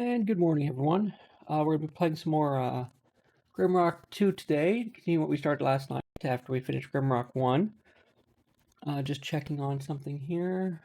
And good morning, everyone. We're going to be playing some more Grimrock 2 today, continue what we started last night after we finished Grimrock 1. Just checking on something here.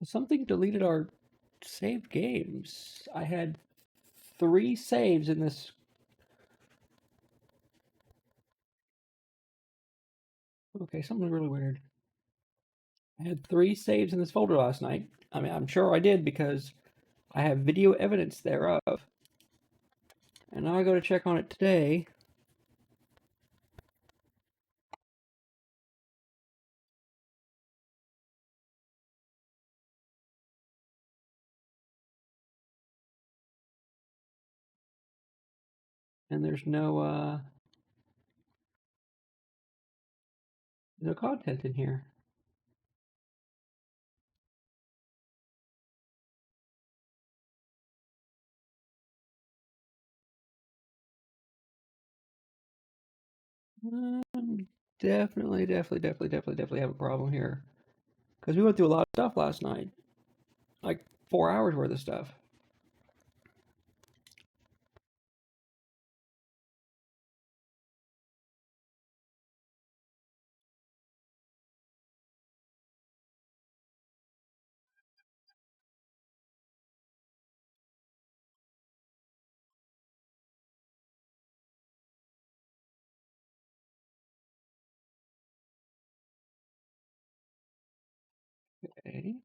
Something deleted our saved games. I had 3 saves in this. Okay, something really weird. I had 3 saves in this folder last night. I mean, I'm sure I did because I have video evidence thereof. And now I go to check on it today. And there's no content in here. Definitely have a problem here. Because we went through a lot of stuff last night. Like 4 hours worth of stuff. Okay.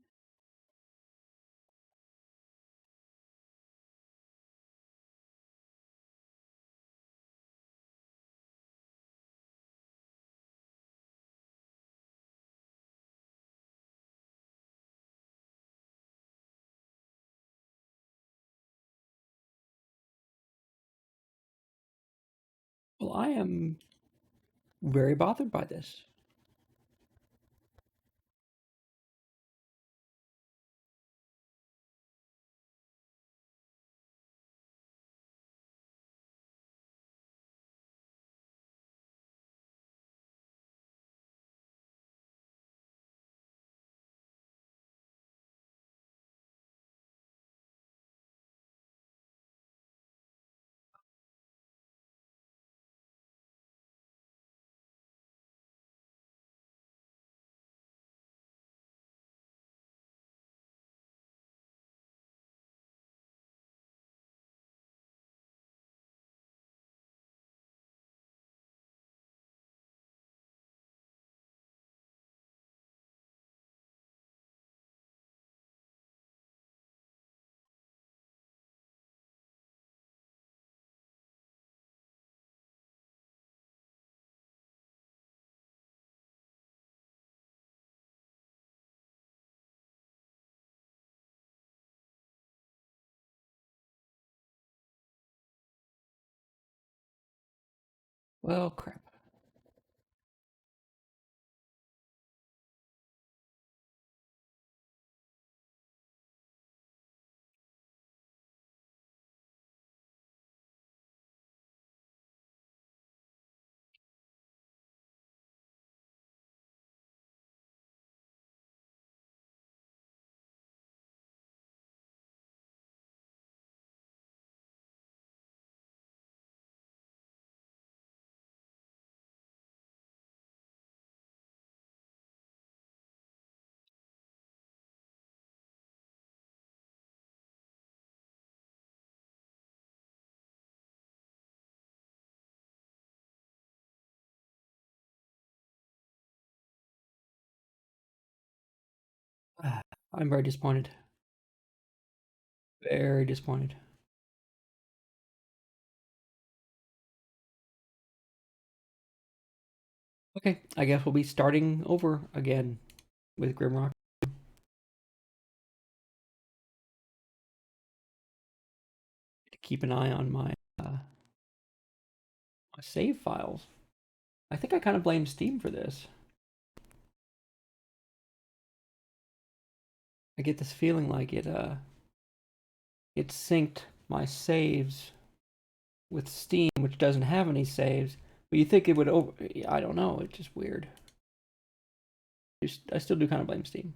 Well, I am very bothered by this. Well, crap. I'm very disappointed. Very disappointed. Okay, I guess we'll be starting over again with Grimrock. Keep an eye on my save files. I think I kind of blame Steam for this. I get this feeling like it synced my saves with Steam, which doesn't have any saves. But you think it would over? I don't know. It's just weird. I still do kind of blame Steam.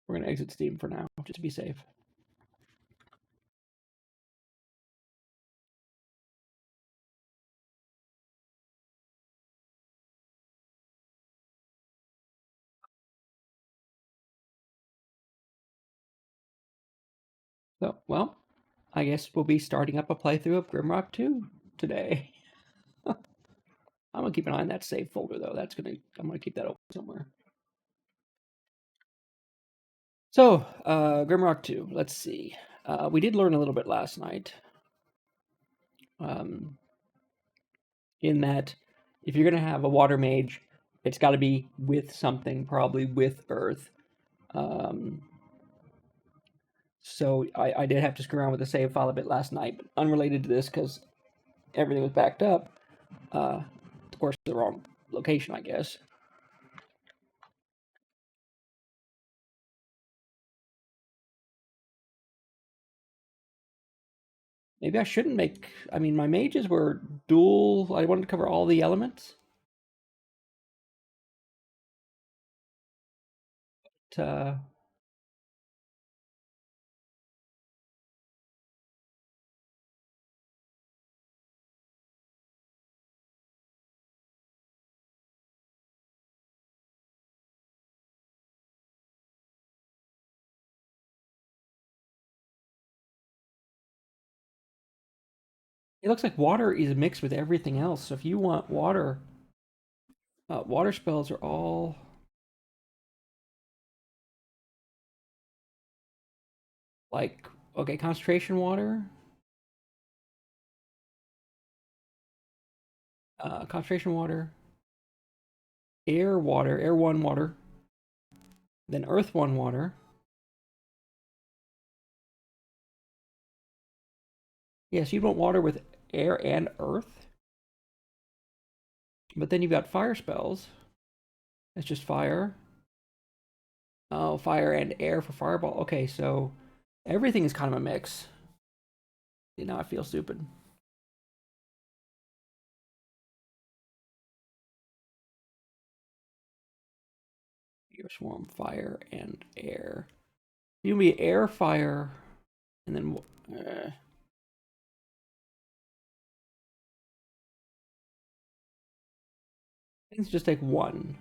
We're gonna exit Steam for now, just to be safe. So, well, I guess we'll be starting up a playthrough of Grimrock 2 today. I'm gonna keep an eye on that save folder though. I'm gonna keep that open somewhere. So, Grimrock 2. Let's see. We did learn a little bit last night. In that, if you're gonna have a water mage, it's got to be with something, probably with earth. Um, so I did have to screw around with the save file a bit last night, but unrelated to this because everything was backed up. Of course, the wrong location, I guess. Maybe I shouldn't make. I mean, my mages were dual. I wanted to cover all the elements. But, it looks like water is mixed with everything else. So if you want water, water spells are all like okay, concentration water, concentration water, air water, air one water, then earth one water. Yes, you'd want water with air and earth, but then you've got fire spells. It's just fire. Oh, fire and air for fireball. Okay, so everything is kind of a mix. Now I feel stupid. Your swarm, fire and air. You can be air, fire, and then things just take one.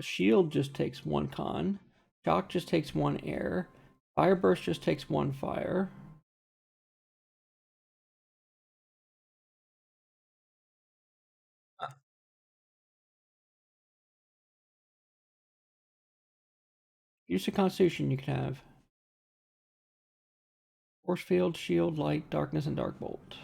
Shield just takes one con. Shock just takes one air. Fire burst just takes one fire. Use of Constitution you can have force field, shield, light, darkness, and dark bolt.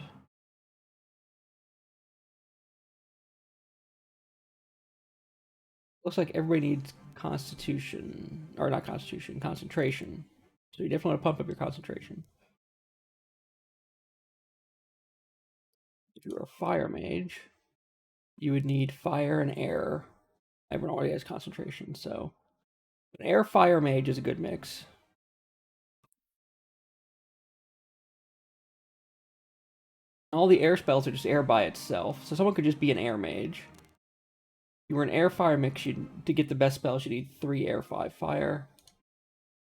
Looks like everybody needs Constitution, or not Constitution, concentration. So you definitely want to pump up your concentration. If you were a fire mage, you would need fire and air. Everyone already has concentration, so an air fire mage is a good mix. All the air spells are just air by itself, so someone could just be an air mage. If you were an air fire mix, to get the best spells, you need 3 air, 5 fire.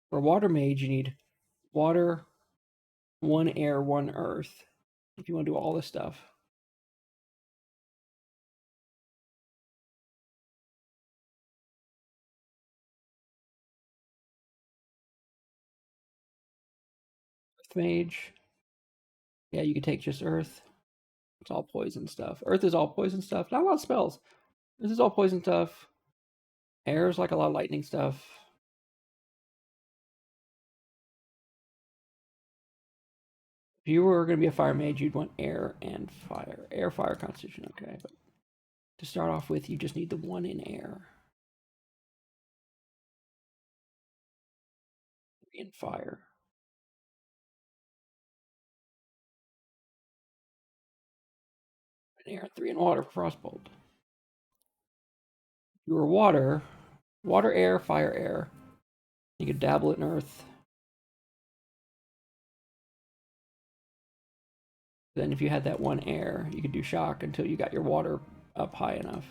For a water mage, you need water, 1 air, 1 earth. If you want to do all this stuff. Earth mage, yeah, you can take just earth. It's all poison stuff. Earth is all poison stuff. Not a lot of spells. This is all poison stuff. Air is like a lot of lightning stuff. If you were going to be a fire mage, you'd want air and fire. Air, fire, constitution, okay. But to start off with, you just need the 1 in air. 3 in fire. Air and 3 in water for Frostbolt. You were water, water, air, fire, air. You could dabble it in earth. Then if you had that one air, you could do shock until you got your water up high enough.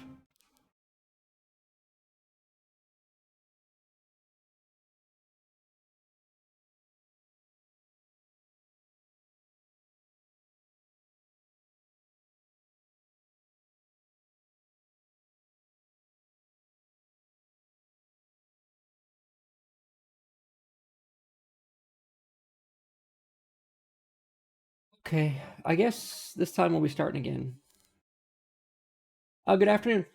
Okay, I guess this time we'll be starting again. Good afternoon.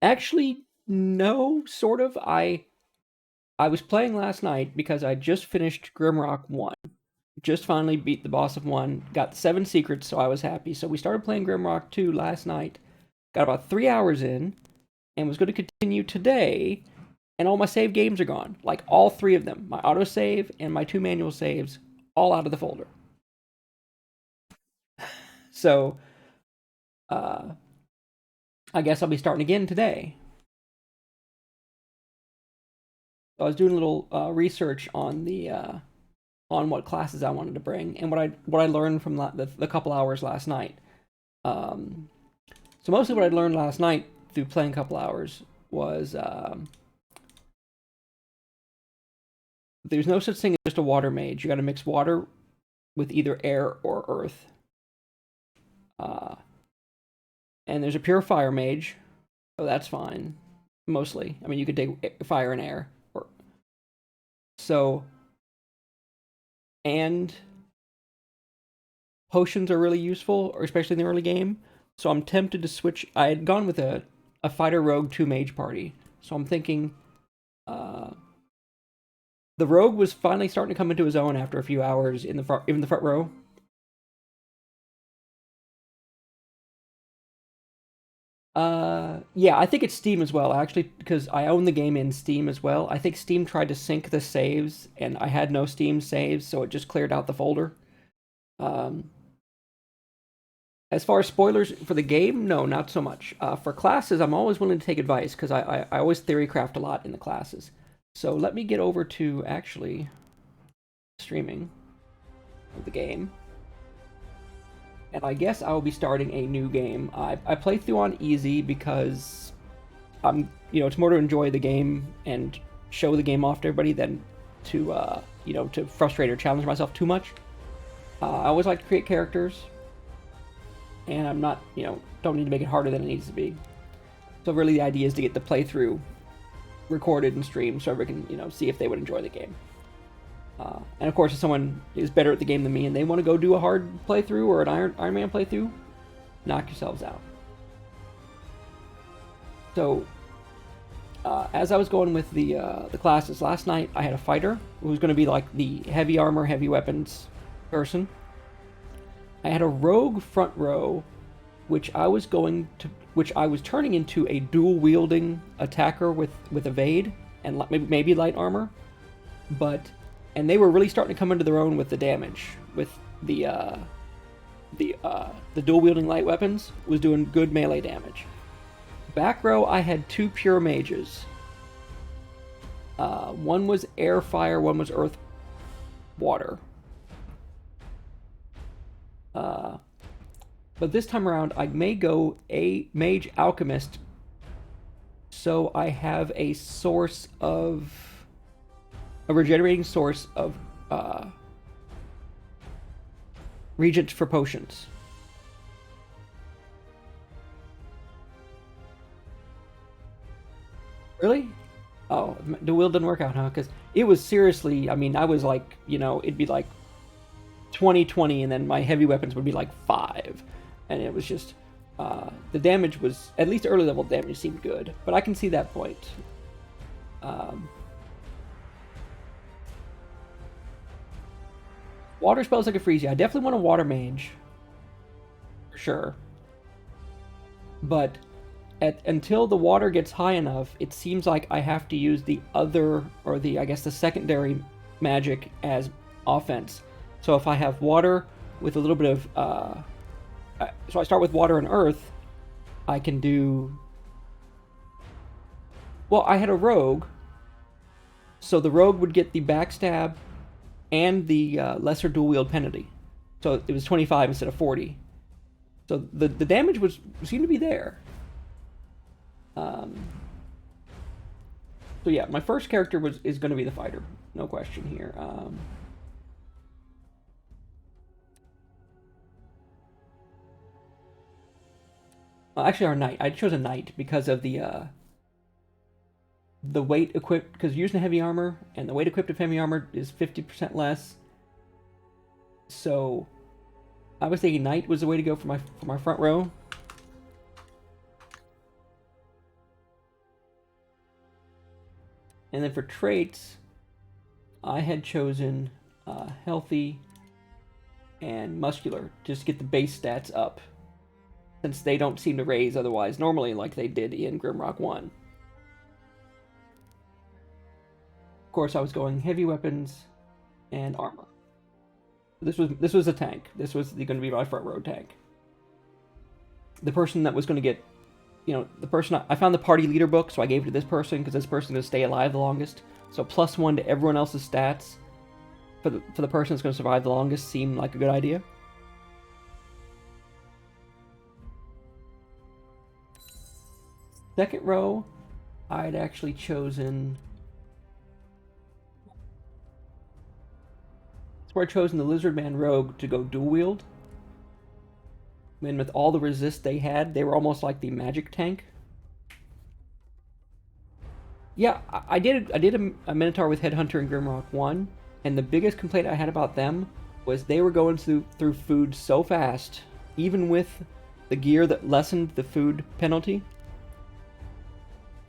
Actually, no, sort of. I was playing last night because I just finished Grimrock 1. Just finally beat the boss of 1, got 7 secrets, so I was happy. So we started playing Grimrock 2 last night, got about 3 hours in, and was going to continue today, and all my save games are gone. Like, all 3 of them. My autosave and my 2 manual saves, all out of the folder. So, I guess I'll be starting again today. So I was doing a little research on the on what classes I wanted to bring and what I learned from the couple hours last night. So mostly what I learned last night through playing a couple hours was there's no such thing as just a water mage. You got to mix water with either air or earth. And there's a pure fire mage, so that's fine. Mostly, I mean, you could take fire and air. So, and potions are really useful, or especially in the early game. So I'm tempted to switch. I had gone with a fighter rogue 2 mage party, so I'm thinking the rogue was finally starting to come into his own after a few hours in the front row. Yeah, I think it's Steam as well, actually, because I own the game in Steam as well. I think Steam tried to sync the saves, and I had no Steam saves, so it just cleared out the folder. As far as spoilers for the game, no, not so much. For classes, I'm always willing to take advice, because I always theory craft a lot in the classes. So let me get over to actually streaming of the game. And I guess I will be starting a new game. I play through on easy because it's more to enjoy the game and show the game off to everybody than to to frustrate or challenge myself too much. I always like to create characters, and I'm not don't need to make it harder than it needs to be. So really, the idea is to get the playthrough recorded and streamed so everyone can see if they would enjoy the game. And of course, if someone is better at the game than me and they want to go do a hard playthrough or an Iron Man playthrough, knock yourselves out. So, as I was going with the classes last night, I had a fighter who was going to be like the heavy armor, heavy weapons person. I had a rogue front row, which I was turning into a dual wielding attacker with evade and maybe light armor, and they were really starting to come into their own with the damage. With the dual wielding light weapons was doing good melee damage. Back row, I had 2 pure mages. One was air fire, one was earth water. But this time around, I may go a mage alchemist, so I have a regenerating source of regents for potions. Really? Oh, the wheel didn't work out, huh? Because it was seriously, I mean, I was like, it'd be like 20, and then my heavy weapons would be like 5. And it was just, the damage was, at least early level damage seemed good. But I can see that point. Water spells I could freeze you. I definitely want a water mage. For sure. But until the water gets high enough, it seems like I have to use the secondary magic as offense. So if I have water with a little bit of So I start with water and earth. I can do... Well, I had a rogue, so the rogue would get the backstab and the lesser dual wield penalty. So it was 25 instead of 40. So the damage seemed to be there. So yeah, my first character is going to be the fighter, no question here. Actually, our knight. I chose a knight because of the weight equipped, because using heavy armor and the weight equipped of heavy armor is 50% less. So I was thinking knight was the way to go for my front row. And then for traits, I had chosen healthy and muscular, just to get the base stats up, since they don't seem to raise otherwise normally like they did in Grimrock 1. Of course, I was going heavy weapons and armor. This was a tank. This was going to be my front row tank. The person that was going to get, the person I found the party leader book, so I gave it to this person because this person is going to stay alive the longest. So +1 to everyone else's stats for the person that's going to survive the longest seemed like a good idea. Second row, I'd actually chosen... That's where I'd chosen the Lizardman Rogue to go dual wield. And with all the resist they had, they were almost like the magic tank. Yeah, I did a Minotaur with Headhunter in Grimrock 1, and the biggest complaint I had about them was they were going through food so fast, even with the gear that lessened the food penalty.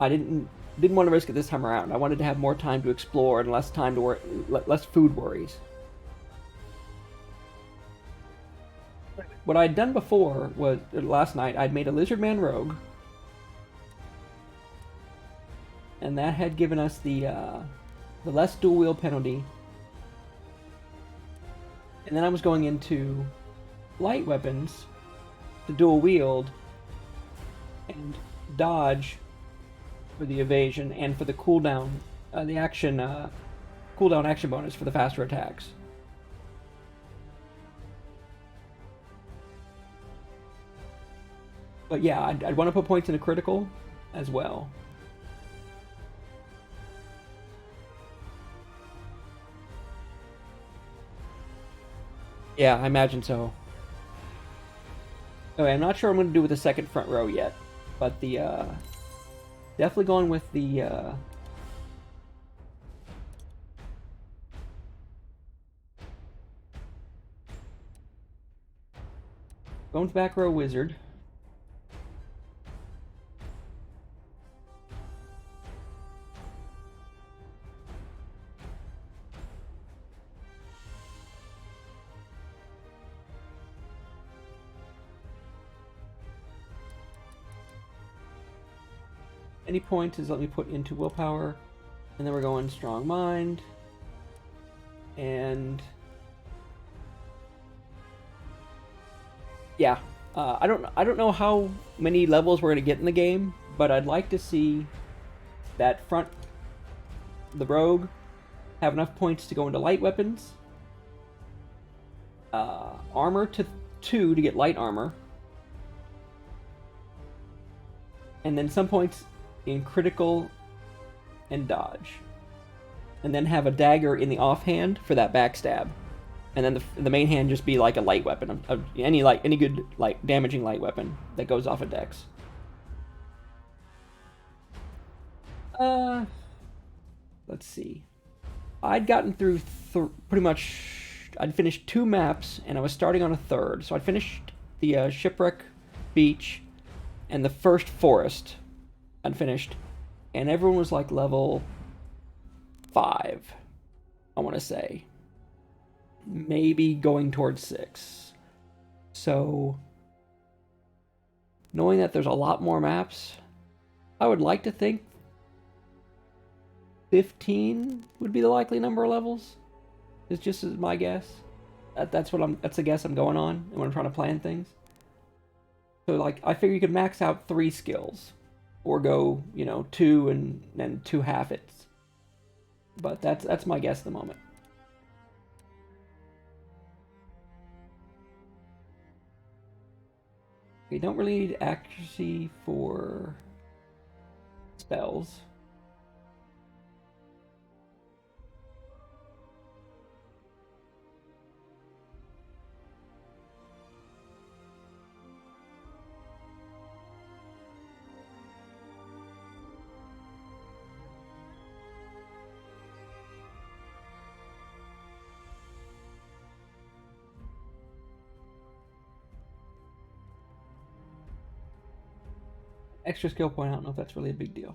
I didn't want to risk it this time around. I wanted to have more time to explore and less time to less food worries. What I'd done before was last night I'd made a Lizardman Rogue, and that had given us the less dual wield penalty. And then I was going into light weapons to dual wield and dodge for the evasion and for the cooldown, the action cooldown action bonus for the faster attacks. But yeah, I'd want to put points into critical as well. Yeah, I imagine so. Okay, I'm not sure what I'm going to do with the second front row yet, but the definitely going with the going with back row wizard. Any point is let me put into willpower, and then we're going strong mind, and yeah, I don't know how many levels we're gonna get in the game, but I'd like to see that the rogue have enough points to go into light weapons, armor to 2 to get light armor, and then some points in critical and dodge, and then have a dagger in the offhand for that backstab, and then the main hand just be like a light weapon, any good damaging light weapon that goes off of dex. Let's see. I'd gotten through pretty much. I'd finished 2 maps, and I was starting on a 3rd. So I'd finished the shipwreck beach and the first forest. Unfinished, and everyone was like level 5, I want to say, maybe going towards 6. So knowing that there's a lot more maps, I would like to think 15 would be the likely number of levels. Is just my guess. That's the guess I'm going on, and when I'm trying to plan things. So like I figure you could max out 3 skills, or go 2 and then 2 half its. But that's my guess at the moment. You don't really need accuracy for spells. Extra skill point, I don't know if that's really a big deal.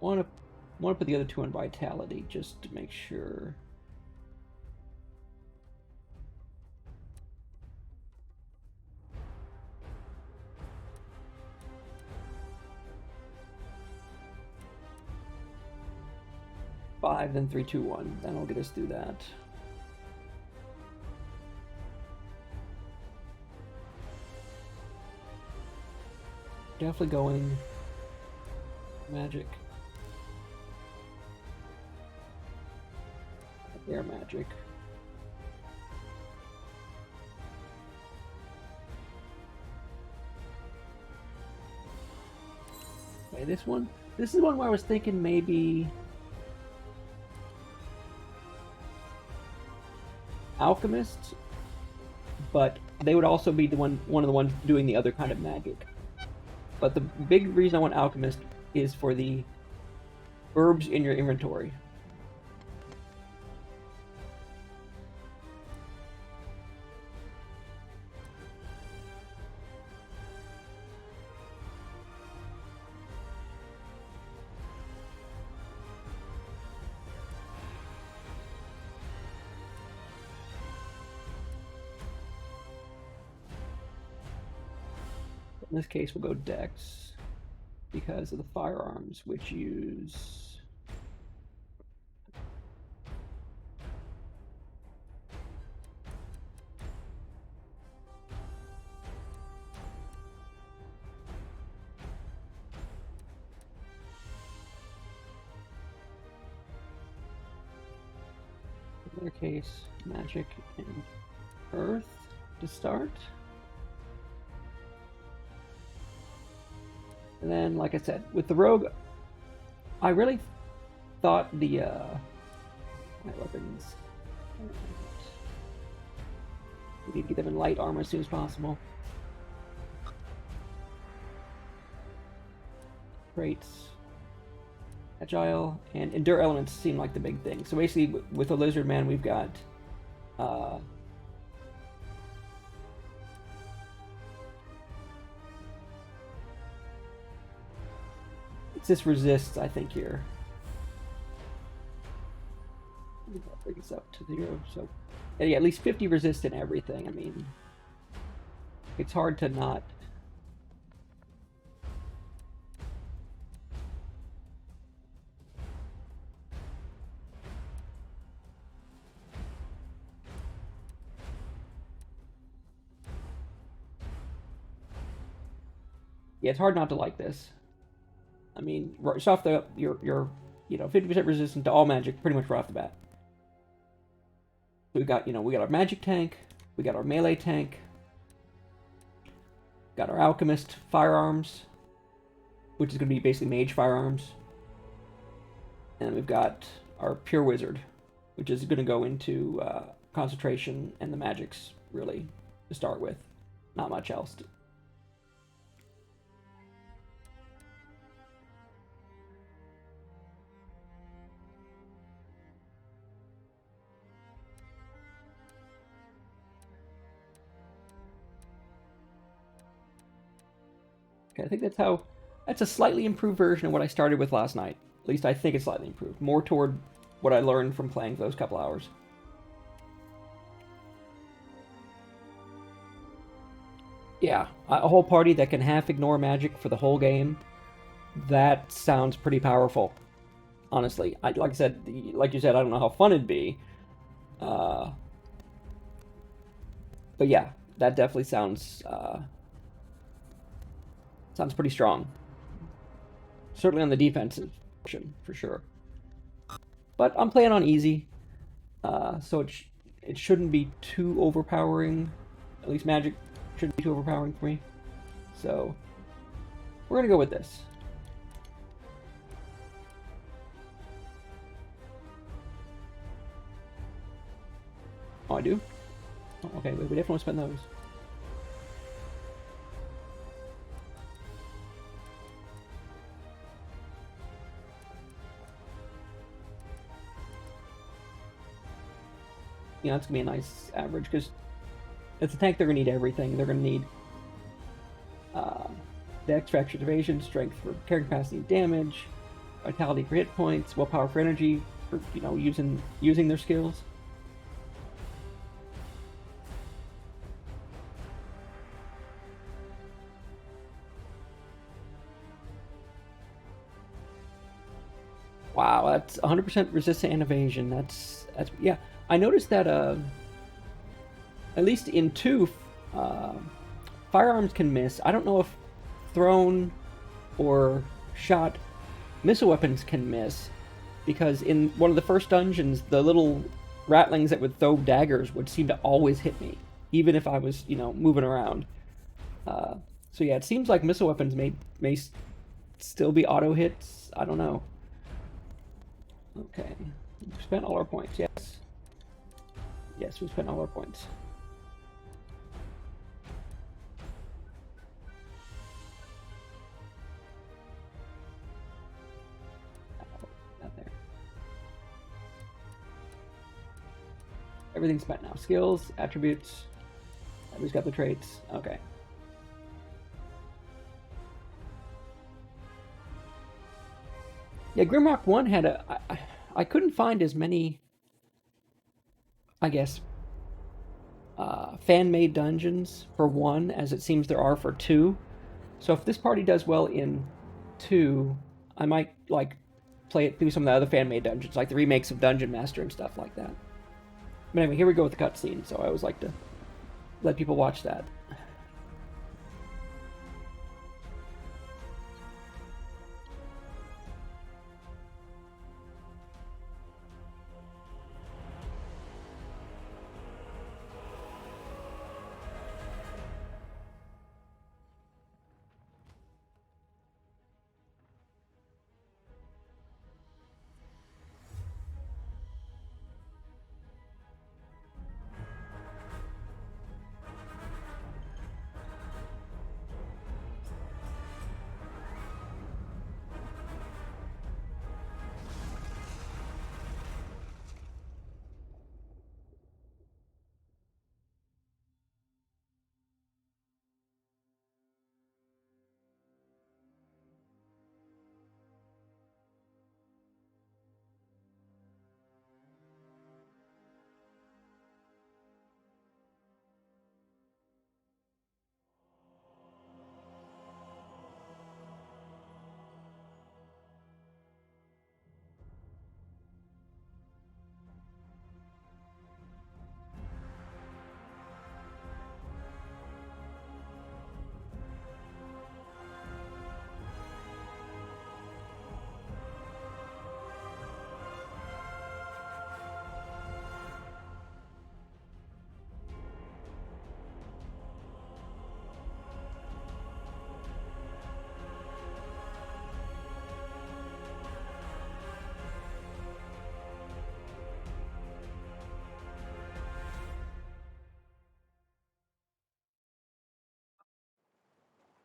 Want to put the other 2 on vitality just to make sure. Five, then 3, 2, 1. That'll get us through that. Definitely going magic. Air magic. Okay, this one. This is one where I was thinking maybe alchemists, but they would also be one of the ones doing the other kind of magic. But the big reason I want alchemist is for the herbs in your inventory. In this case, we'll go Dex because of the firearms, which use in their case magic and earth to start. And then, like I said, with the rogue, I really thought the my weapons. We need to get them in light armor as soon as possible. Traits, agile, and endure elements seem like the big thing. So basically, with the lizard man, we've got this resists, I think, here. I'll bring this up to 0. So, yeah, at least 50 resist in everything. I mean, it's hard to not. Yeah, it's hard not to like this. I mean, right off the you're 50% resistant to all magic pretty much right off the bat. We got we got our magic tank, we got our melee tank, got our alchemist firearms, which is going to be basically mage firearms, and we've got our pure wizard, which is going to go into concentration and the magics really to start with, not much else. I think that's a slightly improved version of what I started with last night. At least I think it's slightly improved. More toward what I learned from playing for those couple hours. Yeah, a whole party that can half ignore magic for the whole game. That sounds pretty powerful. Honestly, like I said, like you said, I don't know how fun it'd be. But yeah, that definitely sounds sounds pretty strong. Certainly on the defensive portion, for sure. But I'm playing on easy, so it shouldn't be too overpowering. At least magic shouldn't be too overpowering for me. So we're gonna go with this. Oh, I do? Oh, okay, we definitely want to spend those. You know, it's gonna be a nice average because it's a tank. They're gonna need everything. They're gonna need dex for extra evasion, strength for carrying capacity and damage, vitality for hit points, willpower for energy for using their skills. Wow, that's 100% resistance and evasion. That's yeah. I noticed that at least in 2, firearms can miss. I don't know if thrown or shot missile weapons can miss, because in one of the first dungeons, the little ratlings that would throw daggers would seem to always hit me, even if I was moving around. So yeah, it seems like missile weapons may still be auto hits. I don't know. Okay, we've spent all our points. Yes, yes, we spent all our points. Not there. Everything's spent now. Skills, attributes. Everybody's got the traits. Okay. Yeah, Grimrock 1 had I couldn't find as many, I guess, fan-made dungeons for 1 as it seems there are for 2. So if this party does well in 2, I might, like, play it through some of the other fan-made dungeons, like the remakes of Dungeon Master and stuff like that. But anyway, here we go with the cutscene, so I always like to let people watch that.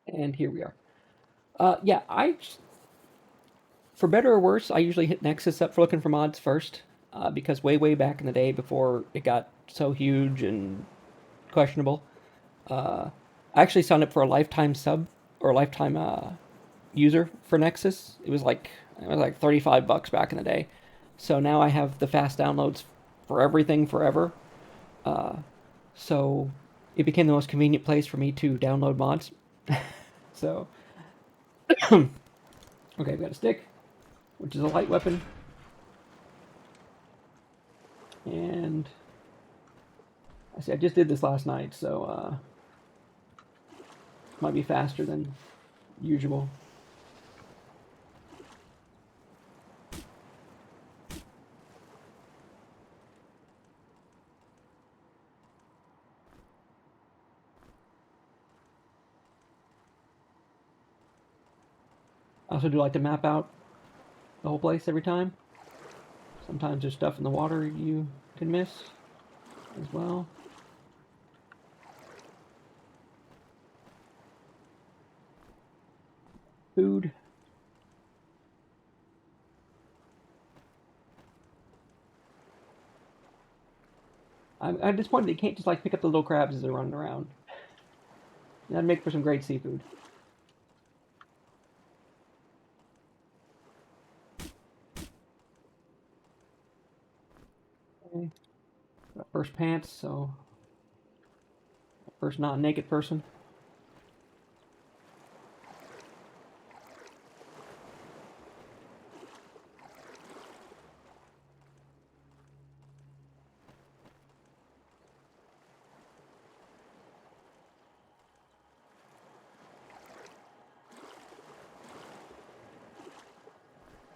And here we are. Yeah, for better or worse, I usually hit Nexus up for looking for mods first, because way back in the day, before it got so huge and questionable, I actually signed up for a lifetime sub or a lifetime user for Nexus. It was like $35 back in the day. So now I have the fast downloads for everything forever. So it became the most convenient place for me to download mods. So okay, we got a stick, which is a light weapon, and I see. I just did this last night, so might be faster than usual. I also do like to map out the whole place every time. Sometimes there's stuff in the water you can miss as well. Food. I'm disappointed that you can't just like pick up the little crabs as they're running around. That'd make for some great seafood. Okay. Got first pants, so first not naked person.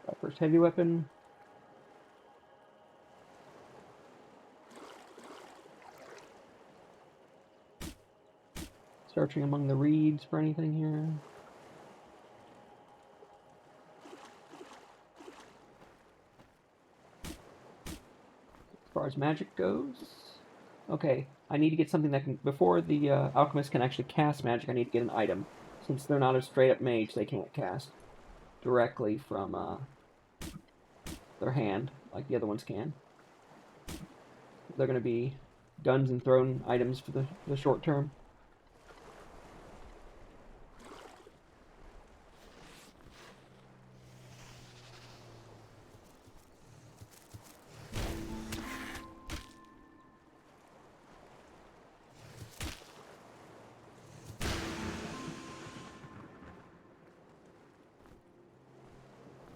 Got first heavy weapon. Searching among the reeds for anything here. As far as magic goes, okay, I need to get something that can, before the alchemist can actually cast magic, I need to get an item. Since they're not a straight up mage, they can't cast directly from their hand like the other ones can. They're going to be guns and thrown items for the short term.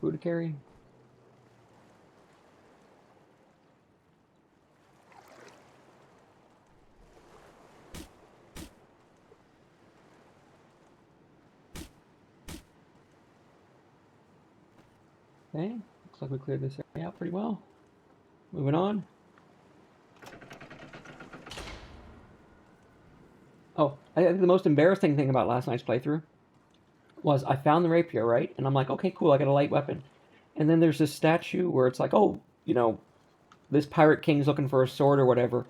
Food to carry. Okay, looks like we cleared this area out pretty well. Moving on. Oh, I think the most embarrassing thing about last night's playthrough was I found the rapier, right? And I'm like, okay, cool, I got a light weapon. And then there's this statue where it's like, oh, this pirate king's looking for a sword or whatever.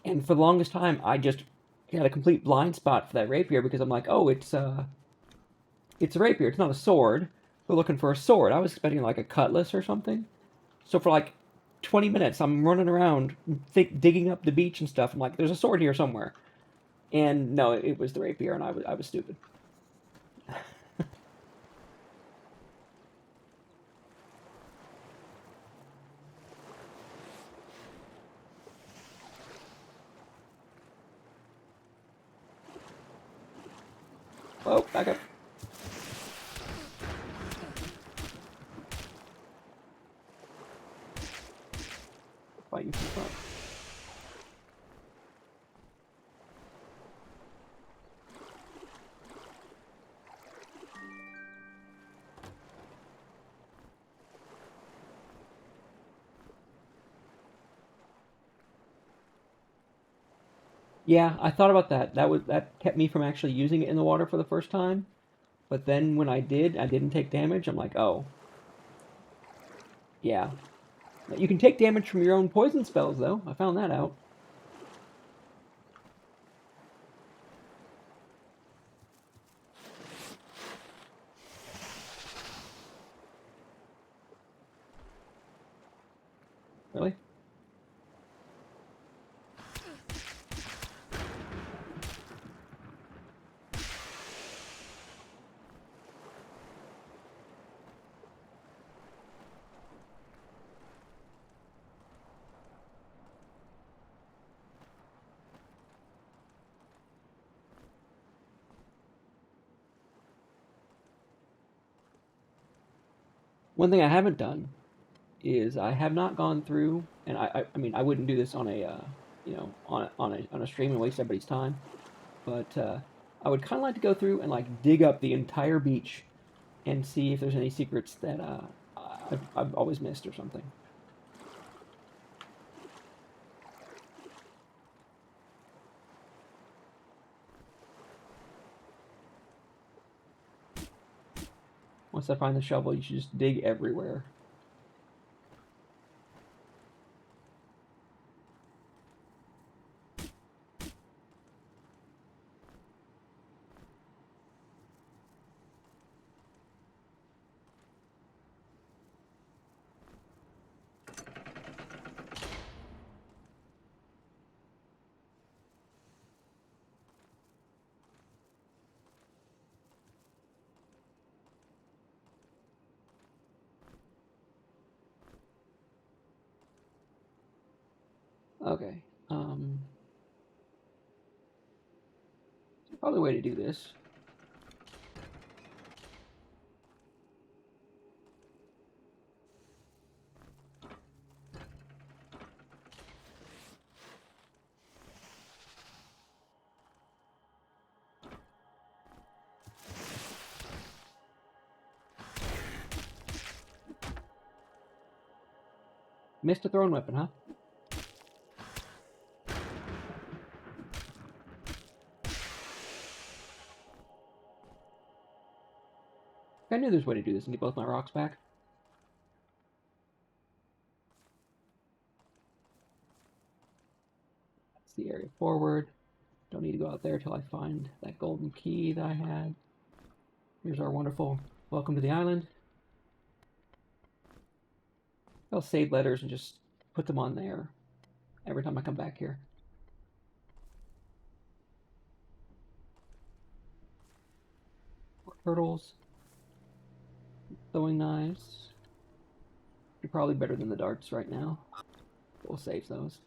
And for the longest time, I just had a complete blind spot for that rapier because I'm like, oh, it's a rapier, it's not a sword. We're looking for a sword. I was expecting like a cutlass or something. So for like 20 minutes, I'm running around digging up the beach and stuff. I'm like, there's a sword here somewhere. And no, it was the rapier, and I was stupid. Oh, back up. Fight you from front. Yeah, I thought about that. That kept me from actually using it in the water for the first time. But then when I did, I didn't take damage. I'm like, oh, yeah. You can take damage from your own poison spells, though. I found that out. Really? One thing I haven't done is I have not gone through, and I mean, I wouldn't do this on a you know, on a stream and waste everybody's time. But I would kind of like to go through and like dig up the entire beach and see if there's any secrets that I've always missed or something. Once I find the shovel, you should just dig everywhere. Okay. Probably a way to do this. Missed a thrown weapon, huh? I knew there's a way to do this and get both my rocks back. That's the area forward. Don't need to go out there till I find that golden key that I had. Here's our wonderful welcome to the island. I'll save letters and just put them on there every time I come back here. More turtles. Throwing knives. You're probably better than the darts right now. We'll save those.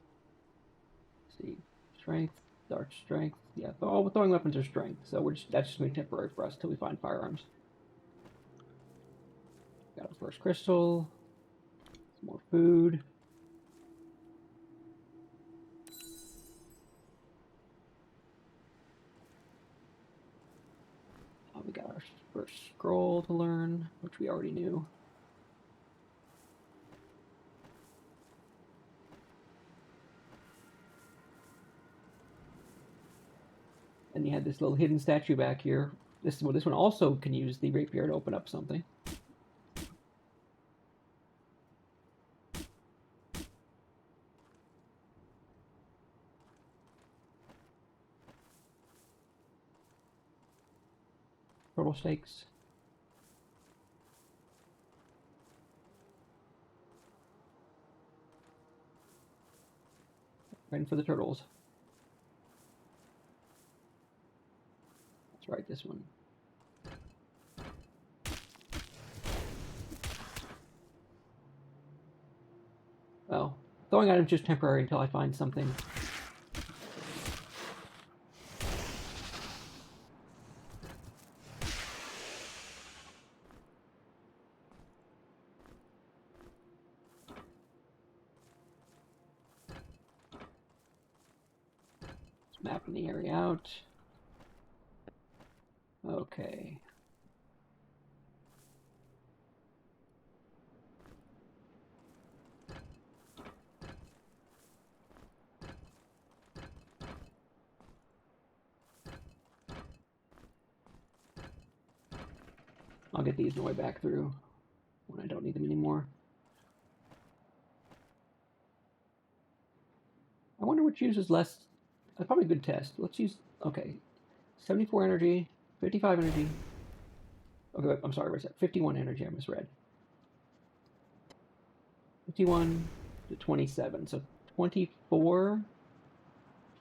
Let's see. Strength. Dart strength. Yeah, all throwing weapons are strength, so that's just going to be temporary for us till we find firearms. Got a first crystal. Some more food. We got our first scroll to learn, which we already knew. And you had this little hidden statue back here. This one also can use the rapier to open up something. Turtle steaks. Ready for the turtles. Let's write this one. Well, throwing items just temporary until I find something. Just mapping the area out. Okay. I'll get these on the way back through when I don't need them anymore. I wonder which uses less. That's probably a good test. Let's use, okay, 74 energy, 55 energy. Okay, wait, I'm sorry, where's that? 51 energy, I misread. 51 to 27, so 24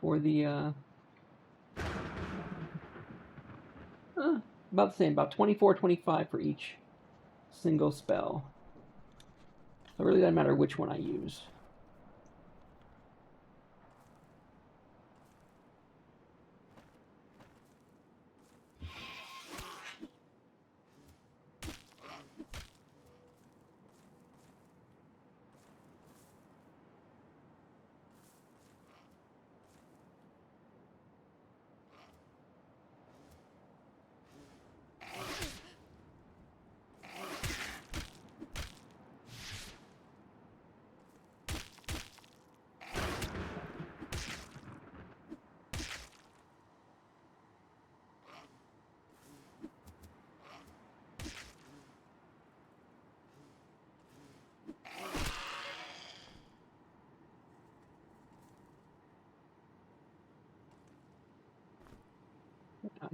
for the, about the same, about 24, 25 for each single spell. So it really doesn't matter which one I use.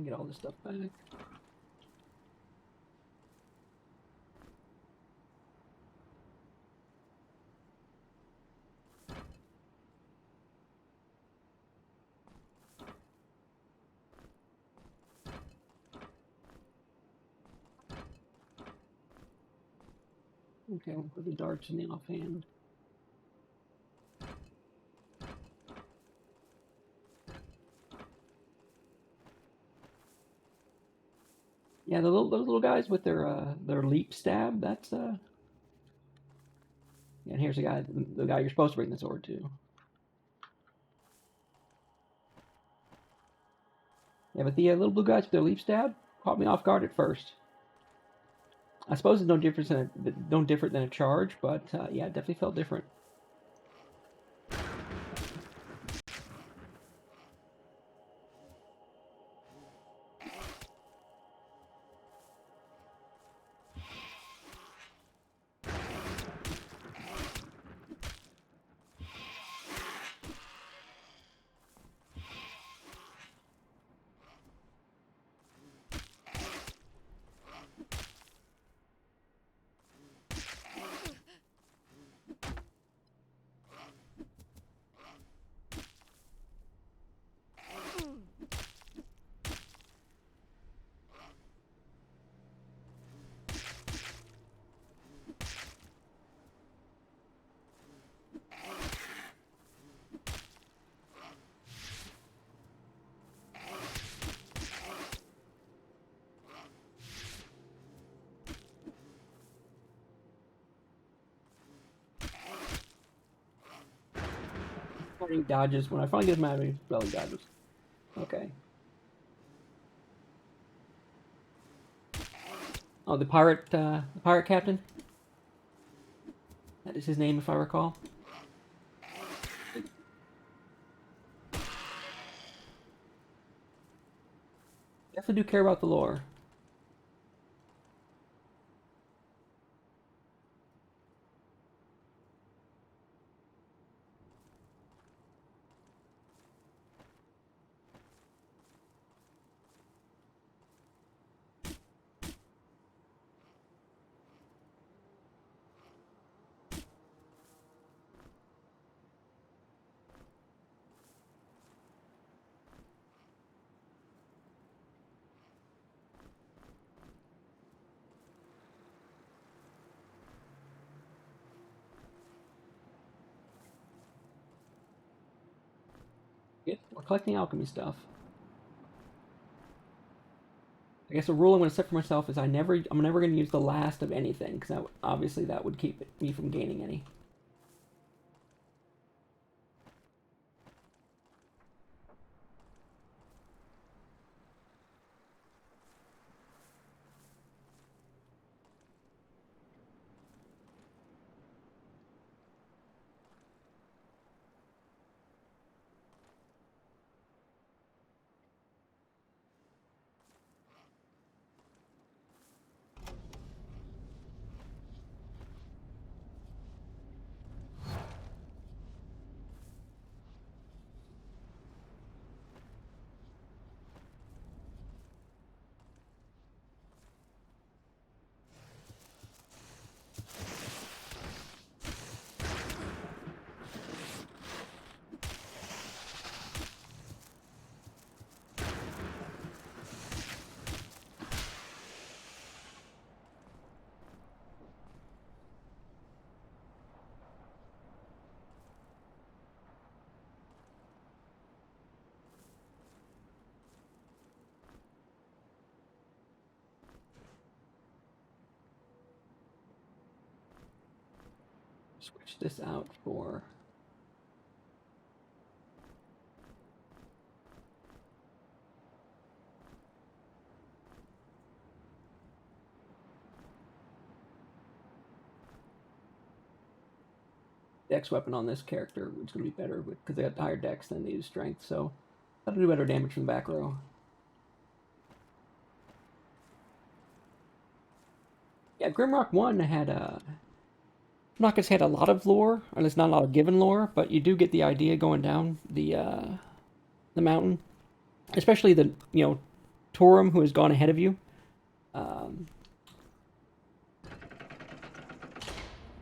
can get all this stuff back. Okay, we'll put the darts in the offhand. Yeah, those little guys with their leap stab. That's Yeah, and here's the guy you're supposed to bring the sword to. Yeah, but the little blue guys with their leap stab caught me off guard at first. I suppose it's no different than a charge, but yeah, it definitely felt different. He dodges. When I finally get him out, he belly dodges. Okay. Oh, the pirate captain. That is his name, if I recall. Definitely do care about the lore. Yeah, we're collecting alchemy stuff. I guess a rule I'm going to set for myself is I'm never going to use the last of anything, because obviously that would keep me from gaining any. Switch this out for dex weapon on this character, which is going to be better because they got higher dex than they use strength, so that'll do better damage from the back row. Yeah, Grimrock 1 had I'm not gonna say had a lot of lore, or at least not a lot of given lore, but you do get the idea going down the mountain, especially the Torum, who has gone ahead of you. Um,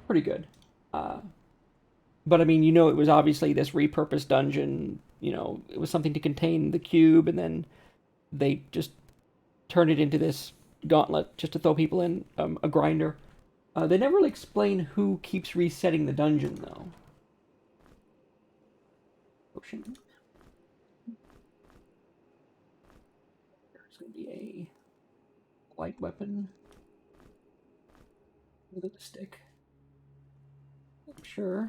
Pretty good. But I mean, you know, it was obviously this repurposed dungeon. You know, it was something to contain the cube, and then they just turned it into this gauntlet just to throw people in a grinder. They never really explain who keeps resetting the dungeon, though. Ocean. There's going to be a light weapon with a stick. I'm sure.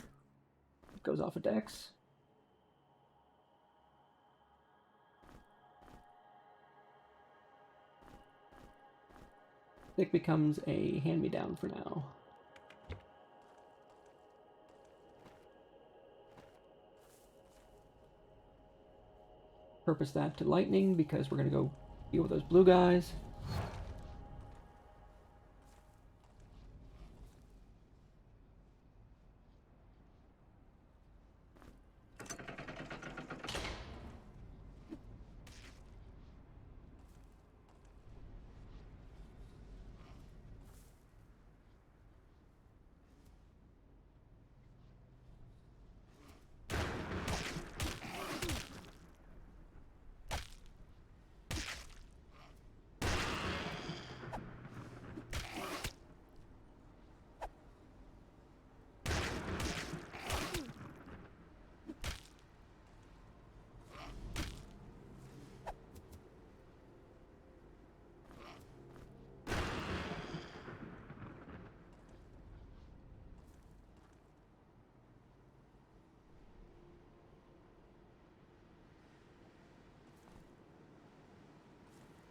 It goes off a dex. Stick becomes a hand-me-down for now. Purpose that to lightning because we're going to go deal with those blue guys.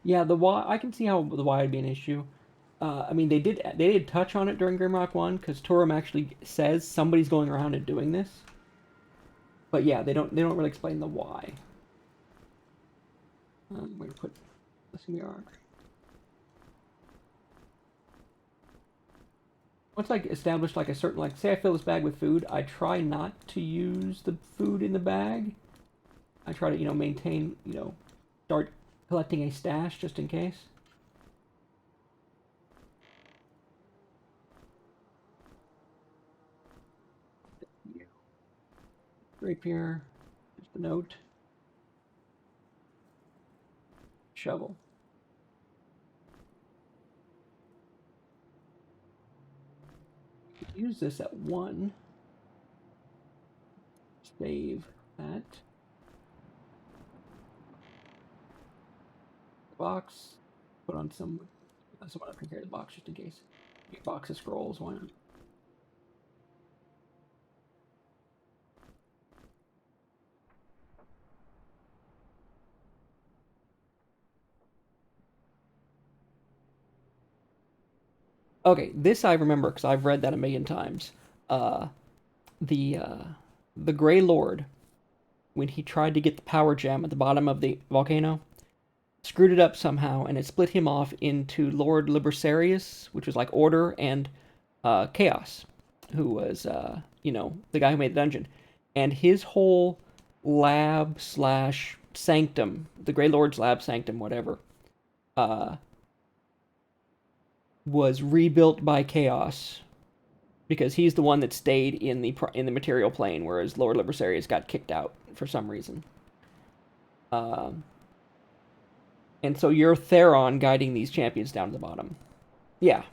Yeah, the Y. I can see how the Y would be an issue. I mean, they did touch on it during Grimrock 1 because Turum actually says somebody's going around and doing this. But yeah, they don't really explain the why. We're gonna put this in the arc. Once I establish like a certain, like, say I fill this bag with food, I try not to use the food in the bag. I try to, maintain, start collecting a stash just in case. Rapier, just a note. Shovel. Use this at 1. Save that. Box. Put on some. Someone up here the box just in case. Box of scrolls. Why not? Okay, this I remember because I've read that a million times. Uh, the uh, the Grey Lord, when he tried to get the power gem at the bottom of the volcano, screwed it up somehow, and it split him off into Lord Libersarius, which was like Order, and Chaos, who was the guy who made the dungeon, and his whole lab slash sanctum, the Grey Lord's lab sanctum, whatever, uh, was rebuilt by Chaos because he's the one that stayed in the material plane, whereas Lord Libersarius got kicked out for some reason. Um, and so you're Theron guiding these champions down to the bottom. Yeah.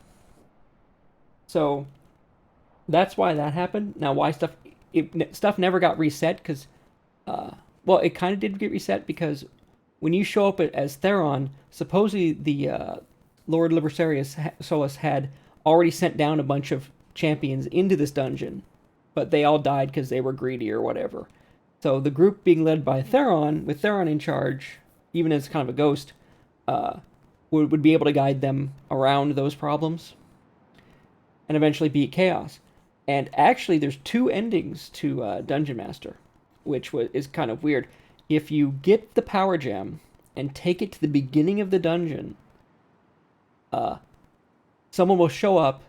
So that's why that happened. Now, why stuff never got reset because, well, it kind of did get reset because when you show up as Theron, supposedly the Lord Libersarius Solus had already sent down a bunch of champions into this dungeon, but they all died because they were greedy or whatever. So the group being led by Theron, with Theron in charge, even as kind of a ghost, would be able to guide them around those problems and eventually beat Chaos. And actually, there's 2 endings to Dungeon Master, which is kind of weird. If you get the power gem and take it to the beginning of the dungeon, someone will show up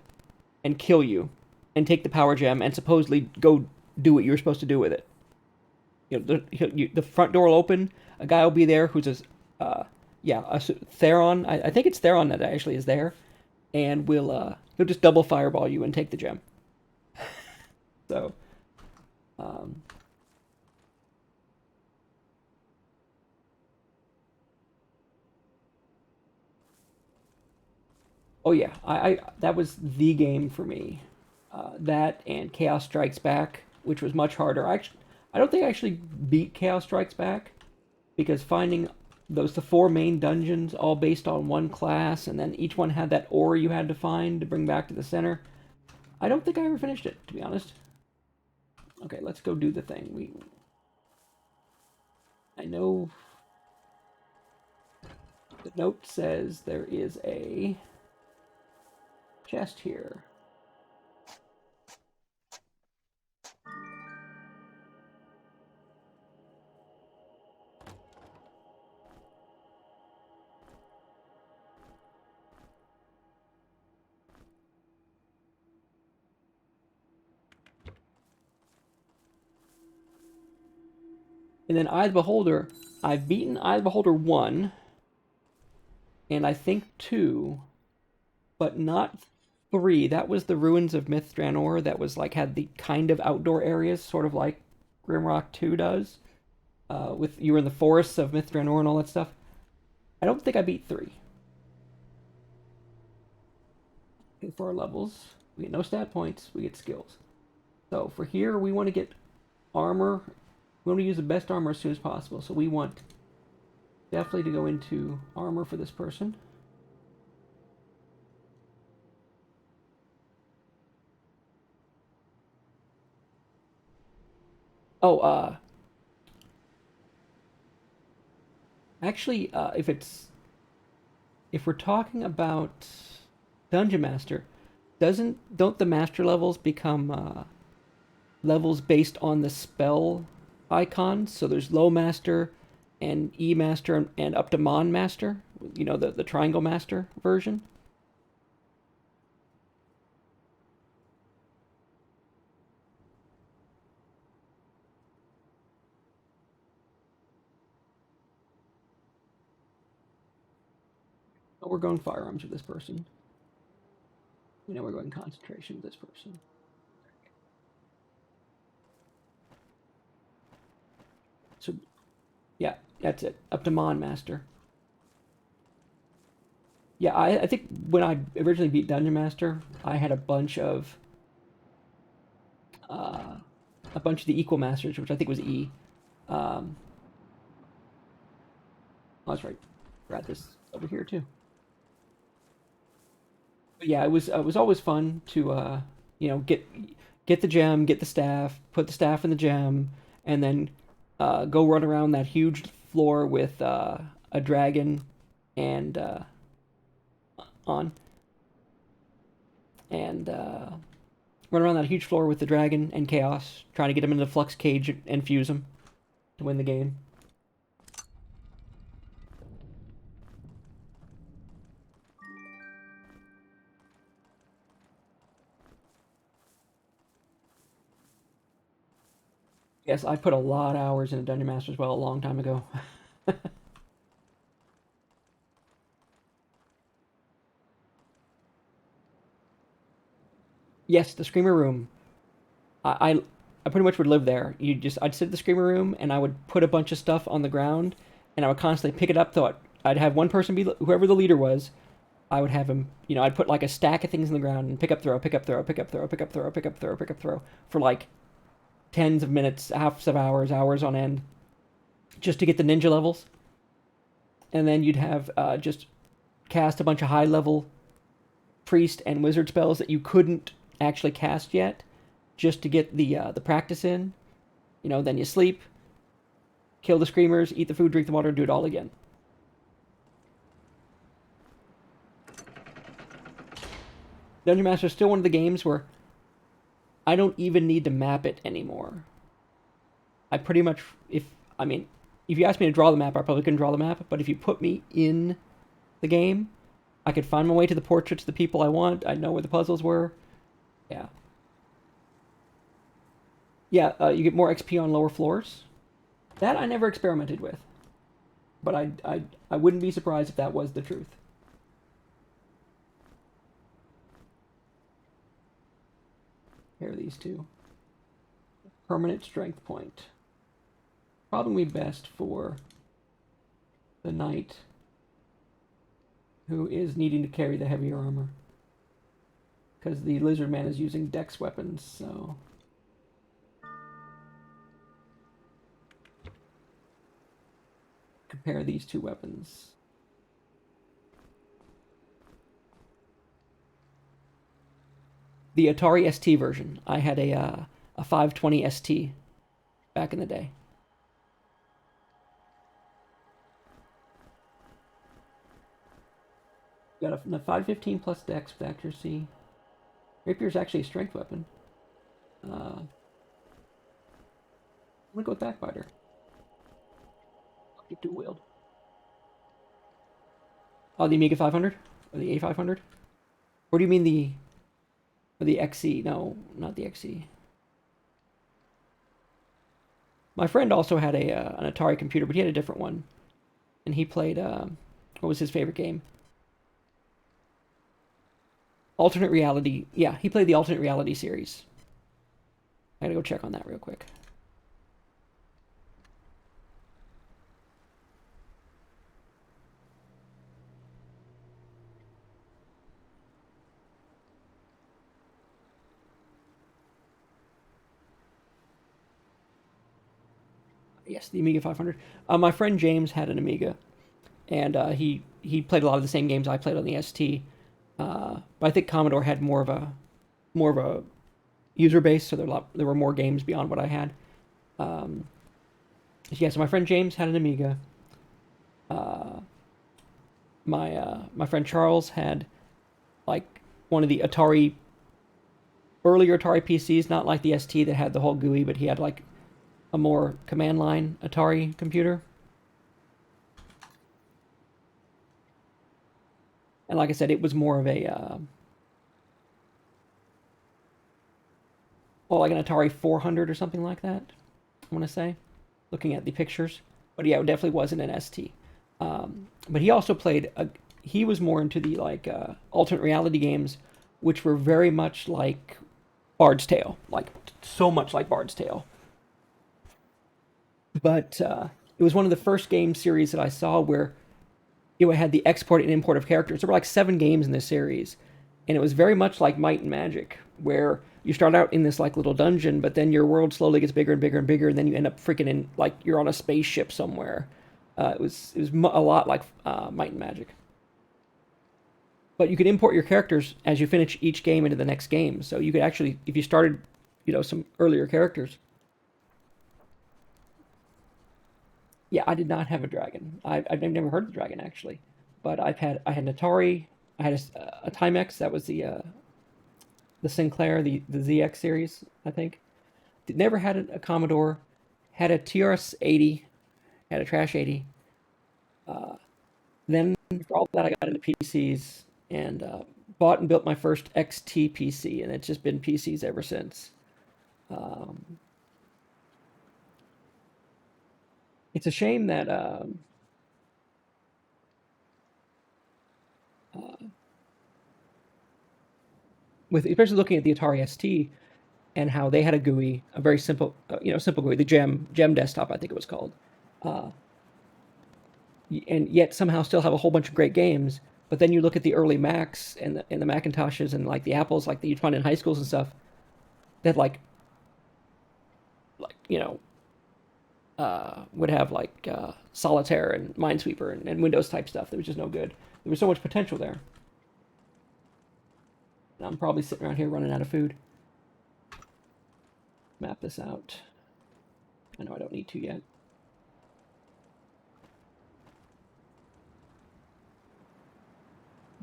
and kill you and take the power gem and supposedly go do what you're supposed to do with it. The front door will open. A guy will be there who's Yeah, so Theron. I think it's Theron that actually is there, and he'll just double fireball you and take the gem. So, um, oh yeah, I that was the game for me. That and Chaos Strikes Back, which was much harder. I don't think I actually beat Chaos Strikes Back because finding the four main dungeons all based on one class, and then each one had that ore you had to find to bring back to the center. I don't think I ever finished it, to be honest. Okay, let's go do the thing. I know the note says there is a chest here. And then Eye of the Beholder, I've beaten Eye of the Beholder 1, and I think 2, but not 3. That was the Ruins of Tirnor that was like had the kind of outdoor areas, sort of like Grimrock 2 does. With you were in the forests of Tirnor and all that stuff. I don't think I beat 3. Okay, for our levels, we get no stat points, we get skills. So for here, we want to get armor. We want to use the best armor as soon as possible. So we want definitely to go into armor for this person. Oh, actually, if we're talking about Dungeon Master, don't the master levels become levels based on the spell icons? So there's low master and E master and up to Mon master. You know the triangle master version. Oh, we're going firearms with this person. We know we're going concentration with this person. So yeah, that's it. Up to Mon master. Yeah, I think when I originally beat Dungeon Master, I had uh, a bunch of the equal masters, which I think was E. Um, oh, that's right. Got this over here too. But yeah, it was always fun to get the gem, get the staff, put the staff in the gem, and then go run around that huge floor with a dragon and on and run around that huge floor with the dragon and chaos, trying to get him into the flux cage and fuse him to win the game. Yes, I put a lot of hours into Dungeon Master as well a long time ago. Yes, the Screamer Room. I pretty much would live there. I'd sit in the Screamer Room and I would put a bunch of stuff on the ground and I would constantly pick it up. Though I'd have one person be whoever the leader was. I would have him. I'd put like a stack of things in the ground and pick up, throw, pick up, throw, pick up, throw, pick up, throw, pick up, throw, pick up, throw for like tens of minutes, halves of hours, hours on end, just to get the ninja levels. And then you'd have just cast a bunch of high level priest and wizard spells that you couldn't actually cast yet, just to get the practice in. Then you sleep, kill the screamers, eat the food, drink the water, and do it all again. Dungeon Master is still one of the games where I don't even need to map it anymore. I pretty much, if you asked me to draw the map, I probably couldn't draw the map. But if you put me in the game, I could find my way to the portraits of the people I want. I know where the puzzles were. Yeah. Yeah, you get more XP on lower floors. That I never experimented with. But I wouldn't be surprised if that was the truth. Here are these two. Permanent strength point. Probably best for the knight who is needing to carry the heavier armor. Because the lizard man is using dex weapons, so... Compare these two weapons. The Atari ST version. I had a 520 ST back in the day. Got a 515 plus dex with accuracy. Rapier's actually a strength weapon. I'm gonna go with Backbiter. Get dual wield. Oh, the Amiga 500? Or the A500? Or do you mean the XE? No, not the XE. My friend also had an Atari computer, but he had a different one. And he played, what was his favorite game? Alternate reality. Yeah, he played the alternate reality series. I gotta go check on that real quick. Yes, the Amiga 500. My friend James had an Amiga, and he played a lot of the same games I played on the ST. But I think Commodore had more of a user base, so there were more games beyond what I had. Um, yeah, so my friend James had an Amiga. Uh, my friend Charles had like one of the earlier Atari PCs, not like the ST that had the whole GUI, but he had like a more command line Atari computer. And like I said, it was more of a like an Atari 400 or something like that. I want to say, looking at the pictures. But yeah, it definitely wasn't an ST. But he also played. He was more into the like alternate reality games, which were very much like Bard's Tale, like so much like Bard's Tale. But it was one of the first game series that I saw where it had the export and import of characters. There were like 7 games in this series, and it was very much like Might and Magic, where you start out in this like little dungeon, but then your world slowly gets bigger and bigger and bigger, and then you end up freaking in like you're on a spaceship somewhere. It was a lot like Might and Magic, but you could import your characters as you finish each game into the next game. So you could actually, if you started, some earlier characters. Yeah, I did not have a dragon. I've never heard of the dragon actually, but I had an Atari. I had a Timex. That was the Sinclair, the ZX series, I think. Never had a Commodore. Had a TRS-80. Had a Trash 80. Then for all that, I got into PCs and bought and built my first XT PC, and it's just been PCs ever since. Um, it's a shame that uh, with especially looking at the Atari ST and how they had a GUI, a very simple GUI, the Gem desktop, I think it was called, uh, and yet somehow still have a whole bunch of great games. But then you look at the early Macs and the Macintoshes and like the Apples, like that you'd find in high schools and stuff, that would have like Solitaire and Minesweeper and Windows type stuff. There was just no good. There was so much potential there. And I'm probably sitting around here running out of food. Map this out. I know I don't need to yet.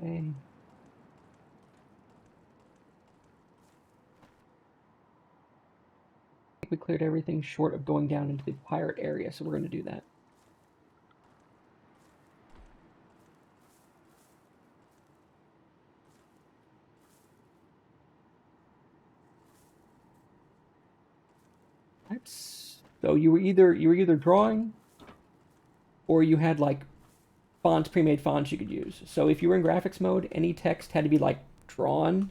Okay. I think we cleared everything short of going down into the pirate area, so we're going to do that. That's so you were either drawing or you had like fonts, pre-made fonts you could use. So if you were in graphics mode, any text had to be like drawn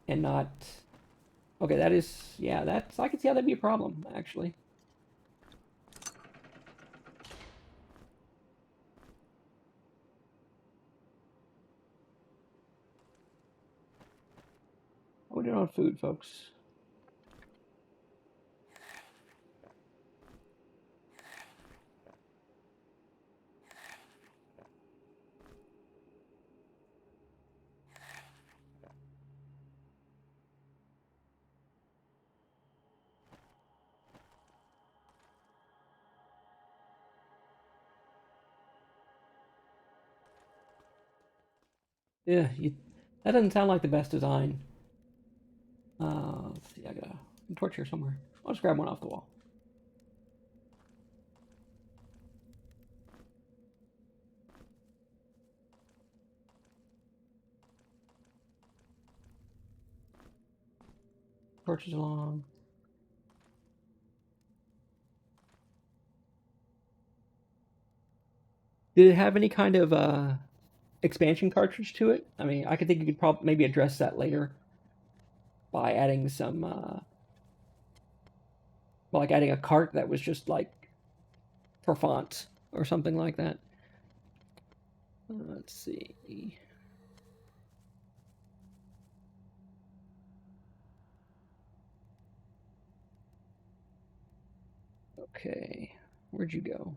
and not. Okay, that is, yeah, that's, I can see how that'd be a problem actually. What are we doing on food, folks? Yeah, that doesn't sound like the best design. Let's see, I got a torch here somewhere. I'll just grab one off the wall. Torches along. Did it have any kind of expansion cartridge to it? I mean, I could think you could probably maybe address that later by adding some, well, like adding a cart that was just like for fonts or something like that. Let's see. Okay, where'd you go?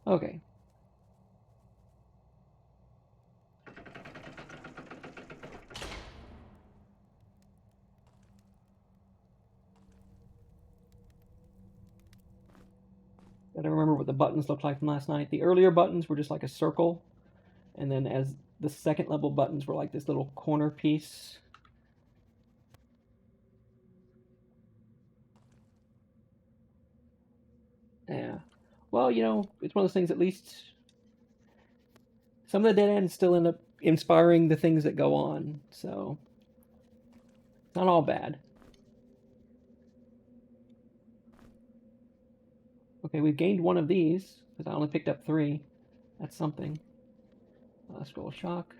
Okay. Gotta remember what the buttons looked like from last night. The earlier buttons were just like a circle, and then as the second level buttons were like this little corner piece. Yeah. Well, it's one of those things, at least some of the dead ends still end up inspiring the things that go on, so it's not all bad. Okay, we've gained one of these, because I only picked up 3. That's something. Scroll shock.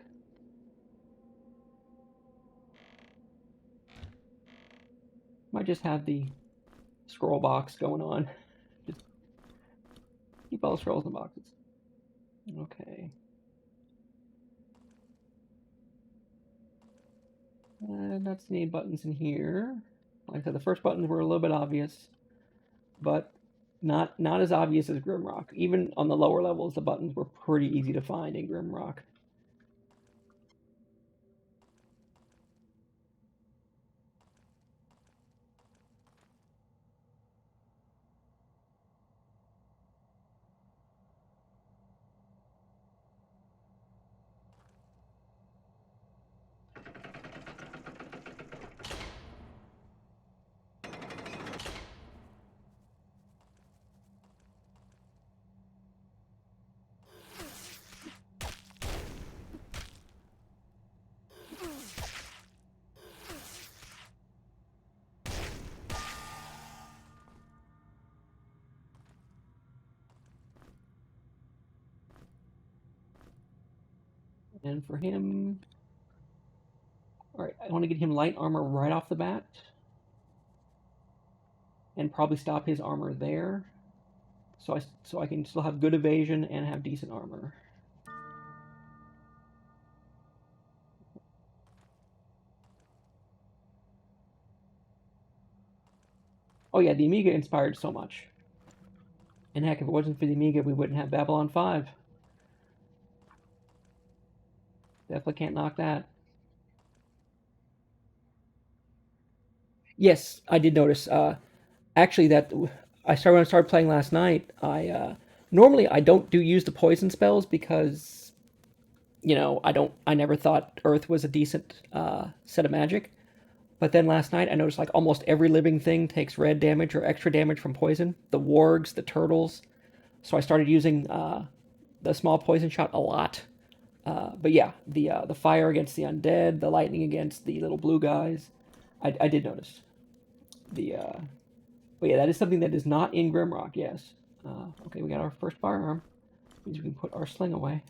Might just have the scroll box going on. Just keep all the scrolls in the boxes. Okay. Not seeing any buttons in here. Like I said, the first buttons were a little bit obvious, but not as obvious as Grimrock. Even on the lower levels, the buttons were pretty easy to find in Grimrock. And for him, all right, I want to get him light armor right off the bat, and probably stop his armor there, so I can still have good evasion and have decent armor. Oh yeah, the Amiga inspired so much. And heck, if it wasn't for the Amiga, we wouldn't have Babylon 5. Definitely can't knock that. Yes, I did notice. Actually, that when I started playing last night. I normally I don't use the poison spells because I never thought Earth was a decent set of magic. But then last night I noticed like almost every living thing takes red damage or extra damage from poison. The wargs, the turtles. So I started using the small poison shot a lot. But yeah, the fire against the undead, the lightning against the little blue guys. I did notice the. But yeah, that is something that is not in Grimrock. Yes. Okay, we got our first firearm. Means we can put our sling away.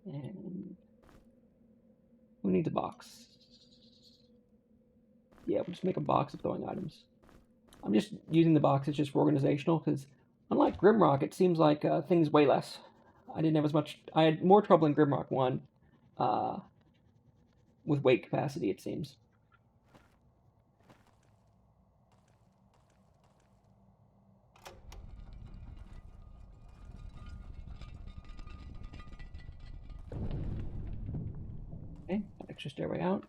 And who needs a box? Yeah, we'll just make a box of throwing items. I'm just using the box. It's just for organizational because, unlike Grimrock, it seems like things weigh less. I didn't have as much. I had more trouble in Grimrock 1 uh, with weight capacity, it seems. Okay, extra stairway out.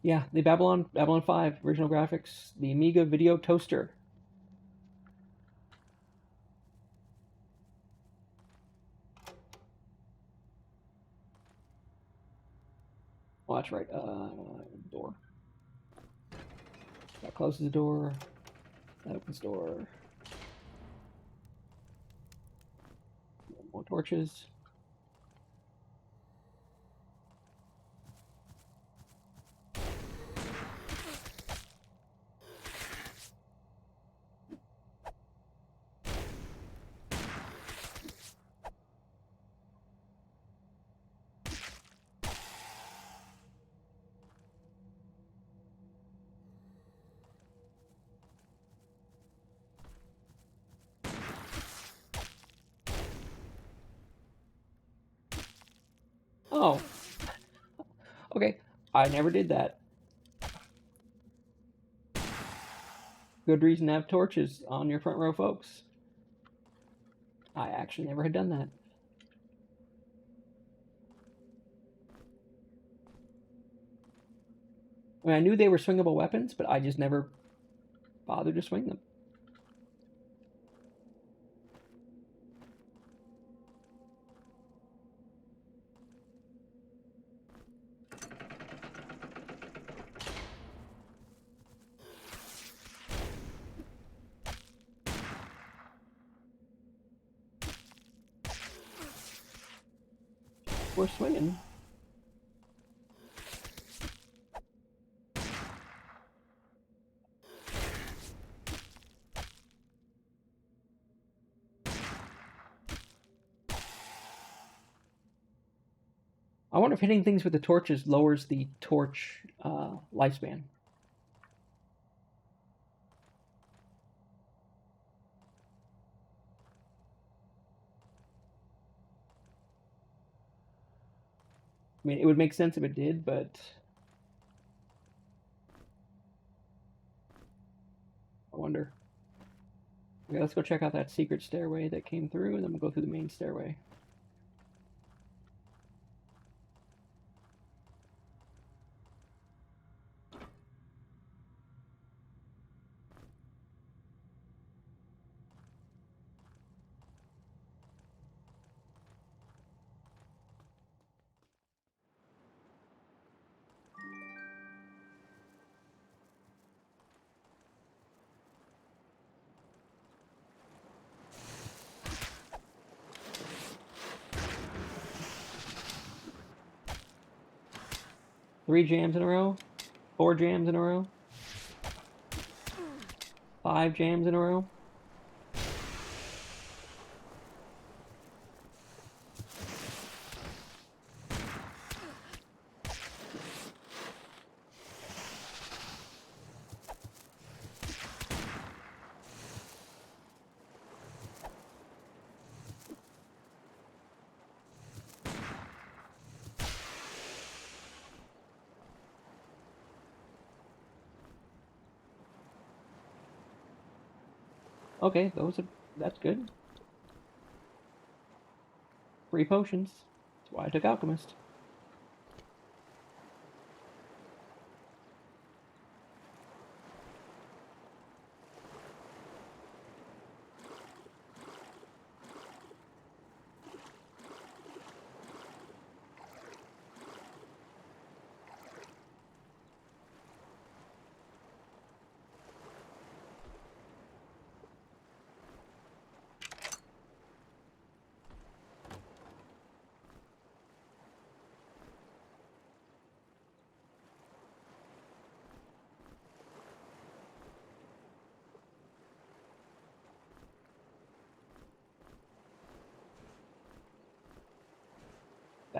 Yeah, the Babylon 5 original graphics, the Amiga video toaster. Oh, that's right. Door. That closes the door. That opens the door. More torches. Oh, okay. I never did that. Good reason to have torches on your front row, folks. I actually never had done that. I mean, I knew they were swingable weapons, but I just never bothered to swing them. We're swinging. I wonder if hitting things with the torches lowers the torch lifespan. I mean, it would make sense if it did, but I wonder. Okay, let's go check out that secret stairway that came through, and then we'll go through the main stairway. Three jams in a row, four jams in a row, five jams in a row. Okay, that's good. Free potions. That's why I took Alchemist.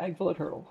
Bag full of turtle.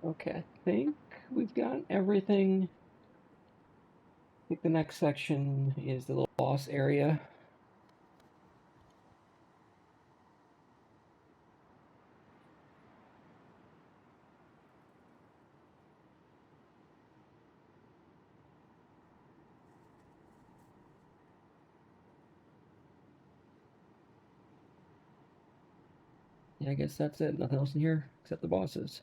Okay, I think we've got everything. I think the next section is the little boss area. Yeah, I guess that's it. Nothing else in here except the bosses.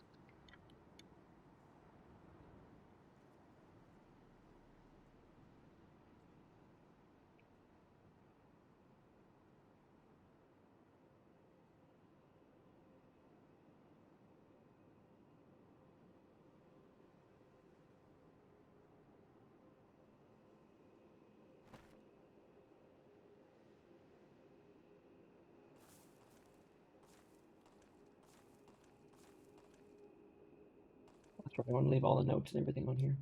That's right. I want to leave all the notes and everything on here.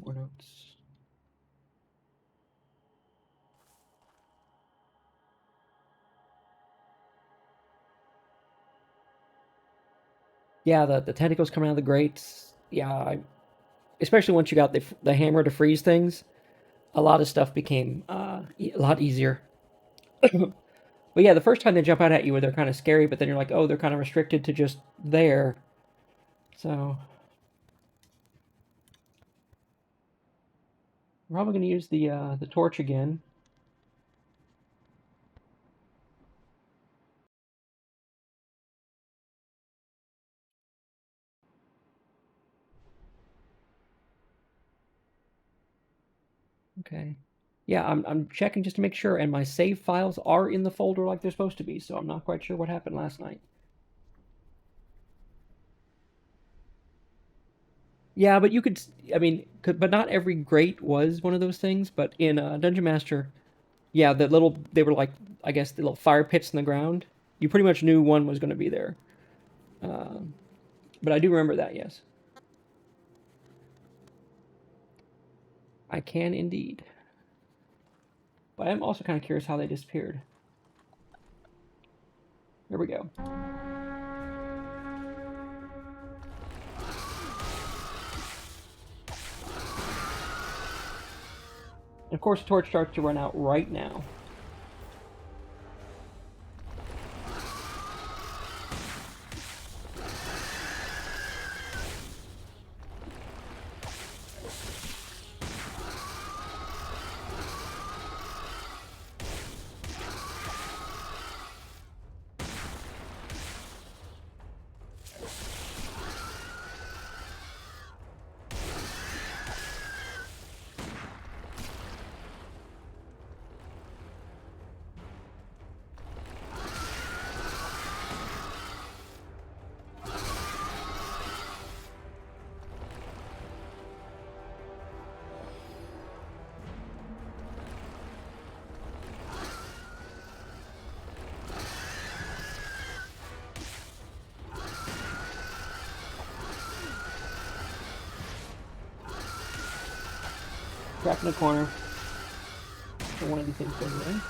More notes. Yeah, the tentacles coming out of the grates. Yeah, especially once you got the hammer to freeze things, a lot of stuff became a lot easier. But yeah, the first time they jump out at you, they're kind of scary, but then you're like, oh, they're kind of restricted to just there. So we're probably going to use the torch again. Okay. Yeah, I'm checking just to make sure, and my save files are in the folder like they're supposed to be, so I'm not quite sure what happened last night. Yeah, but you could, I mean, but not every grate was one of those things. But in Dungeon Master, yeah, they were like, I guess, the little fire pits in the ground. You pretty much knew one was going to be there. Uh, but I do remember that, yes. I can indeed. But I'm also kind of curious how they disappeared. Here we go. And of course, the torch starts to run out right now. Trapped in a corner. So one of these things goes away.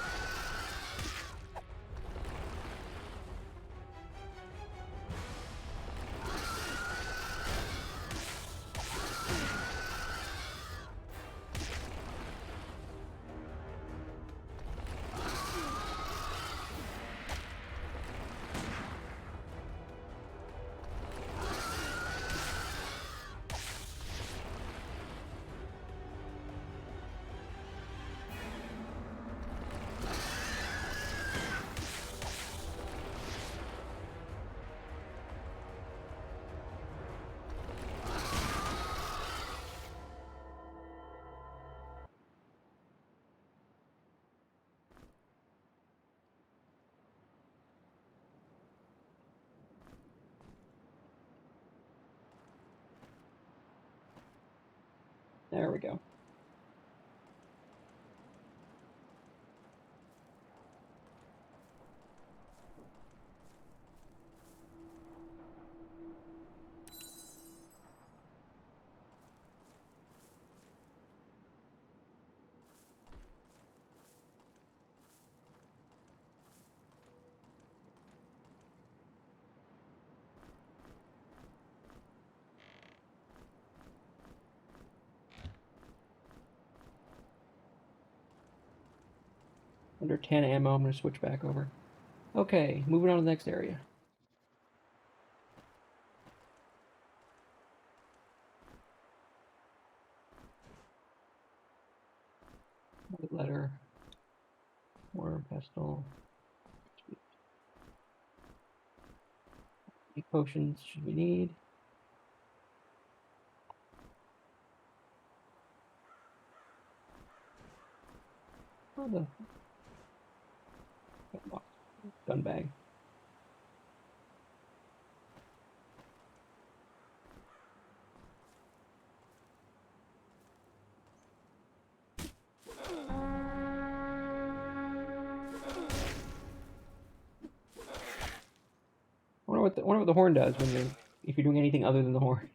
There we go. Under 10 ammo, I'm going to switch back over. Okay, moving on to the next area. Letter, more pestle. What potions should we need? Oh, the gun bag. I wonder what the horn does when you're if you're doing anything other than the horn.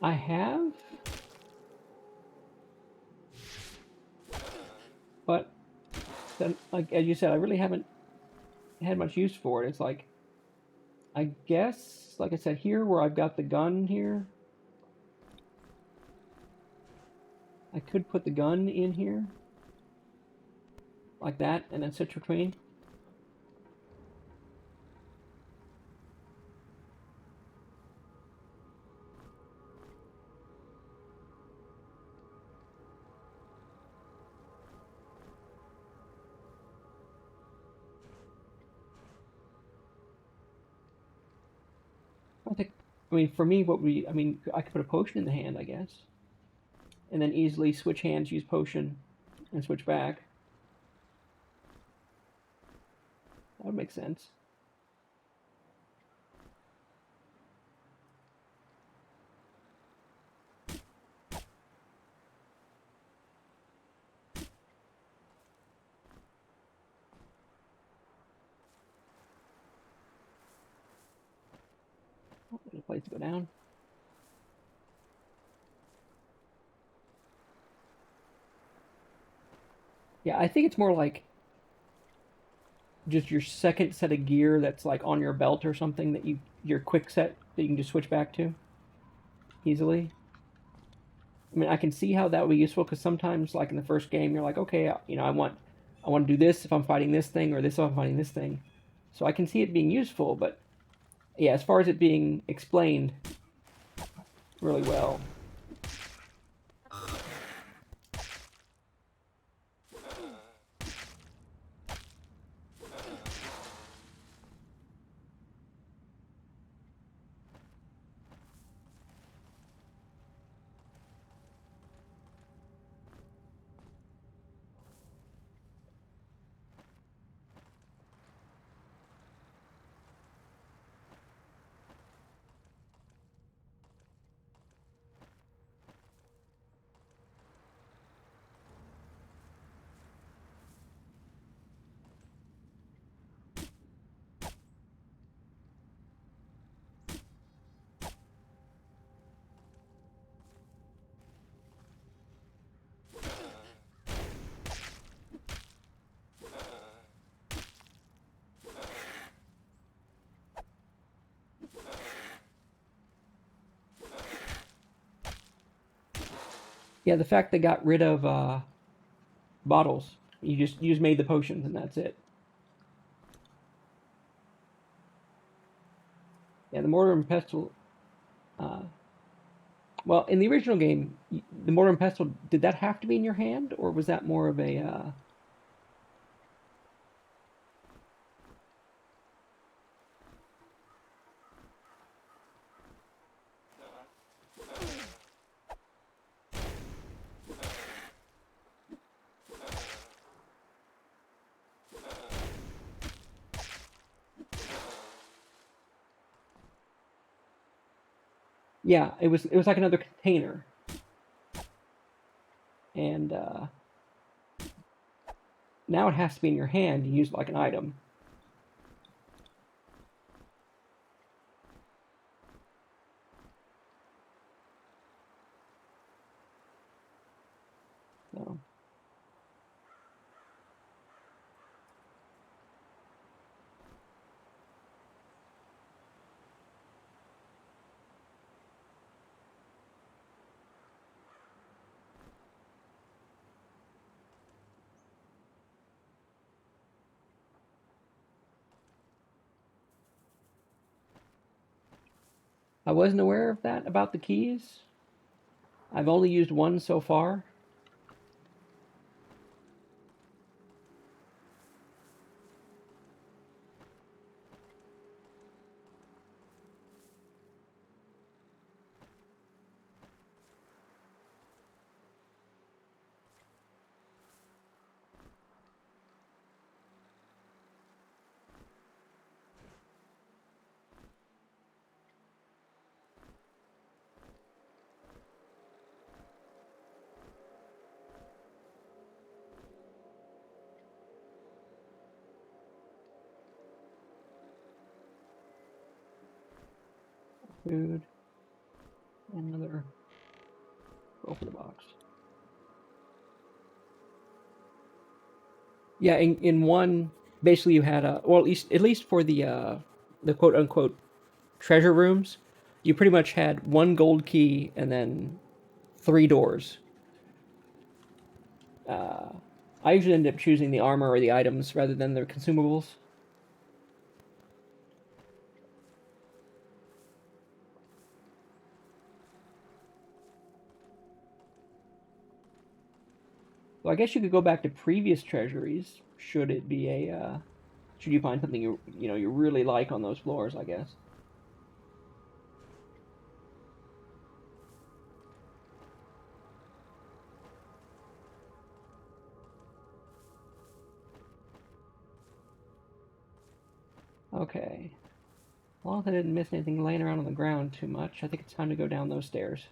I have, but then, like as you said, I really haven't had much use for it. It's like, I guess, like I said, here where I've got the gun here, I could put the gun in here, like that, and then switch between. I think, I mean, for me, I mean, I could put a potion in the hand, I guess, and then easily switch hands, use potion, and switch back. That would make sense. Oh, there's a place to go down. Yeah, I think it's more like just your second set of gear that's like on your belt or something that your quick set that you can just switch back to easily. I mean, I can see how that would be useful because sometimes, like in the first game, you're like, okay, you know, I want I want to do this if I'm fighting this thing, or this if I'm fighting this thing. So I can see it being useful, but yeah, as far as it being explained really well. Yeah, the fact they got rid of bottles. You just made the potions and that's it. Yeah, the mortar and pestle. Uh, well, in the original game, the mortar and pestle, did that have to be in your hand, or was that more of a? Yeah, it was like another container, and now it has to be in your hand. You use it like an item. So I wasn't aware of that about the keys. I've only used one so far. Food, another roll for the box. Yeah, in one, basically you had a, well, at least for the quote unquote treasure rooms, you pretty much had one gold key and then three doors. Uh, I usually end up choosing the armor or the items rather than the consumables. So I guess you could go back to previous treasuries should it be a should you find something you really like on those floors, I guess. Okay. As long as I didn't miss anything laying around on the ground too much, I think it's time to go down those stairs.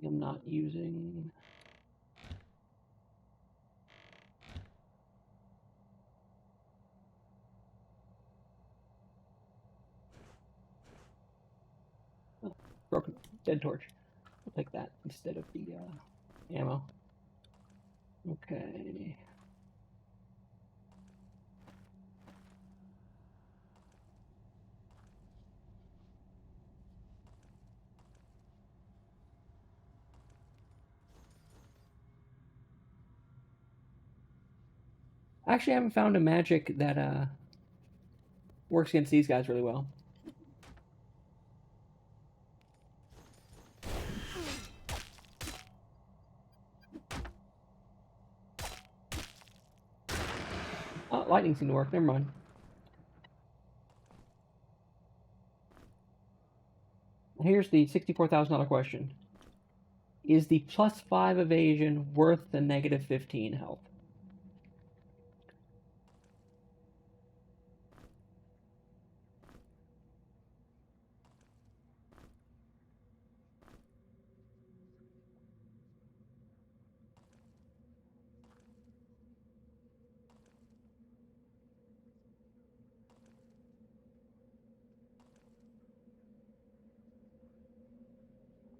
I'm not using. Oh, broken dead torch. I'll take that instead of the ammo. Okay. Actually, I haven't found a magic that works against these guys really well. Oh, lightning seemed to work. Never mind. Here's the $64,000 question. Is the +5 evasion worth the -15 health?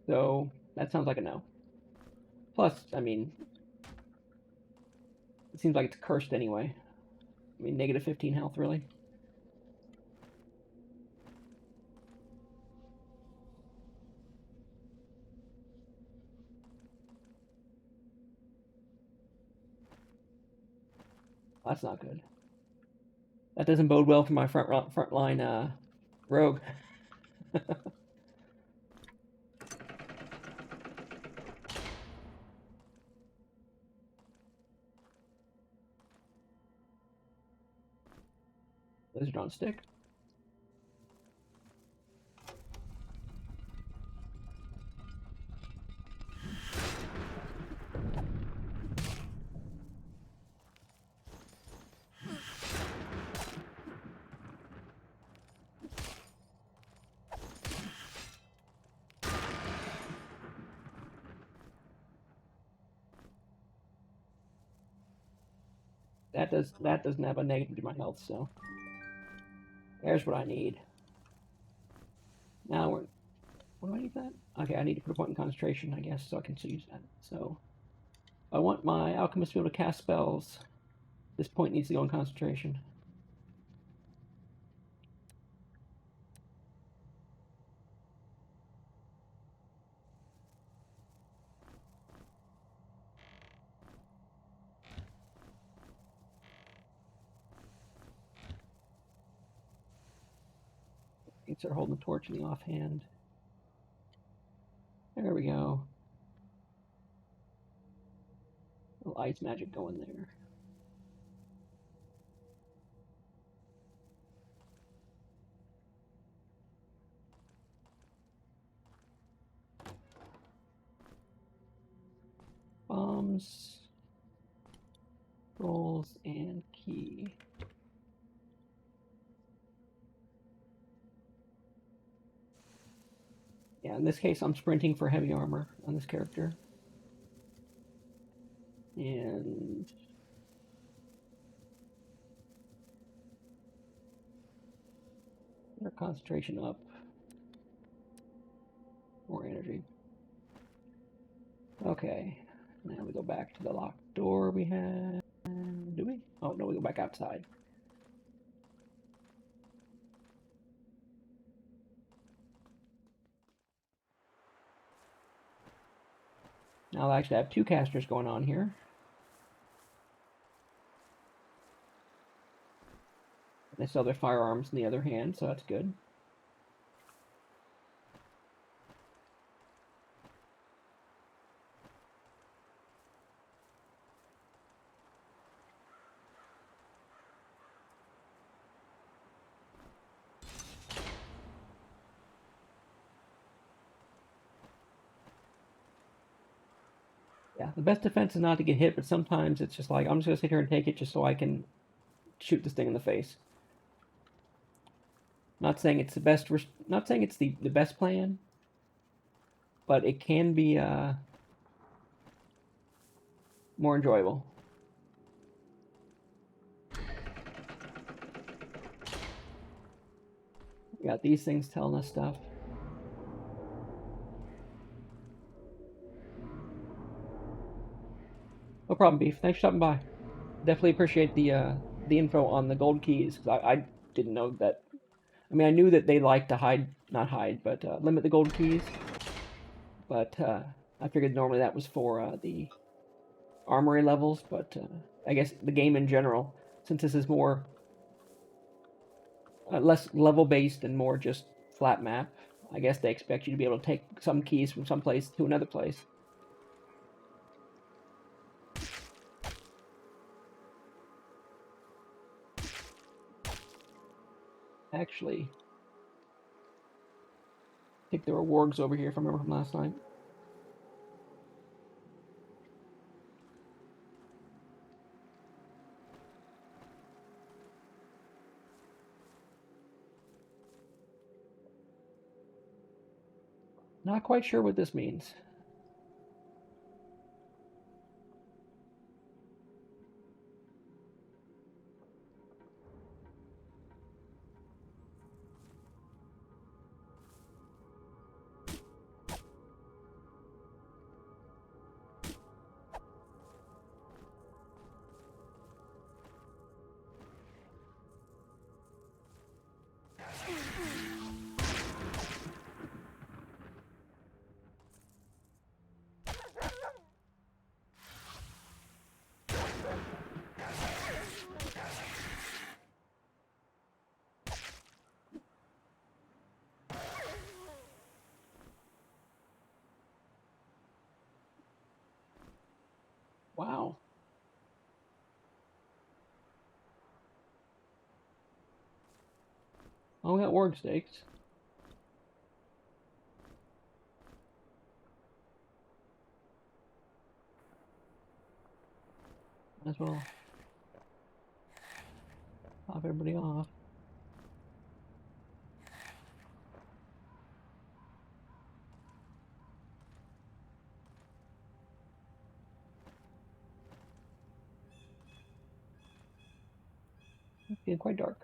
So that sounds like a no. Plus, I mean, it seems like it's cursed anyway. I mean, -15 health, really? That's not good. That doesn't bode well for my front line rogue. Lizard on stick. That doesn't have a negative to my health, so there's what I need. Now we're. What do I need that? Okay, I need to put a point in concentration, I guess, so I can use that. So I want my alchemist to be able to cast spells. This point needs to go in concentration. Start holding the torch in the offhand. There we go. A little ice magic going there. Bombs, rolls, and key. Yeah, in this case, I'm sprinting for heavy armor on this character. And our concentration up. More energy. Okay, now we go back to the locked door we had. Do we? Oh, no, we go back outside. Now I actually have two casters going on here. They sell their firearms in the other hand, so that's good. Yeah, the best defense is not to get hit, but sometimes it's just like, I'm just going to sit here and take it just so I can shoot this thing in the face. Not saying it's the best, not saying it's the best plan, but it can be more enjoyable. We got these things telling us stuff. No problem, Beef. Thanks for stopping by. Definitely appreciate the info on the gold keys, because I didn't know that. I mean, I knew that they like to hide, not hide, but limit the gold keys. But I figured normally that was for the armory levels. But I guess the game in general, since this is more less level based and more just flat map, I guess they expect you to be able to take some keys from some place to another place. Actually, I think there were wargs over here if I remember from last night. Not quite sure what this means. Wow. Oh, we got warg steaks. Might as well pop everybody off. It's getting quite dark.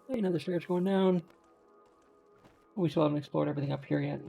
Hey, another stairs going down. We still haven't explored everything up here yet.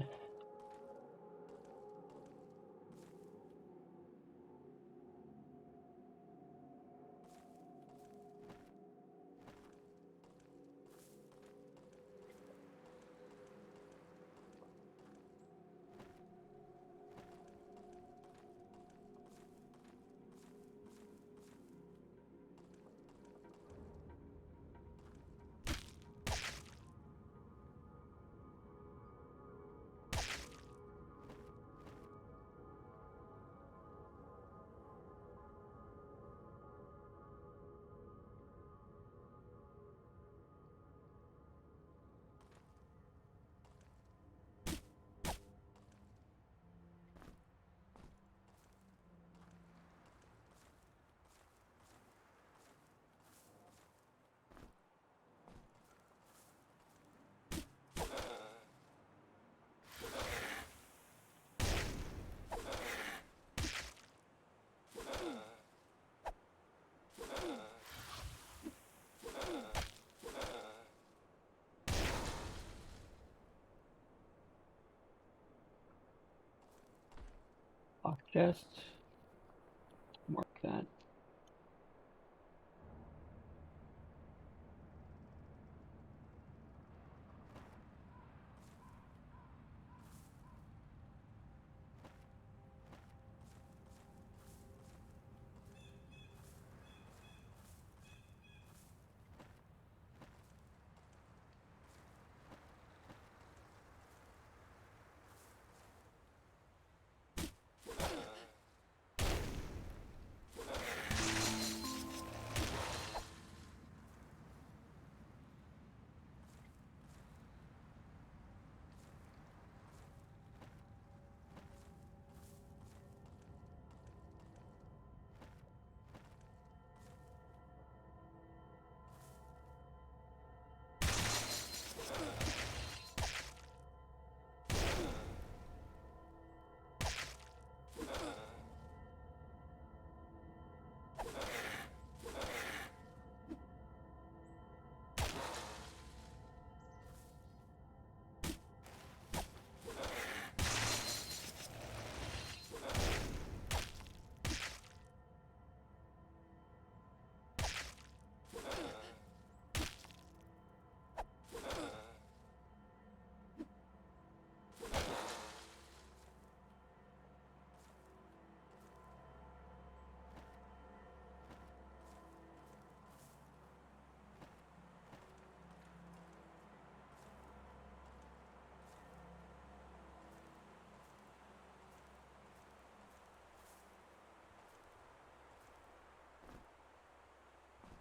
Lock chest. Mark that.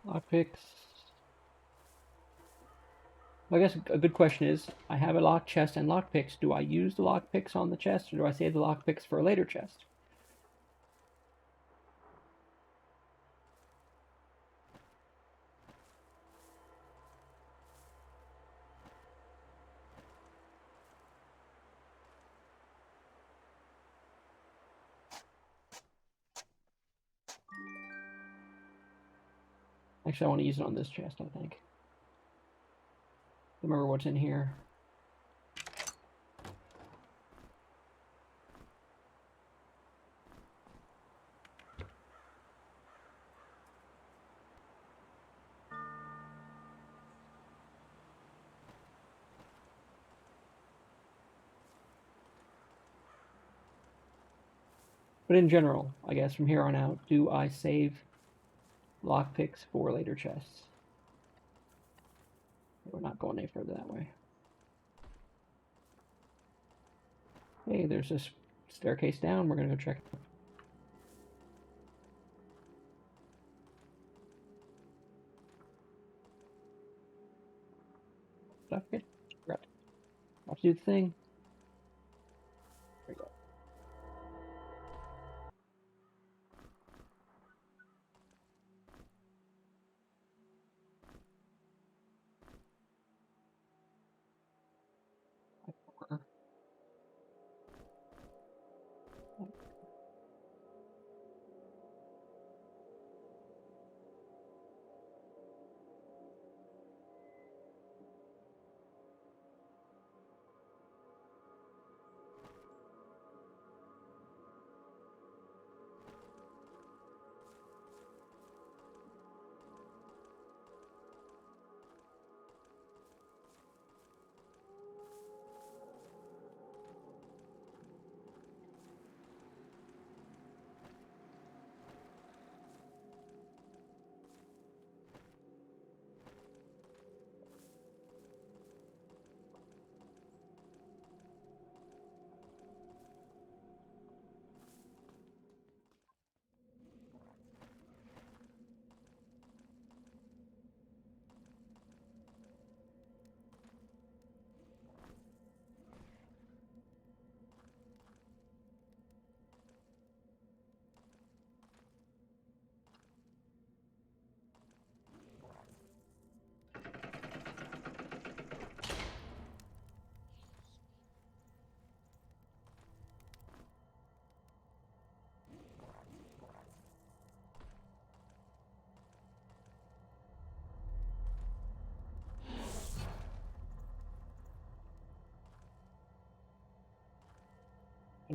Lockpicks. Well, I guess a good question is, I have a lock chest and lockpicks. Do I use the lockpicks on the chest, or do I save the lockpicks for a later chest? Actually, I want to use it on this chest, I think. Remember what's in here. But in general, I guess from here on out, do I save lockpicks for later chests? We're not going any further that way. Hey, there's this staircase down. We're going to go check it out. Okay, right. Have to do the thing. There we go.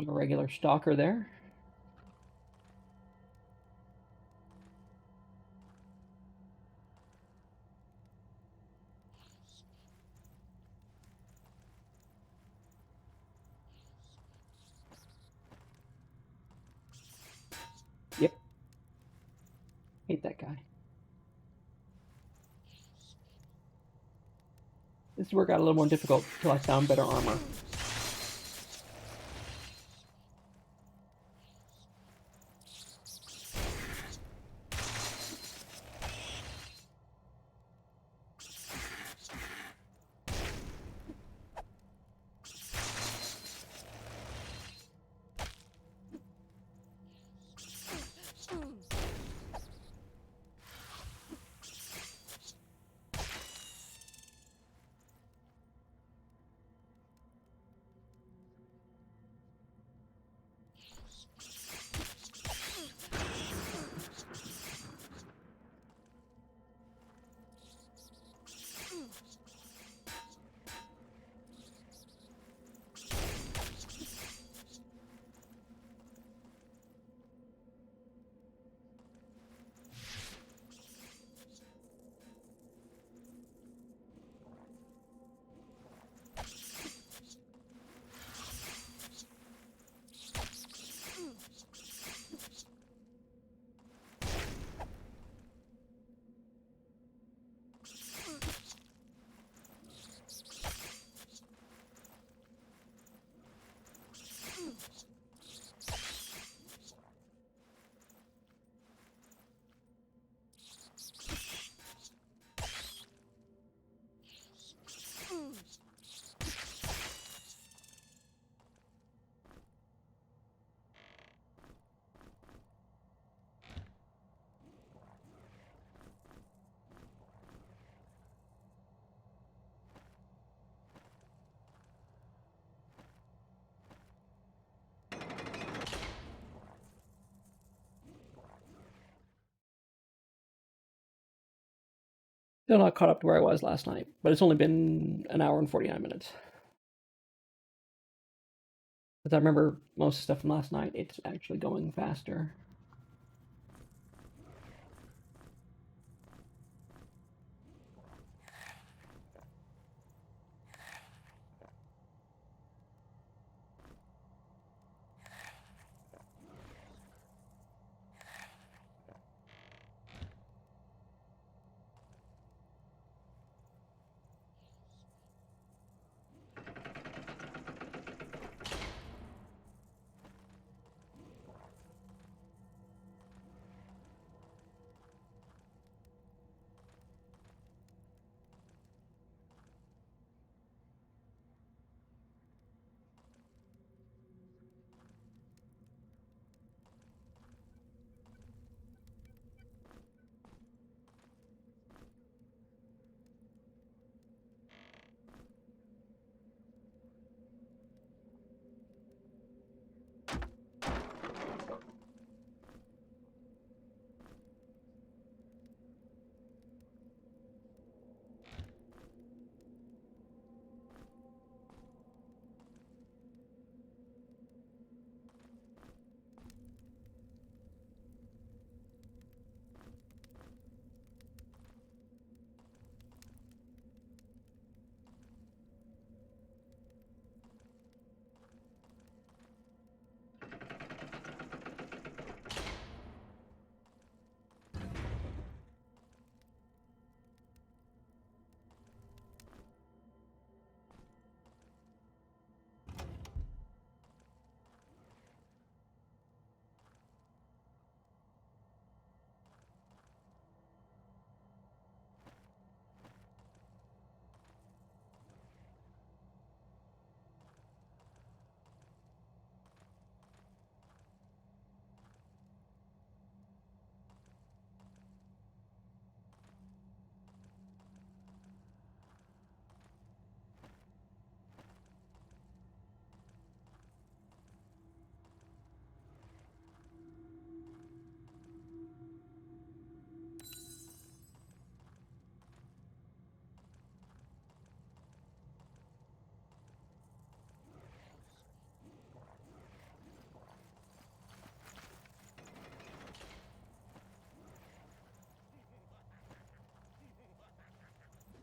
A regular stalker there. Yep. Hate that guy. This work got a little more difficult until I found better armor. Still not caught up to where I was last night, but it's only been an hour and 49 minutes. As I remember most stuff from last night, it's actually going faster.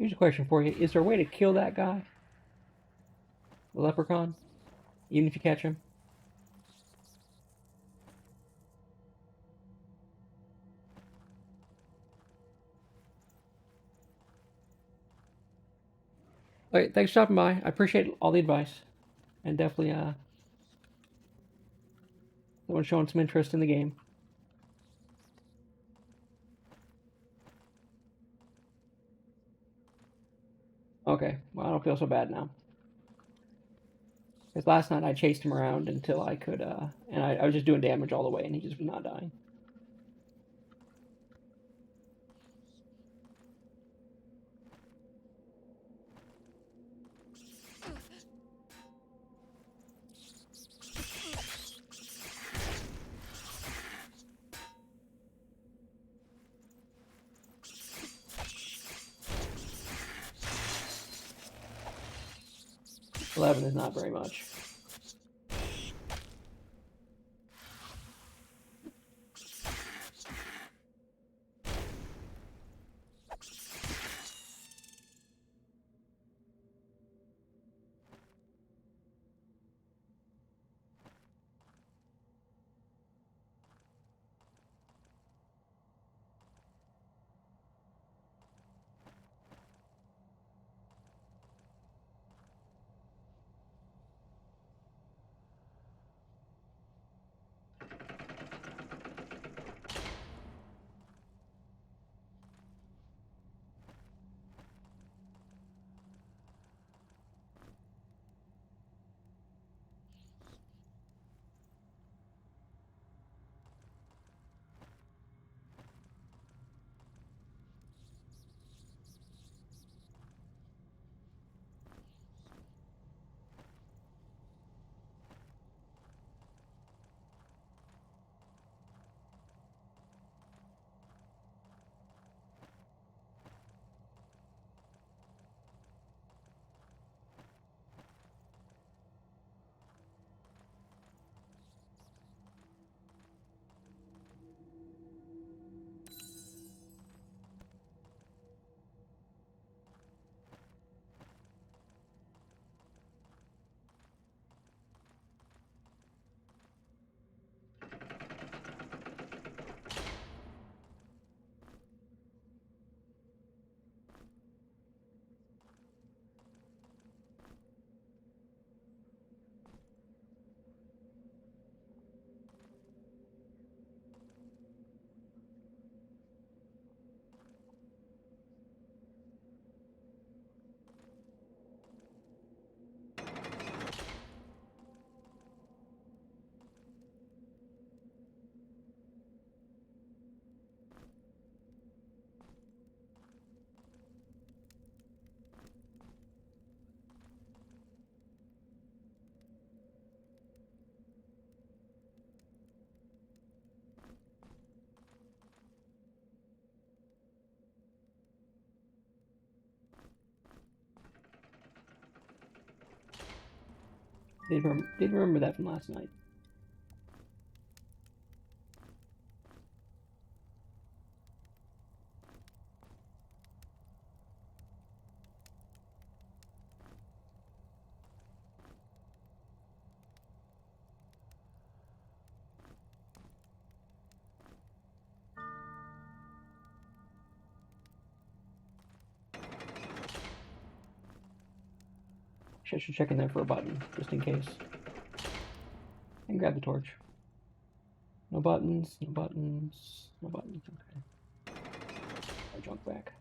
Here's a question for you. Is there a way to kill that guy? The leprechaun? Even if you catch him? Okay, thanks for stopping by. I appreciate all the advice. And definitely, someone showing some interest in the game. Okay, well, I don't feel so bad now. Because last night I chased him around until I could, and I was just doing damage all the way, and he just was not dying. $11 is not very much. Did remember that from last night. I should check in there for a button, just in case. And grab the torch. No buttons, no buttons, no buttons. Okay. Our junk back.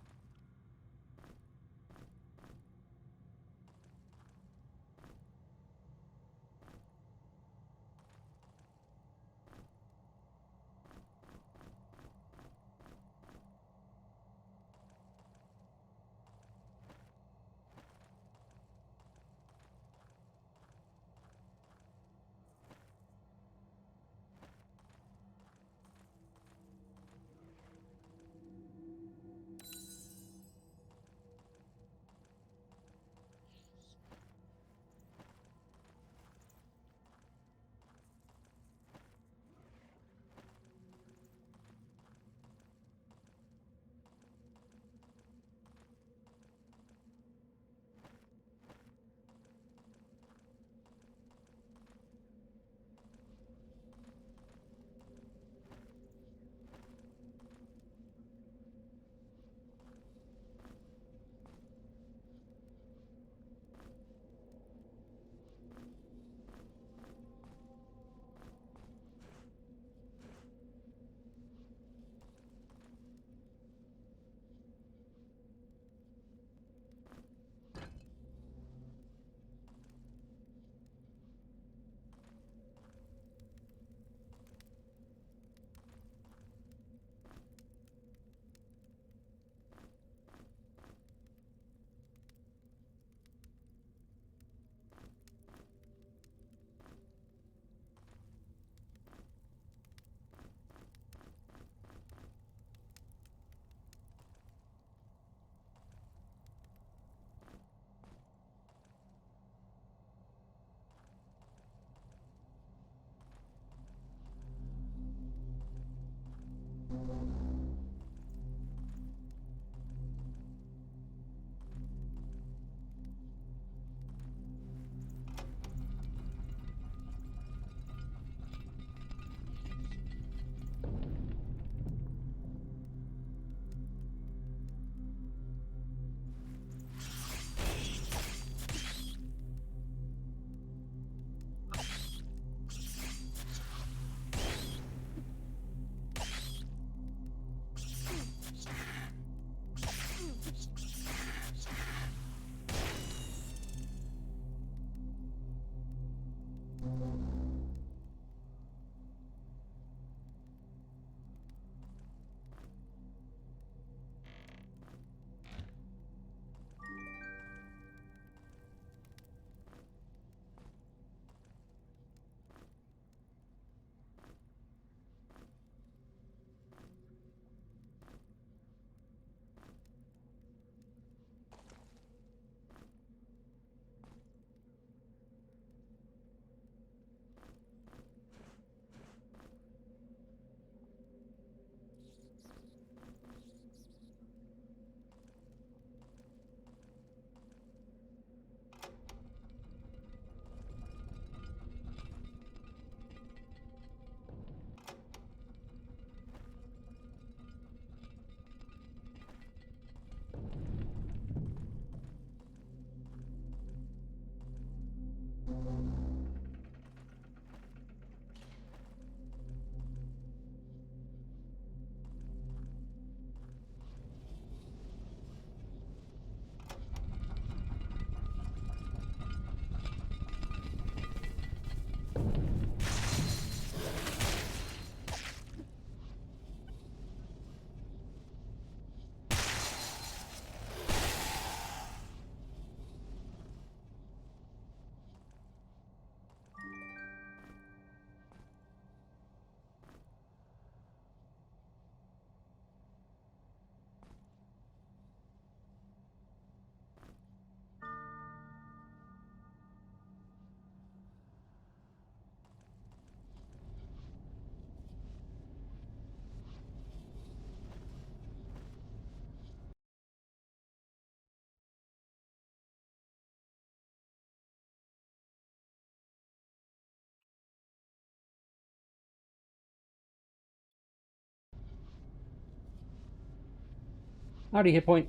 Howdy, hit point,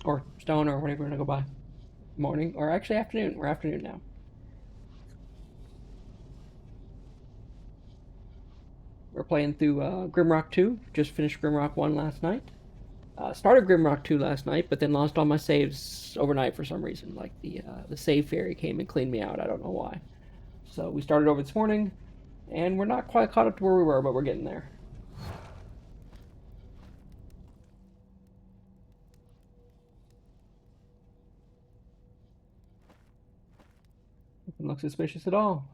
or stone, or whatever we're gonna go by. Morning, or actually afternoon. We're afternoon now. We're playing through Grimrock 2. Just finished Grimrock 1 last night. Started Grimrock 2 last night, but then lost all my saves overnight for some reason. Like the save fairy came and cleaned me out. I don't know why. So we started over this morning, and we're not quite caught up to where we were, but we're getting there. Doesn't look suspicious at all.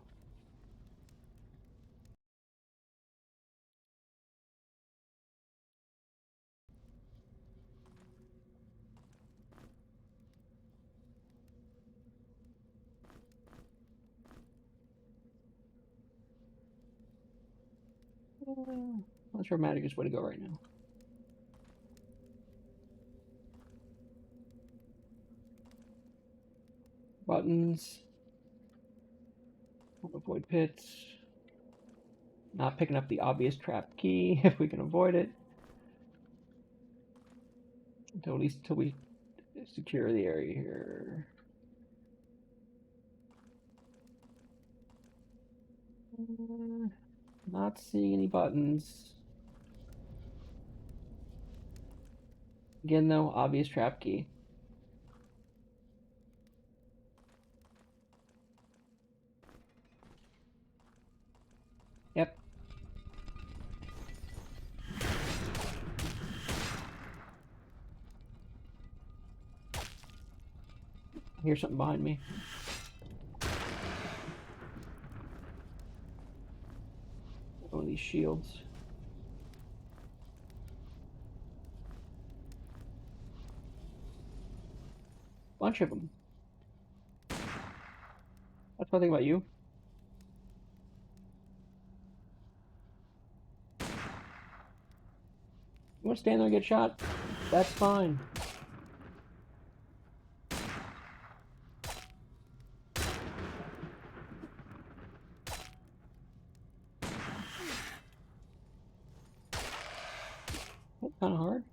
Not sure Maticus way to go right now. Buttons. Avoid pits. Not picking up the obvious trap key if we can avoid it. At least until we secure the area here. Not seeing any buttons. Again, though, obvious trap key. Yep. I hear something behind me. One of these shields. Bunch of them. That's one thing about you. You want to stand there and get shot? That's fine. That's kind of hard.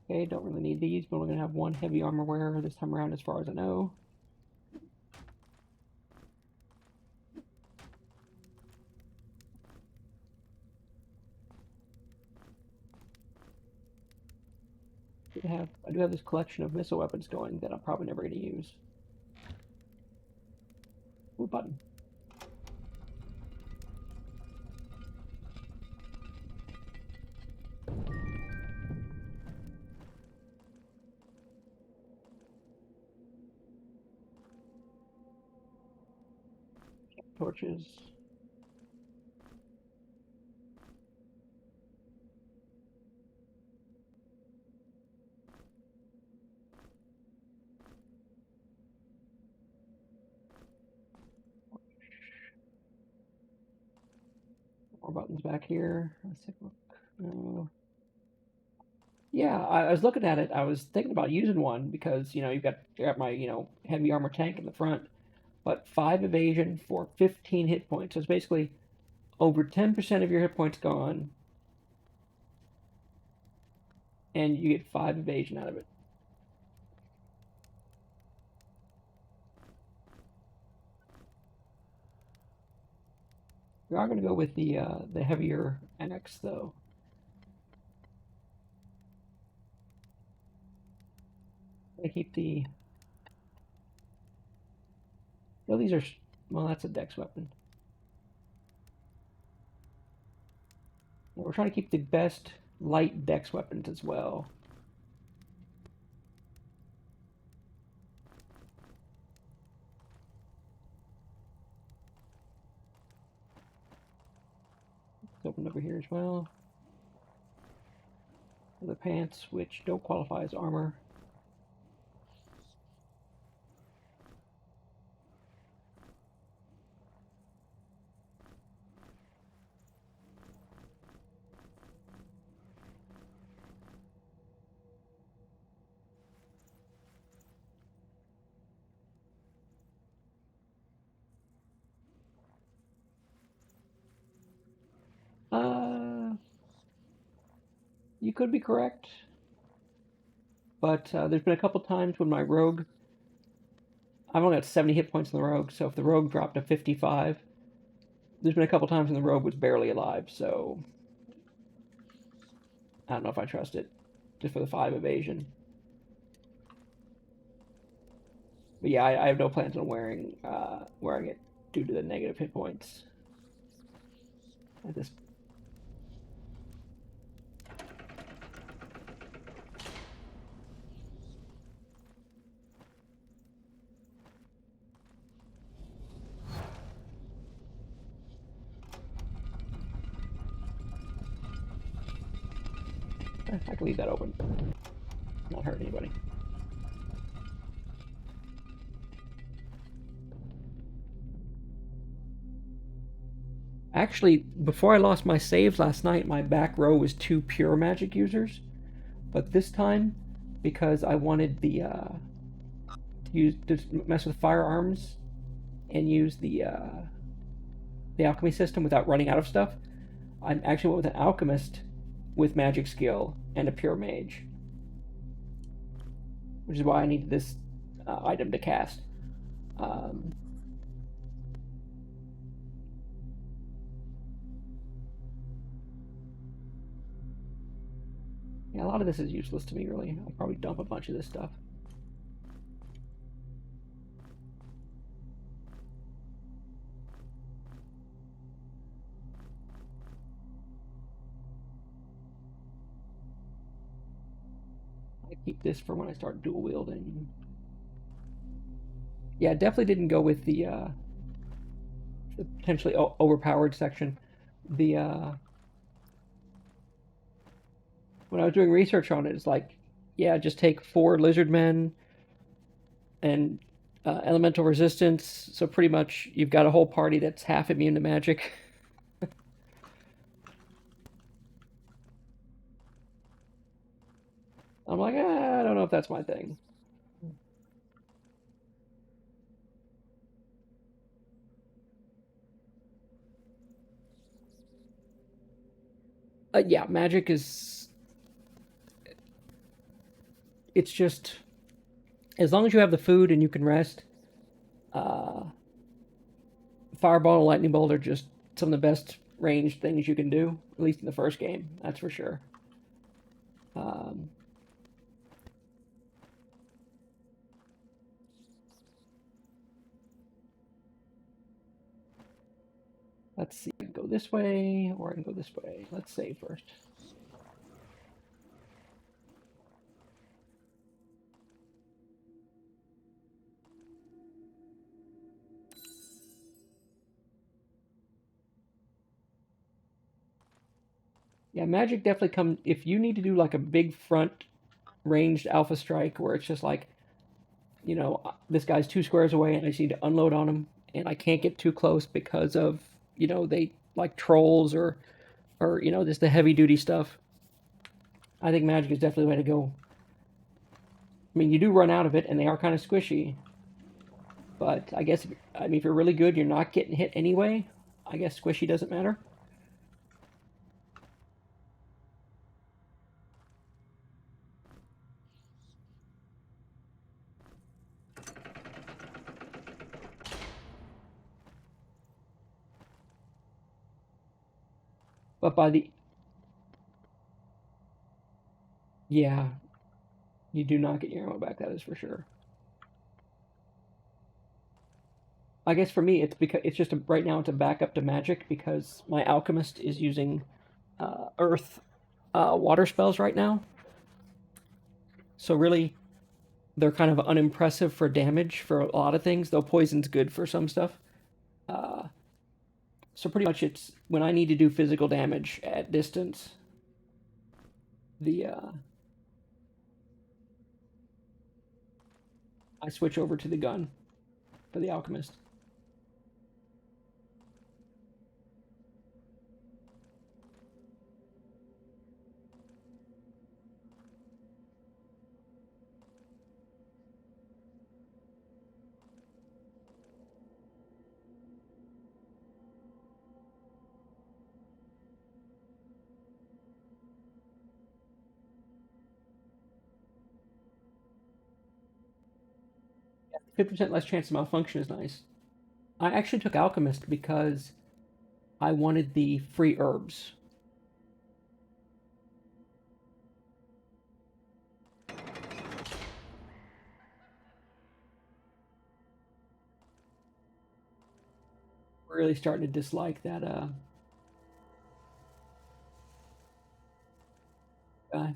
Okay, don't really need these, but we're going to have one heavy armor wearer this time around as far as I know. I do have this collection of missile weapons going that I'm probably never going to use. Ooh, button. Torches. More buttons back here. Let's take a look. Yeah, I was looking at it. I was thinking about using one because you got my heavy armor tank in the front, but 5 evasion for 15 hit points. So it's basically over 10% of your hit points gone, and you get 5 evasion out of it. We are going to go with the heavier axe though. I keep the. Well, these are. Well, that's a dex weapon. We're trying to keep the best light dex weapons as well. It's open over here as well. The pants, which don't qualify as armor. You could be correct, but there's been a couple times when my rogue, I've only got 70 hit points in the rogue, so if the rogue dropped to 55, there's been a couple times when the rogue was barely alive, so I don't know if I trust it, just for the 5 evasion. But yeah, I have no plans on wearing it due to the negative hit points at this. I can leave that open, not hurt anybody. Actually, before I lost my saves last night, my back row was 2 pure magic users. But this time, because I wanted to mess with firearms and use the alchemy system without running out of stuff, I actually went with an alchemist with magic skill and a pure mage, which is why I needed this item to cast. Yeah, a lot of this is useless to me, really. I'll probably dump a bunch of this stuff. I keep this for when I start dual wielding. Yeah, definitely didn't go with the potentially overpowered section. The When I was doing research on it, it's like, yeah, just take 4 lizard men and elemental resistance. So pretty much you've got a whole party that's half immune to magic. I'm like, I don't know if that's my thing. Yeah, magic is. It's just. As long as you have the food and you can rest, uh, Fireball and Lightning Bolt are just some of the best ranged things you can do, at least in the first game, that's for sure. Um, let's see, I can go this way or I can go this way. Let's save first. Yeah, magic definitely come if you need to do like a big front ranged alpha strike where it's just like, this guy's 2 squares away and I just need to unload on him and I can't get too close because of, they like trolls or just the heavy duty stuff. I think magic is definitely the way to go. I mean, you do run out of it and they are kind of squishy, but if you're really good, you're not getting hit anyway. I guess squishy doesn't matter. But yeah, you do not get your ammo back. That is for sure. I guess for me, it's because it's just right now it's a backup to magic because my alchemist is using earth water spells right now. So really, they're kind of unimpressive for damage for a lot of things. Though poison's good for some stuff. Uh, so pretty much, it's when I need to do physical damage at distance. The I switch over to the gun for the alchemist. 50% less chance of malfunction is nice. I actually took Alchemist because I wanted the free herbs. Really starting to dislike that guy.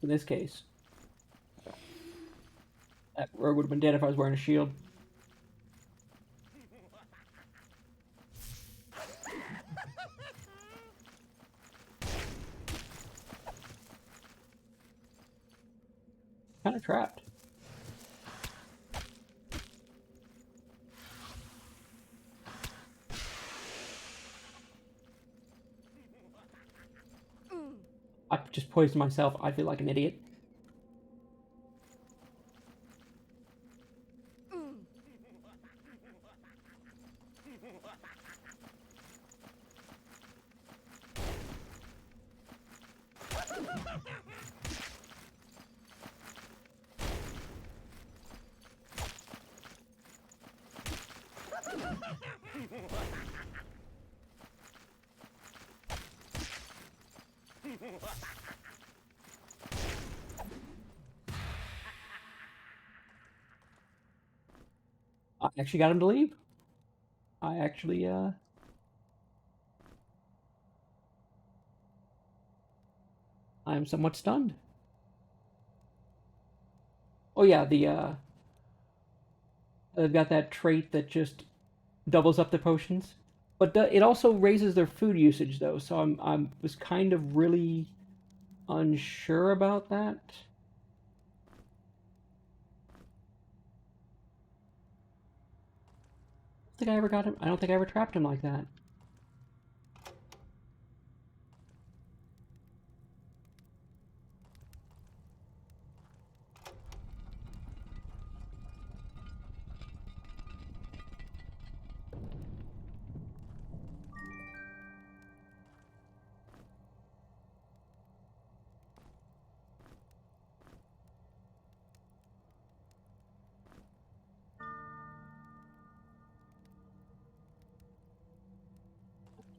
In this case, that rogue would have been dead if I was wearing a shield. Kind of trapped. I just poisoned myself. I feel like an idiot. I actually got him to leave. I actually, I am somewhat stunned. Oh yeah, they've got that trait that just doubles up the potions. But it also raises their food usage though, so I was kind of really unsure about that. I don't think I ever got him. I don't think I ever trapped him like that.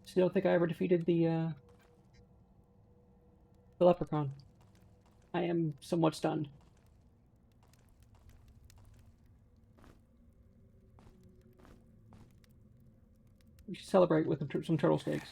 Still don't think I ever defeated the leprechaun. I am somewhat stunned. We should celebrate with some turtle steaks.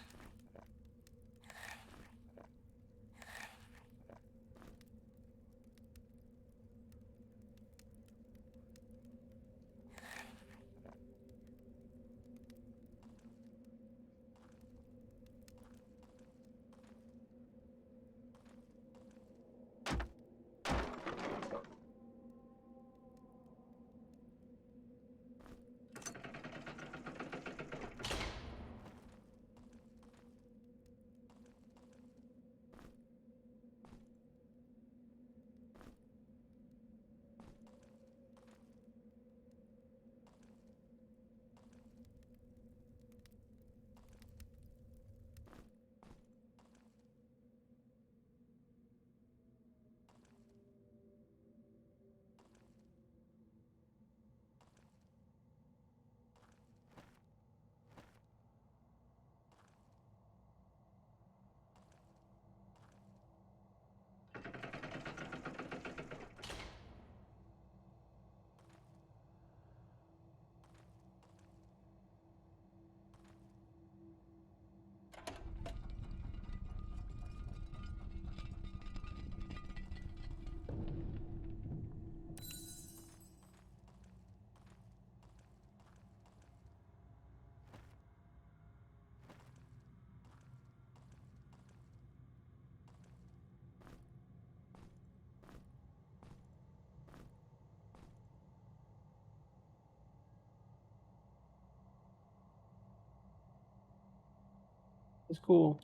It's cool.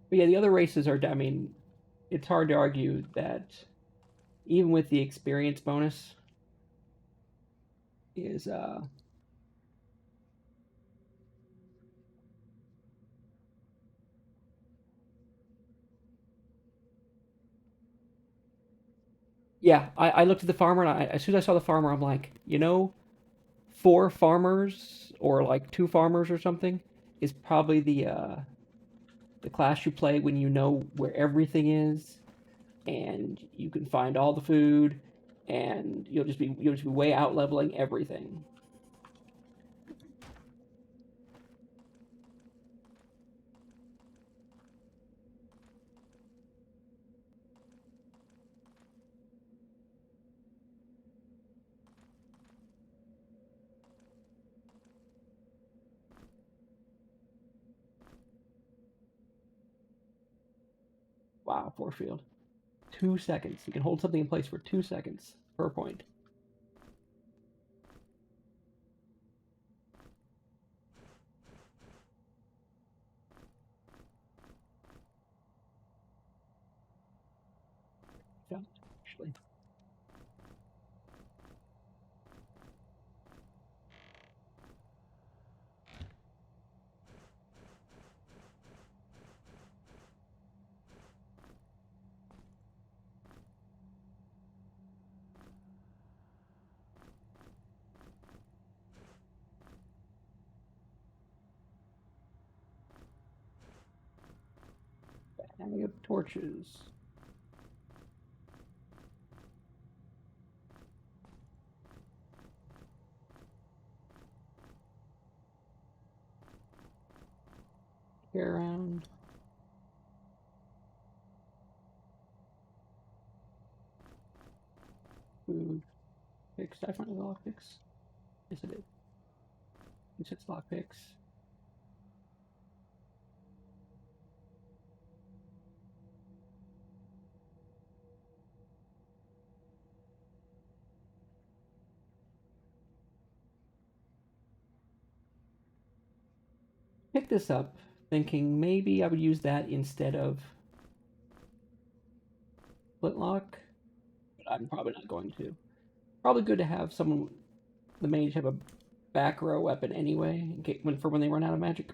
But yeah, the other races are. I mean, it's hard to argue that even with the experience bonus is yeah. I looked at the farmer and as soon as I saw the farmer, I'm like, you know, 4 farmers or like 2 farmers or something is probably the class you play when you know where everything is and you can find all the food and you'll just be way out leveling everything. Wow, force field. 2 seconds. You can hold something in place for 2 seconds per point. Yeah, actually. Having up torches. Get around. Food. Picks. Did I find the lock picks? Yes, I did. It's lock picks. Pick this up, thinking maybe I would use that instead of flintlock, but I'm probably not going to. Probably good to have someone, the mage, have a back row weapon anyway, in case, when they run out of magic.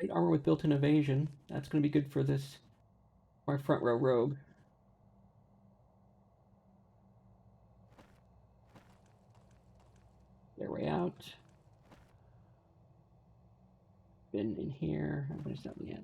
Light armor with built-in evasion. That's going to be good for this, my front row rogue. Their way out. Been in here. I haven't finished that one yet.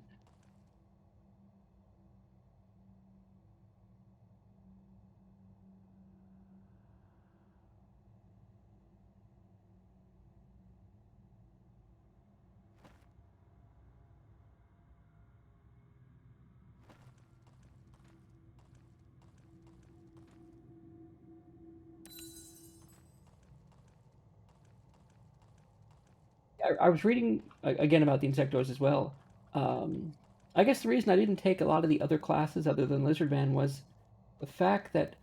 I was reading again about the insectoids as well. Um, I guess the reason I didn't take a lot of the other classes other than Lizardman was the fact that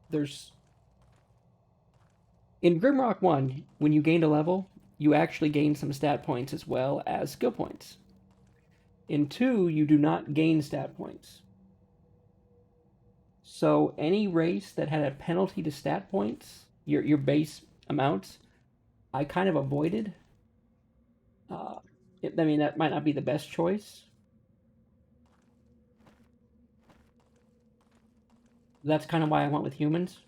there's in Grimrock 1, when you gained a level, you actually gain some stat points as well as skill points. In 2, you do not gain stat points. So any race that had a penalty to stat points, your base amounts, I kind of avoided. I mean, that might not be the best choice. That's kind of why I went with humans.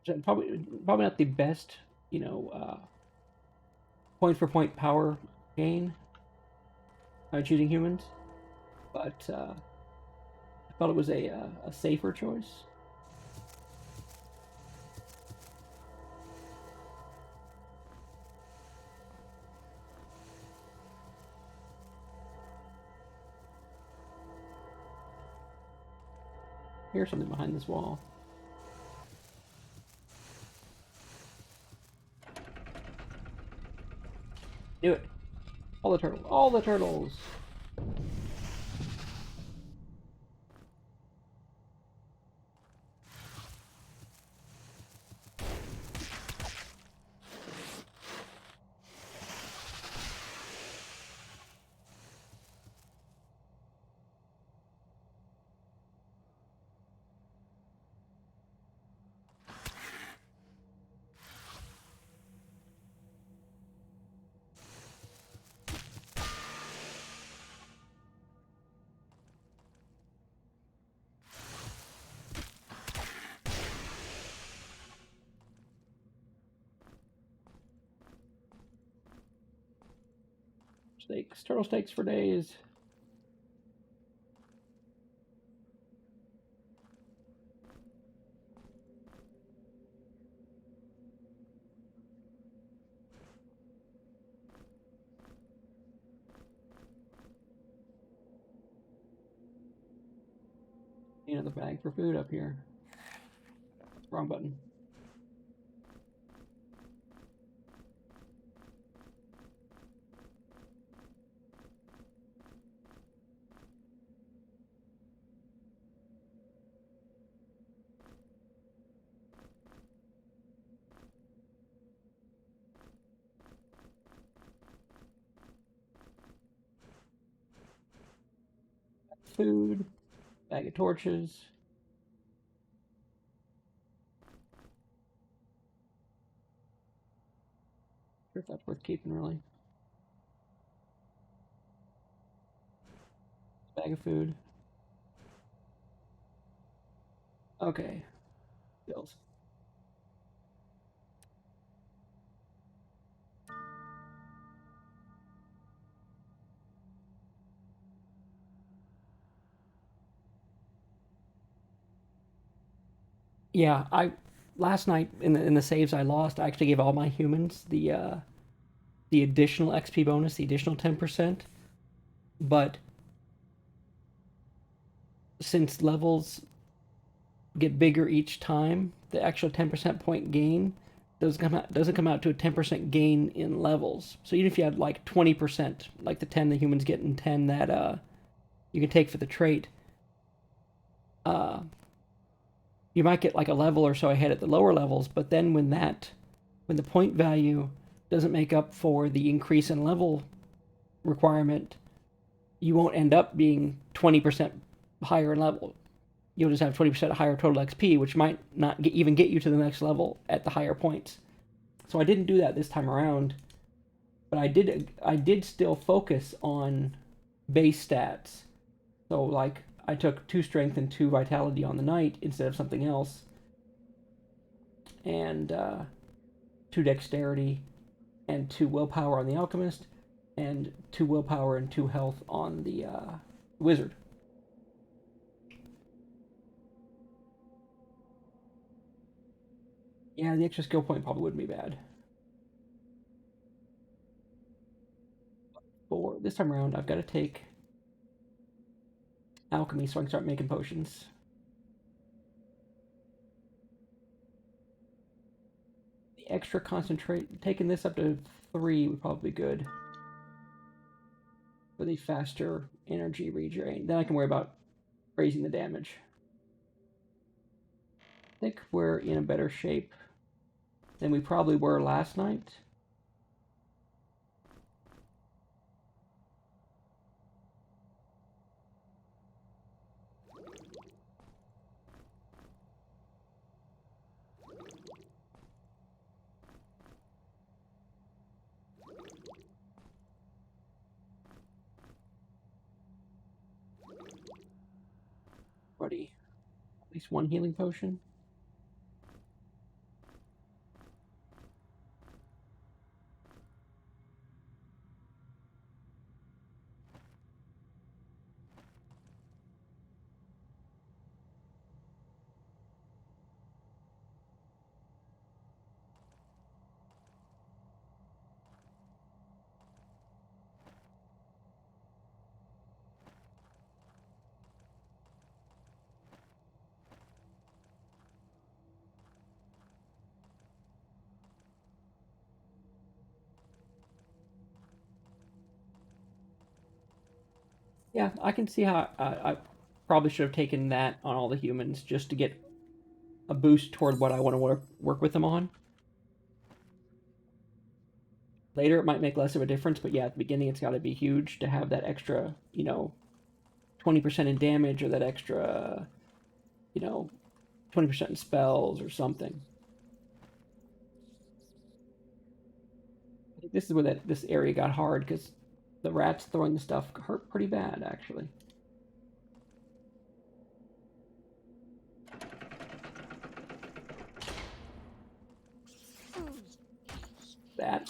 Probably not the best, you know, point for point power gain by choosing humans, but I felt it was a safer choice. Here's something behind this wall. Do it. All the turtles. All the turtles. Steaks. Turtle steaks for days. Another bag for food up here. Wrong button. Food. Bag of torches. Not sure if that's worth keeping, really. Bag of food. Okay. Bills. Yeah, I last night in the saves I lost, I actually gave all my humans the additional XP bonus, the additional 10%. But since levels get bigger each time, the actual 10% point gain doesn't come out to a 10% gain in levels. So even if you had like 20%, like the 10 the humans get and 10 that you can take for the trait, uh, you might get like a level or so ahead at the lower levels. But then when the point value doesn't make up for the increase in level requirement, you won't end up being 20% higher in level. You'll just have 20% higher total XP, which might not even get you to the next level at the higher points. So I didn't do that this time around, but I did still focus on base stats. So like I took 2 strength and 2 vitality on the knight instead of something else, and 2 dexterity and 2 willpower on the alchemist, and 2 willpower and 2 health on the wizard. Yeah, the extra skill point probably wouldn't be bad. For this time around, I've got to take alchemy so I can start making potions. The extra concentrate, taking this up to 3 would probably be good for the faster energy redrain. Then I can worry about raising the damage. I think we're in a better shape than we probably were last night. Buddy, at least one healing potion. Yeah, I can see how I probably should have taken that on all the humans just to get a boost toward what I want to work with them on. Later, it might make less of a difference, but yeah, at the beginning, it's got to be huge to have that extra, 20% in damage or that extra, you know, 20% in spells or something. I think this is where this area got hard because the rats throwing the stuff hurt pretty bad, actually. That.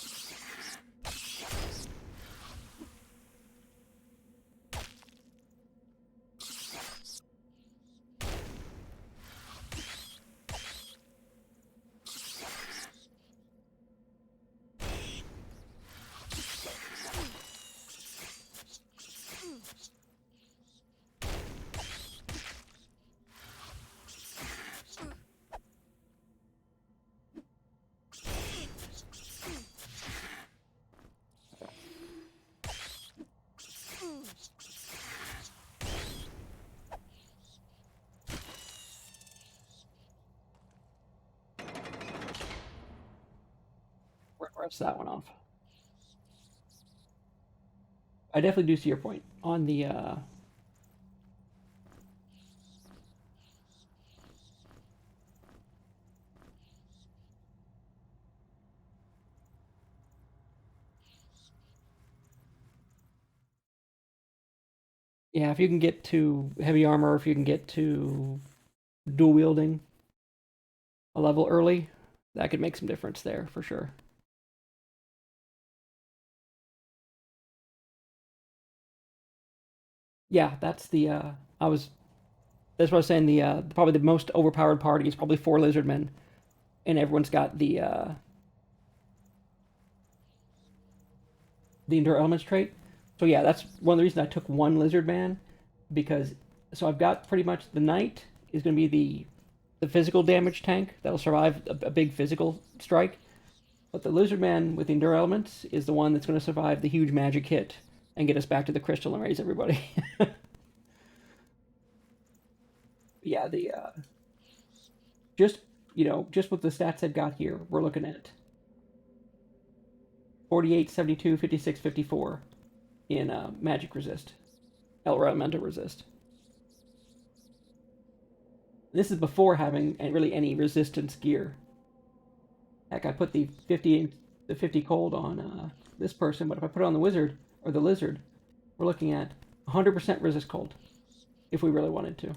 Rest that one off. I definitely do see your point on the. Yeah, if you can get to heavy armor, if you can get to dual wielding a level early, that could make some difference there for sure. Yeah, that's the. I was. That's what I was saying. The probably the most overpowered party is probably 4 lizardmen, and everyone's got the endure elements trait. So yeah, that's one of the reasons I took one lizard man because so I've got pretty much the knight is going to be the physical damage tank that'll survive a big physical strike, but the lizard man with the endure elements is the one that's going to survive the huge magic hit and get us back to the crystal and raise everybody. Yeah, the just just with the stats I've got here, we're looking at 48, 72, 56, 54 in magic resist, elemental resist. This is before having really any resistance gear. Heck, I put the 50 cold on this person, but if I put it on the wizard or the lizard, we're looking at 100% resist cold if we really wanted to.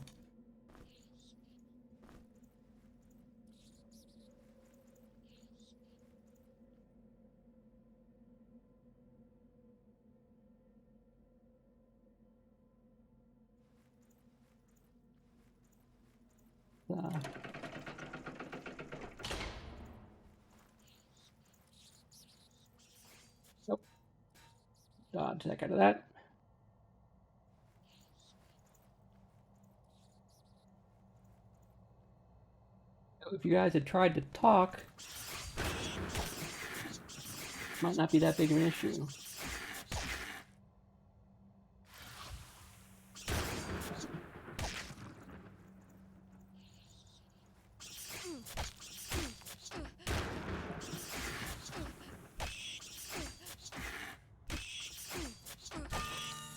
Uh, Dodge the heck out of that. If you guys had tried to talk, it might not be that big of an issue.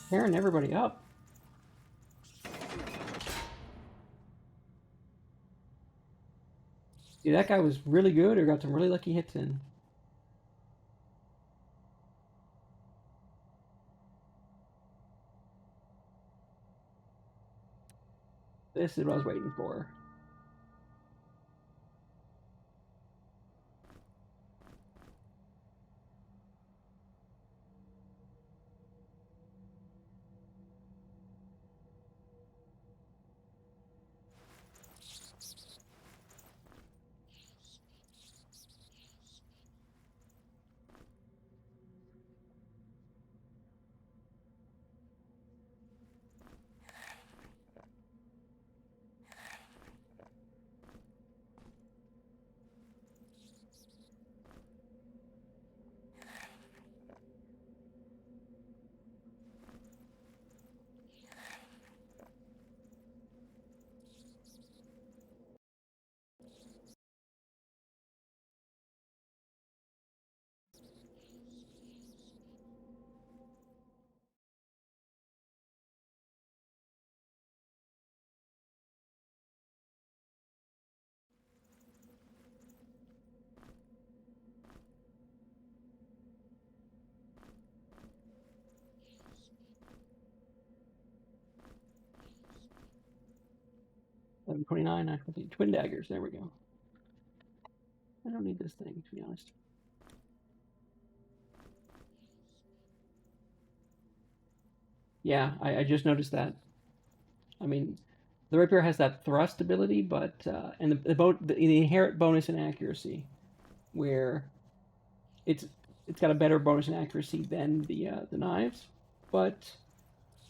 Tearing everybody up. Dude, that guy was really good or got some really lucky hits in. This is what I was waiting for. $11.29. I think twin daggers. There we go. I don't need this thing, to be honest. Yeah, I just noticed that. I mean, the rapier has that thrust ability, but and the inherent bonus in accuracy, where it's got a better bonus in accuracy than the knives, but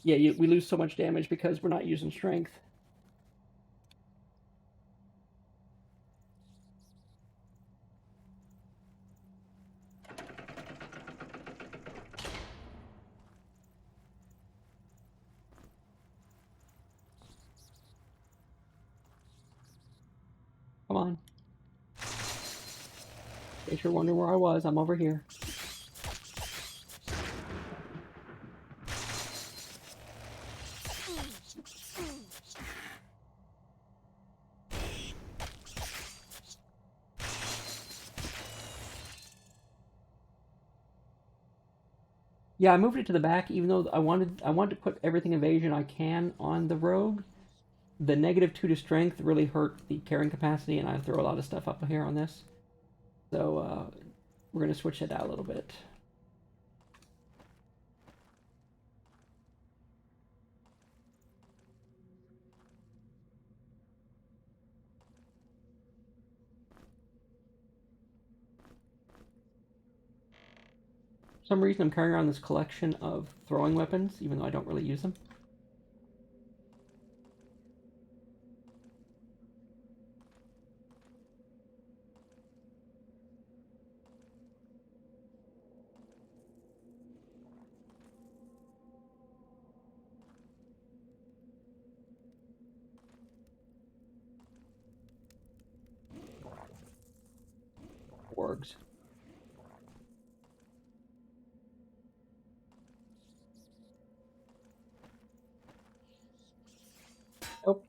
yeah, we lose so much damage because we're not using strength. Come on. In case you're wondering where I was, I'm over here. Yeah, I moved it to the back, even though I wanted to put everything evasion I can on the rogue. The -2 to strength really hurt the carrying capacity, and I throw a lot of stuff up here on this. So we're gonna switch it out a little bit. For some reason, I'm carrying around this collection of throwing weapons, even though I don't really use them. Wargs. Oh.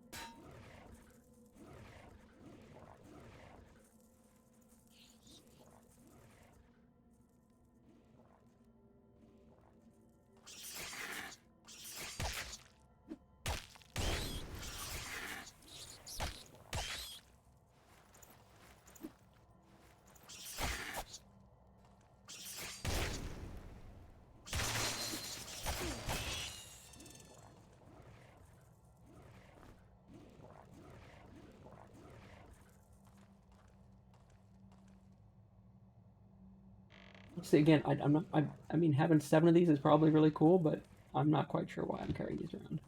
See, again, I'm not. I mean, having 7 of these is probably really cool, but I'm not quite sure why I'm carrying these around.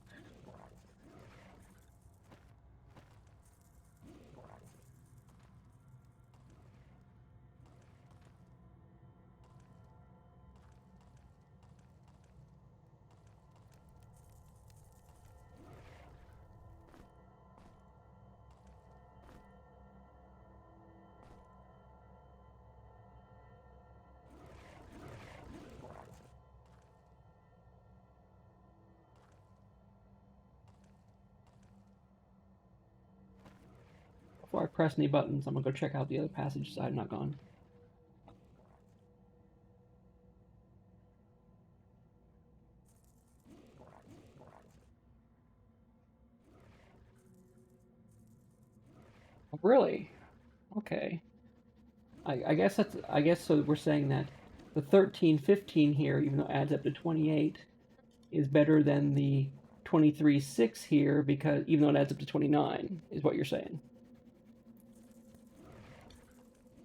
Before I press any buttons, I'm gonna go check out the other passage side not gone. Really? Okay. I guess that's. I guess so. We're saying that the 1315 here, even though it adds up to 28, is better than the 23.6 here because even though it adds up to 29, is what you're saying.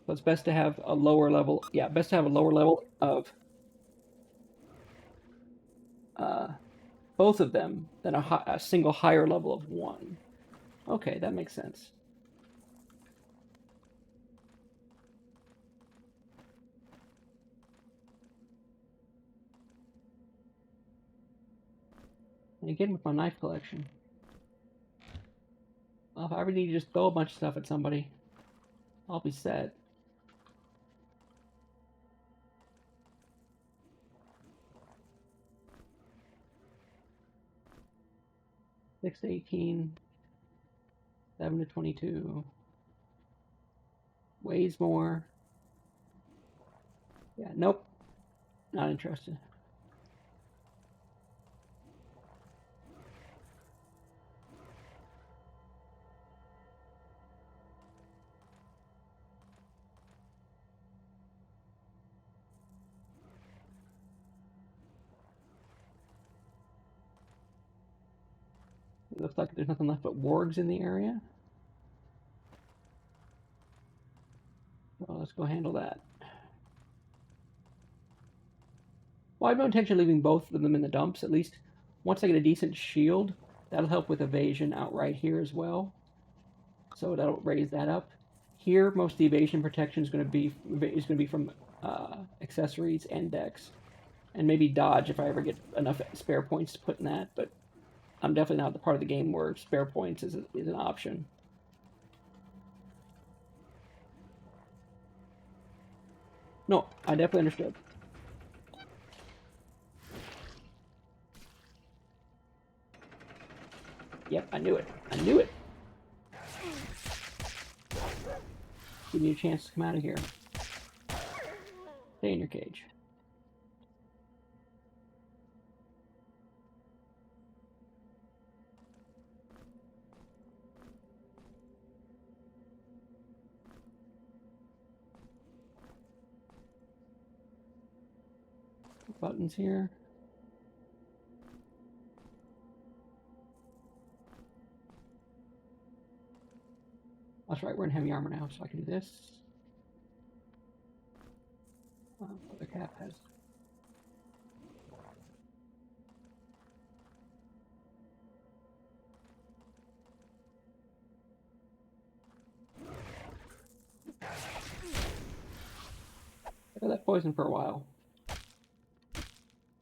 So it's best to have a lower level. Yeah, best to have a lower level of uh, both of them than a single higher level of one. Okay, that makes sense. And again with my knife collection. Well, if I ever need to just throw a bunch of stuff at somebody, I'll be set. Six to 18, 7 to 22. Weighs more. Yeah, nope. Not interested. It looks like there's nothing left but wargs in the area. So let's go handle that. Well, I have no intention of leaving both of them in the dumps. At least once I get a decent shield, that'll help with evasion outright here as well. So that'll raise that up. Here, most of the evasion protection is going to be from accessories and decks, and maybe dodge if I ever get enough spare points to put in that. But I'm definitely not the part of the game where spare points is an option. No, I definitely understood. Yep, I knew it. I knew it. Give you a chance to come out of here. Stay in your cage. Buttons here. That's right, we're in heavy armor now, so I can do this. Other cap has. I got that poison for a while.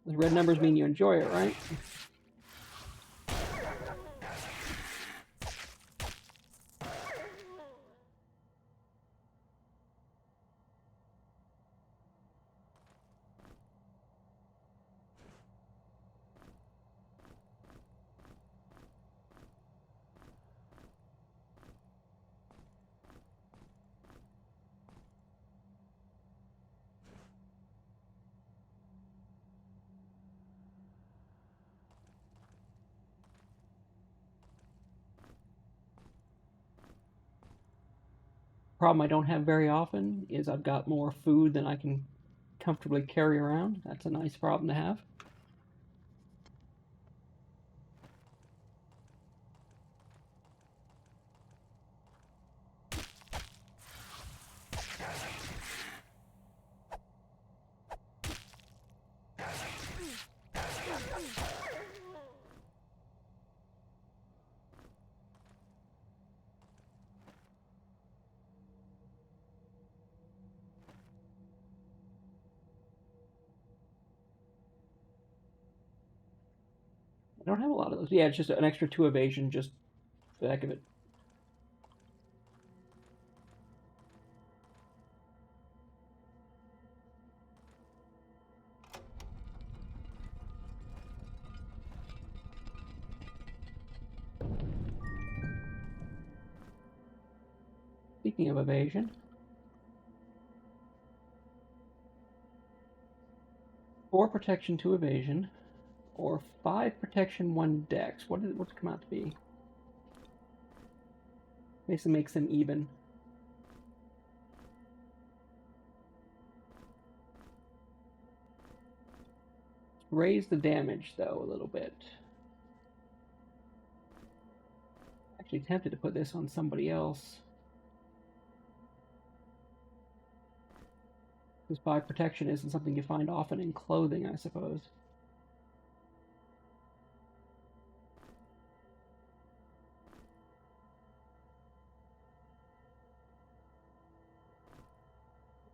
The red numbers mean you enjoy it, right? Problem I don't have very often is I've got more food than I can comfortably carry around. That's a nice problem to have. I don't have a lot of those. Yeah, it's just an extra 2 evasion, just for the heck of it. Speaking of evasion, 4 protection, 2 evasion, or 5 protection, 1 dex. What's it come out to be? Basically makes them even. Raise the damage though a little bit. Actually tempted to put this on somebody else. Because 5 protection isn't something you find often in clothing, I suppose.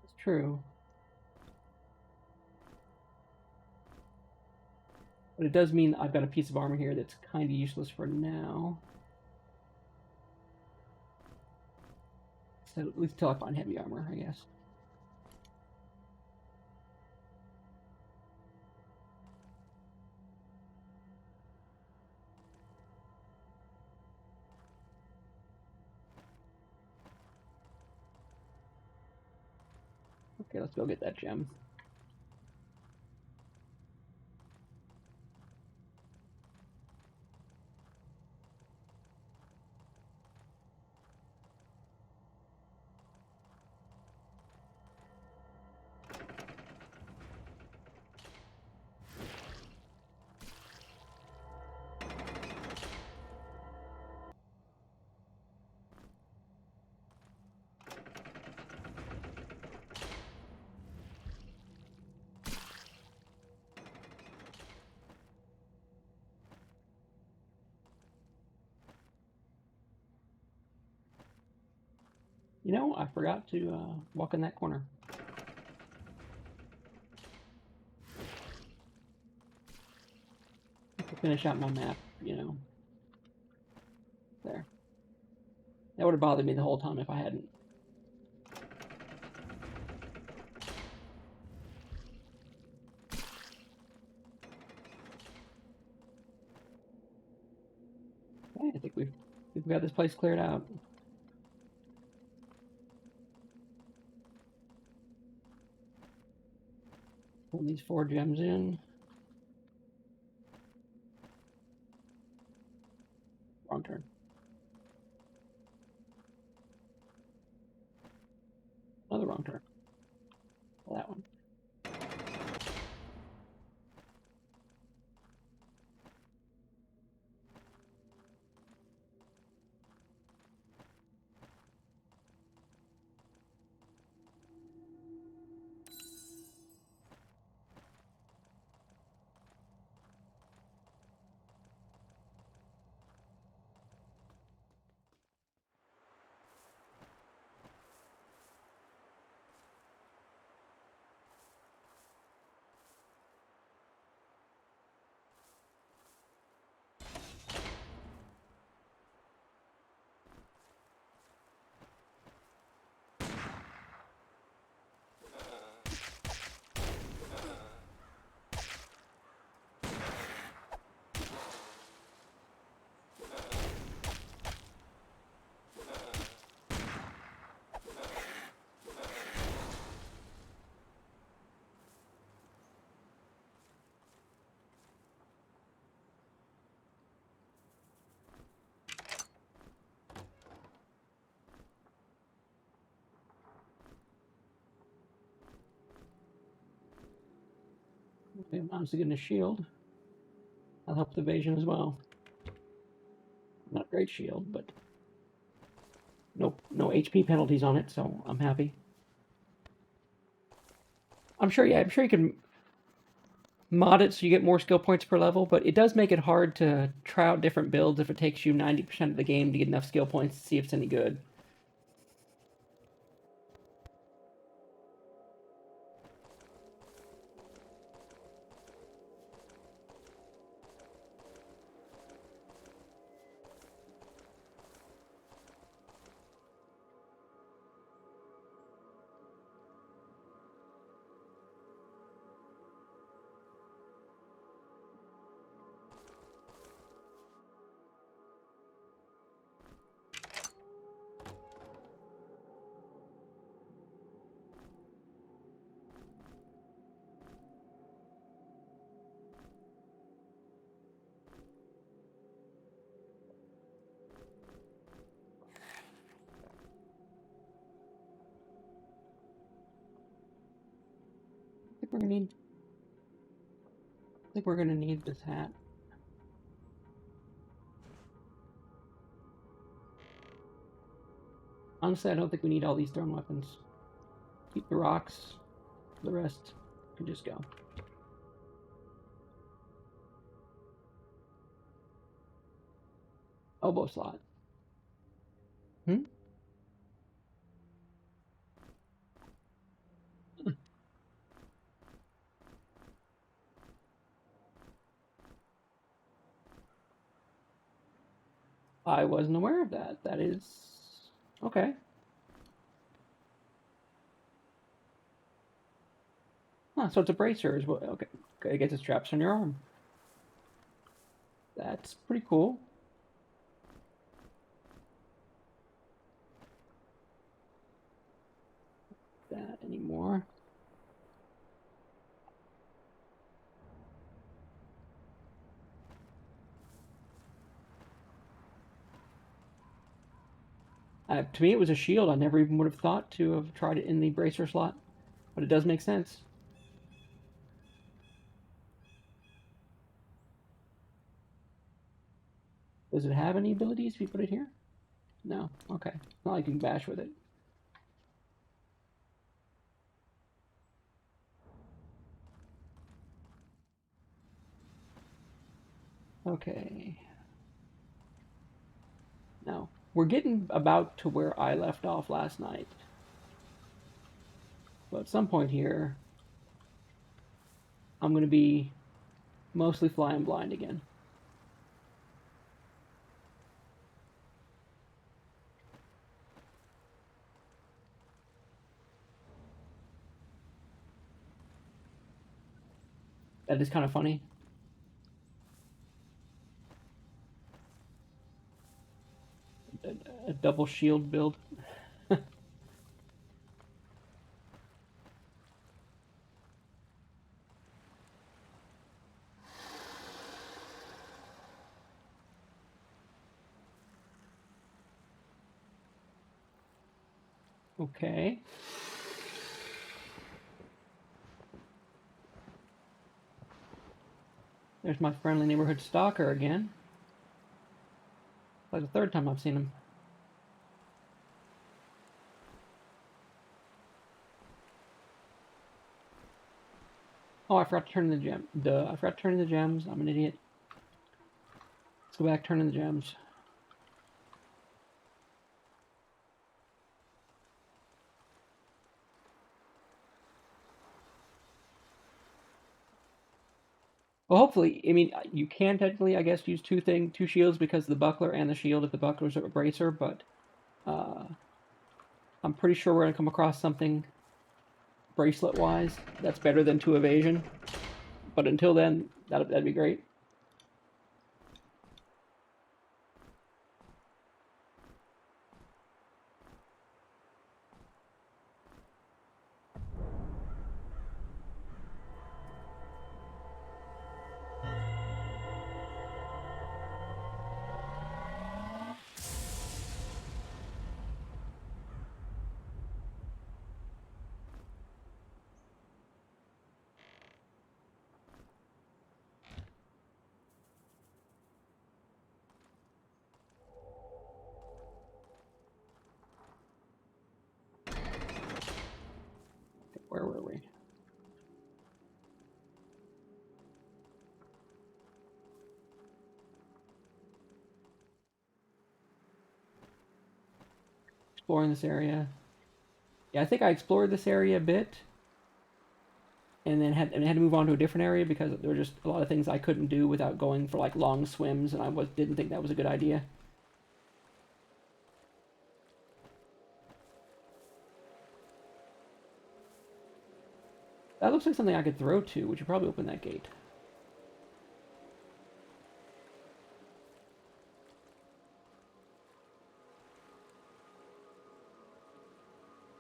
It's true. But it does mean I've got a piece of armor here that's kind of useless for now. So at least until I find heavy armor, I guess. Okay, let's go get that gem. You know, I forgot to walk in that corner. To finish out my map, you know. There. That would have bothered me the whole time if I hadn't. Okay, I think we've got this place cleared out. Pull these 4 gems in. Wrong turn. Another wrong turn. Well, that one. Okay, I'm honestly getting a shield. That'll help with evasion as well. Not a great shield, but no HP penalties on it, so I'm happy. I'm sure you can mod it so you get more skill points per level, but it does make it hard to try out different builds if it takes you 90% of the game to get enough skill points to see if it's any good. think we're gonna need. I think we're gonna need this hat. Honestly, I don't think we need all these thrown weapons. Keep the rocks. The rest can just go. Elbow slot. Hmm? I wasn't aware of that. That is... okay. Huh, so it's a bracer as well. Okay. I guess it straps on your arm. That's pretty cool. That anymore. To me, it was a shield. I never even would have thought to have tried it in the bracer slot, but it does make sense. Does it have any abilities if you put it here? No. Okay. Not like you can bash with it. Okay. Now, we're getting about to where I left off last night. But at some point here, I'm going to be mostly flying blind again. That is kind of funny. A double shield build. Okay. There's my friendly neighborhood stalker again. Like the third time I've seen him. Oh, I forgot to turn in the gem. Duh, I forgot to turn in the gems. I'm an idiot. Let's go back, turn in the gems. Well, hopefully, I mean, you can technically, I guess, use two shields because of the buckler and the shield if the buckler's a bracer, but uh, I'm pretty sure we're going to come across something bracelet-wise that's better than 2 evasion. But until then, that'd be great. Where were we? Exploring this area. Yeah, I think I explored this area a bit, and then had to move on to a different area because there were just a lot of things I couldn't do without going for like long swims, and didn't think that was a good idea. That looks like something I could throw to. We should probably open that gate.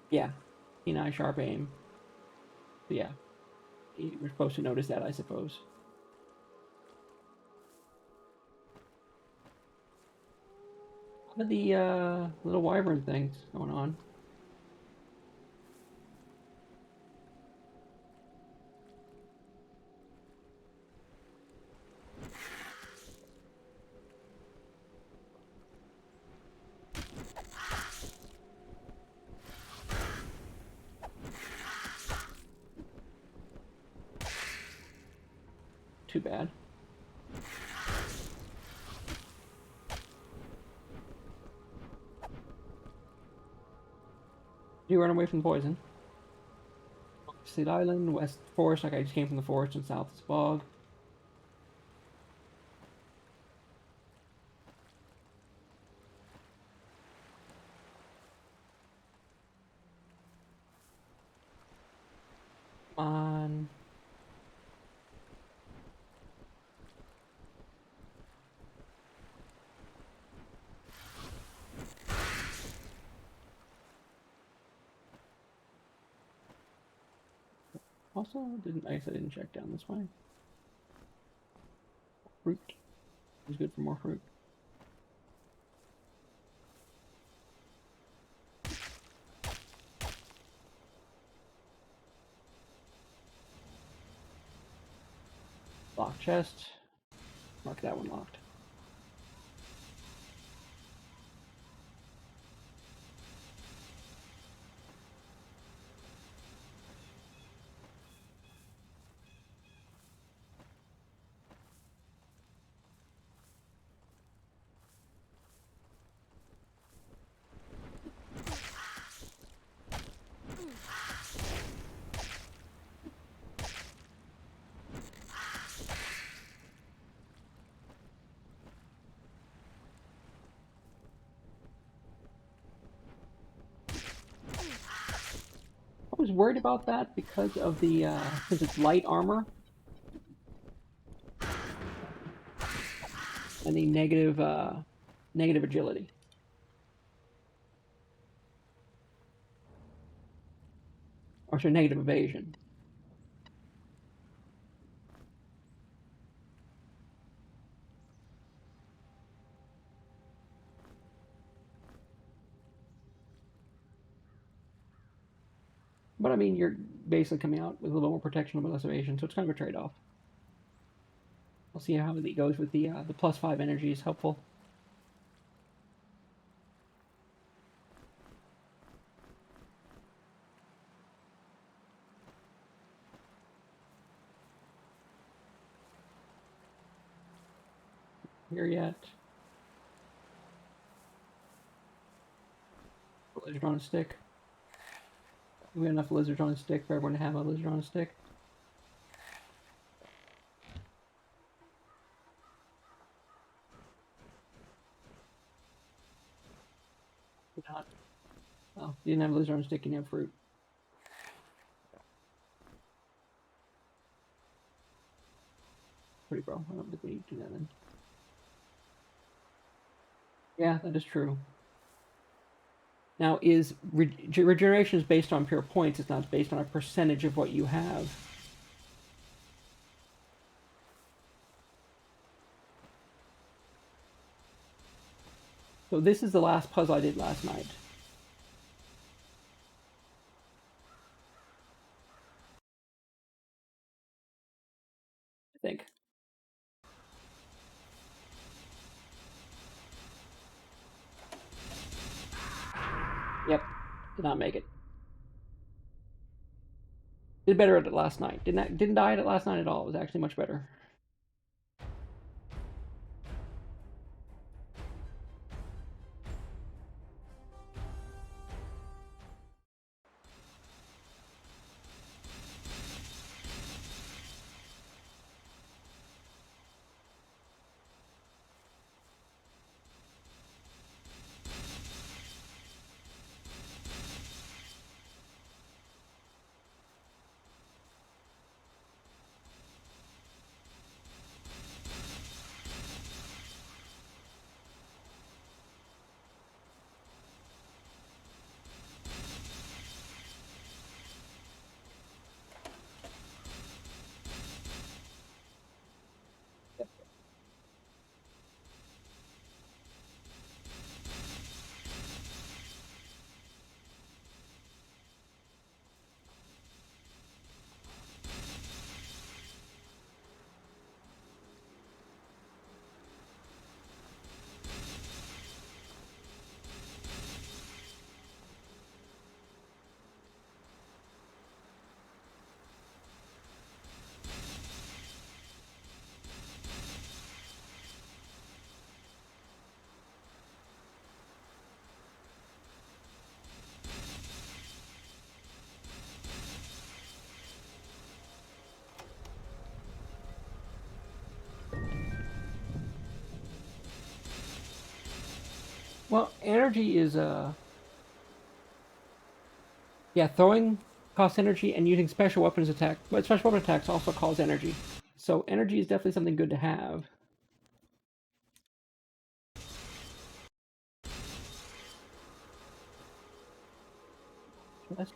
Yeah, keen eye, sharp aim. But yeah, you're supposed to notice that, I suppose. What are the little wyvern things going on? too bad. You run away from poison. Sleet Island, West Forest, like I just came from the forest, and South is Bog. Come on. Also, I guess I didn't check down this way. Fruit. It was good for more fruit. Locked chest. Mark that one locked. I was worried about that because of the because it's light armor and the negative agility. Or sorry, negative evasion. But I mean, you're basically coming out with a little more protection, a little less evasion, so it's kind of a trade-off. We'll see how it goes with the +5 energy is helpful. Here yet. Lizard on a stick. We have enough lizards on a stick for everyone to have a lizard on a stick. Not. Oh, you didn't have a lizard on a stick, you didn't have fruit. Pretty bro. I don't think we need to do that then. Yeah, that is true. Now, is regeneration is based on pure points? It's not based on a percentage of what you have. So this is the last puzzle I did last night. I think. Yep, did not make it. Did better at it last night. Didn't die at it last night at all. It was actually much better. Well, energy is yeah, throwing costs energy and using special weapons attack, but special weapon attacks also cause energy. So energy is definitely something good to have. That's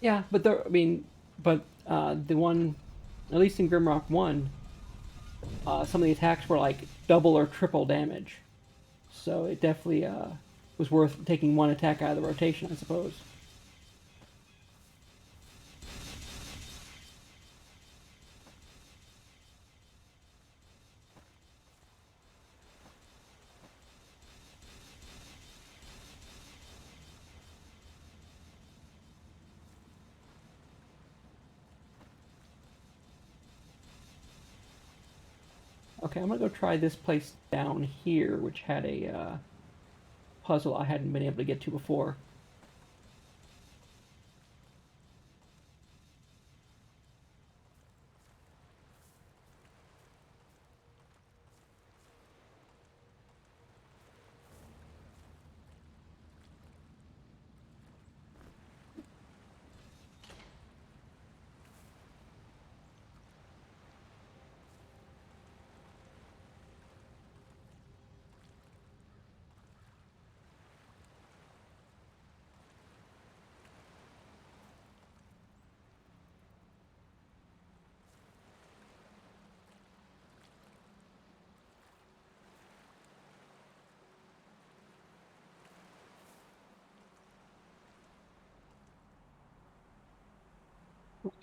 yeah, but there. I mean, but the one, at least in Grimrock One, some of the attacks were like double or triple damage. So it definitely was worth taking one attack out of the rotation, I suppose. Okay, I'm gonna go try this place down here, which had a puzzle I hadn't been able to get to before.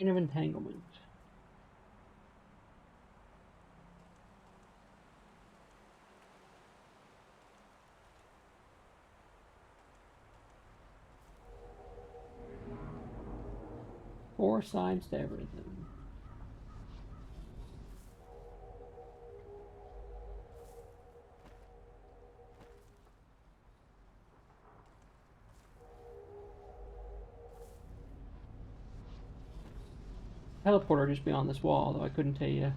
Line of entanglement. Four sides to everything. Teleporter just beyond this wall, though I couldn't tell you how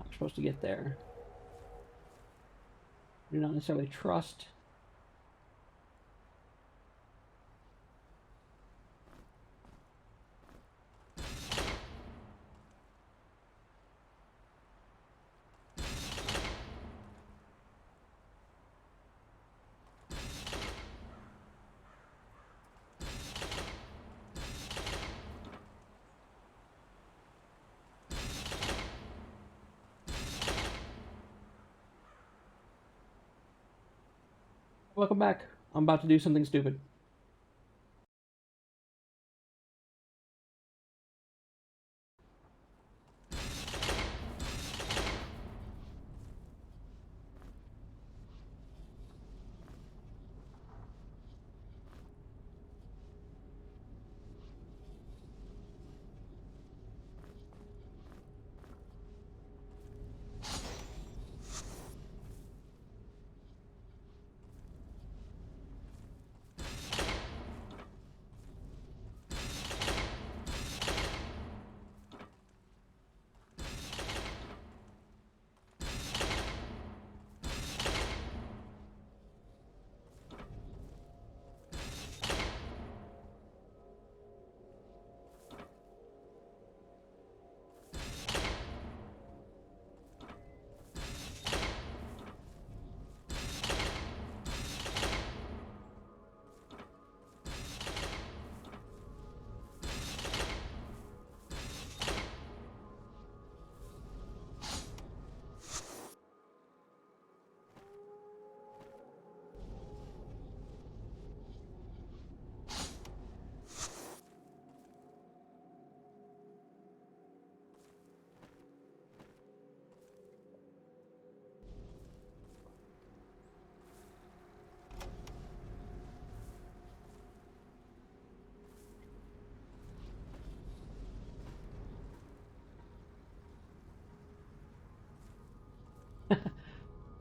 I'm supposed to get there. I do not necessarily trust. Welcome back. I'm about to do something stupid.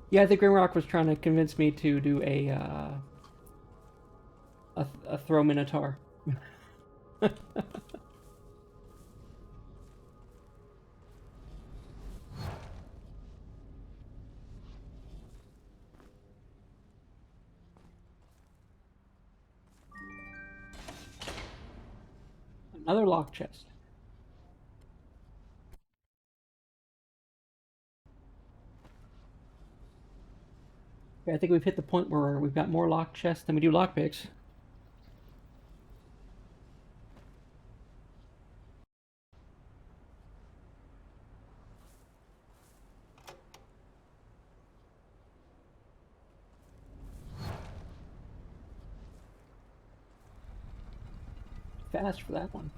Yeah, I think Grimrock was trying to convince me to do a throw minotaur. Another lock chest. Okay, I think we've hit the point where we've got more lock chests than we do lockpicks. Fast for that one.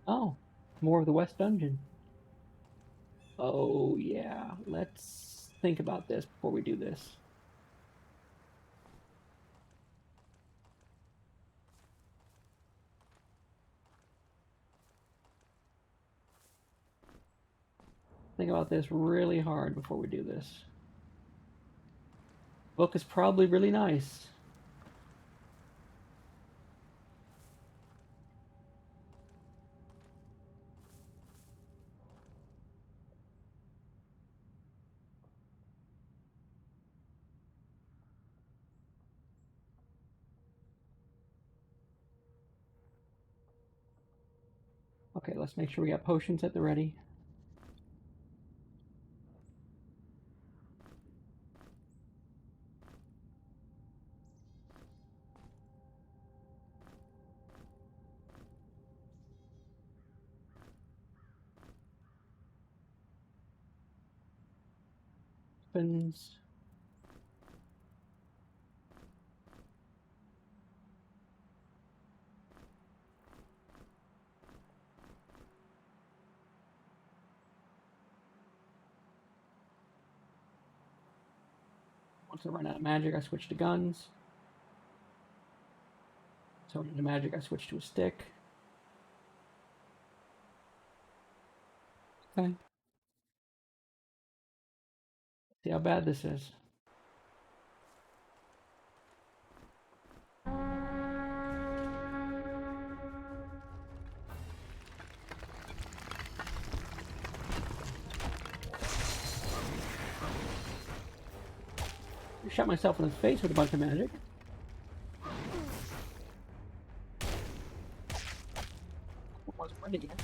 Oh, more of the West Dungeon. Oh, yeah. Let's think about this before we do this. Think about this really hard before we do this. Book is probably really nice. Okay, let's make sure we got potions at the ready. Weapons. Once I run out of magic, I switch to guns. So into magic, I switch to a stick. Okay. See how bad this is. I shot myself in the face with a bunch of magic. Wasn't ready yet.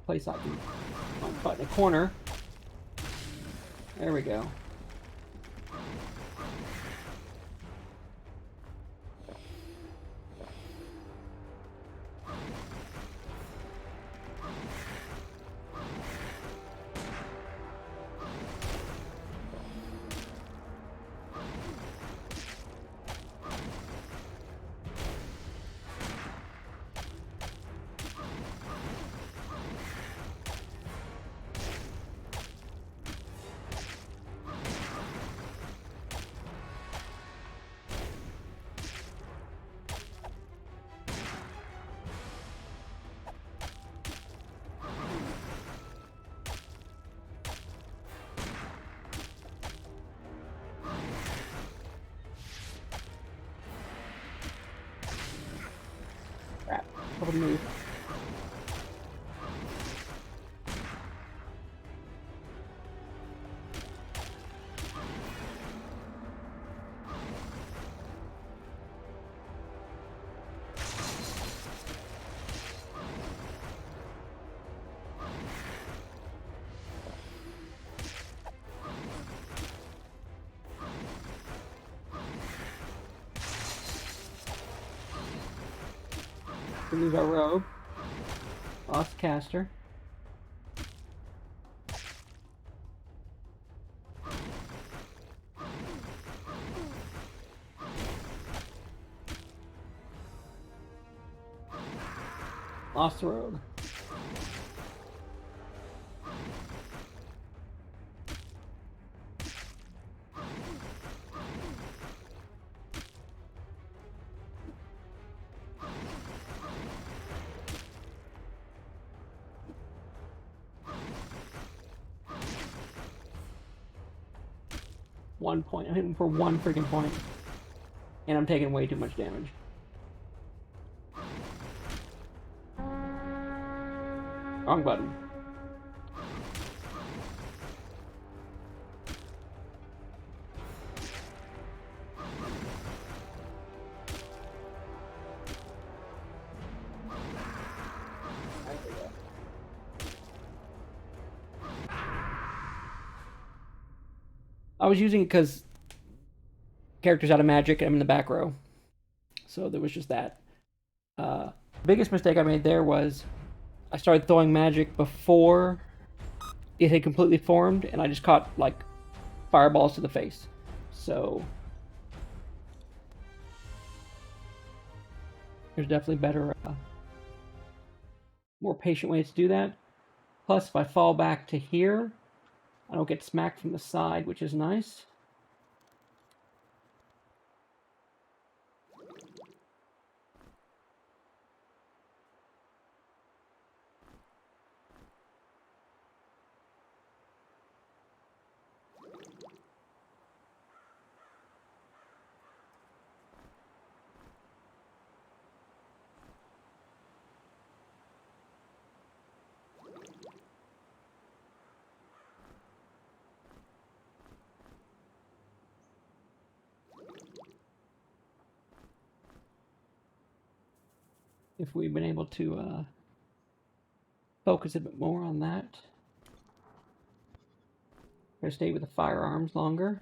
Place I can put in a corner. There we go. Crap. Trouble to move. We lose our rogue. Lost caster. Lost the road. One point. I'm hitting for one freaking point. And I'm taking way too much damage. Wrong button. I was using it because characters out of magic, I'm in the back row. So there was just that. Biggest mistake I made there was I started throwing magic before it had completely formed, and I just caught, like, fireballs to the face. So there's definitely better, more patient ways to do that. Plus, if I fall back to here, I don't get smacked from the side, which is nice. If we'd been able to focus a bit more on that. Better stay with the firearms longer.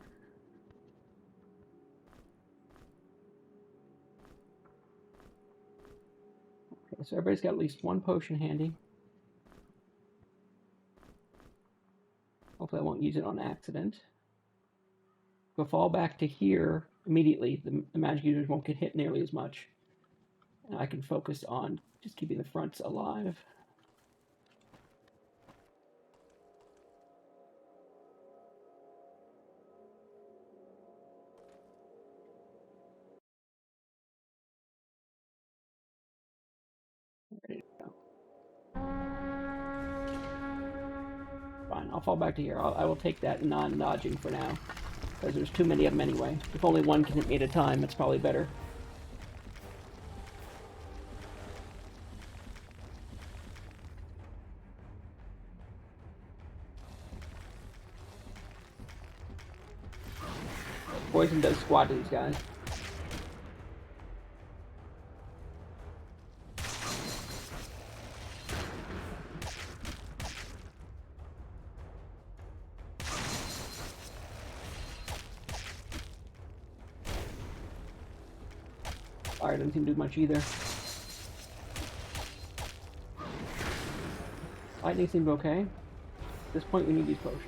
Okay, so everybody's got at least one potion handy. Hopefully I won't use it on accident. If I fall back to here immediately, the magic users won't get hit nearly as much. And I can focus on just keeping the fronts alive. Ready to go. Fine, I'll fall back to here. I will take that non-dodging for now, because there's too many of them anyway. If only one can hit me at a time, it's probably better. Poison does squat to these guys. Fire doesn't seem to do much either. Lightning seems okay. At this point, we need these potions.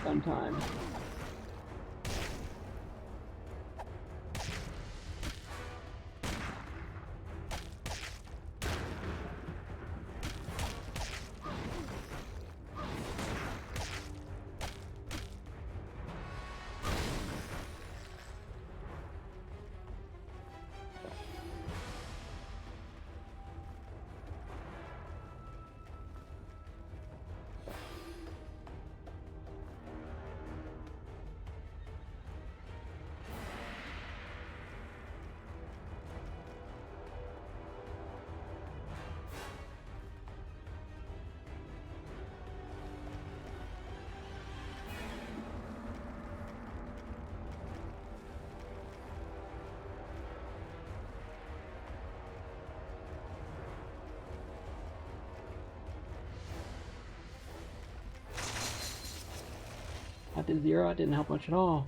Fun time. At the zero, it didn't help much at all.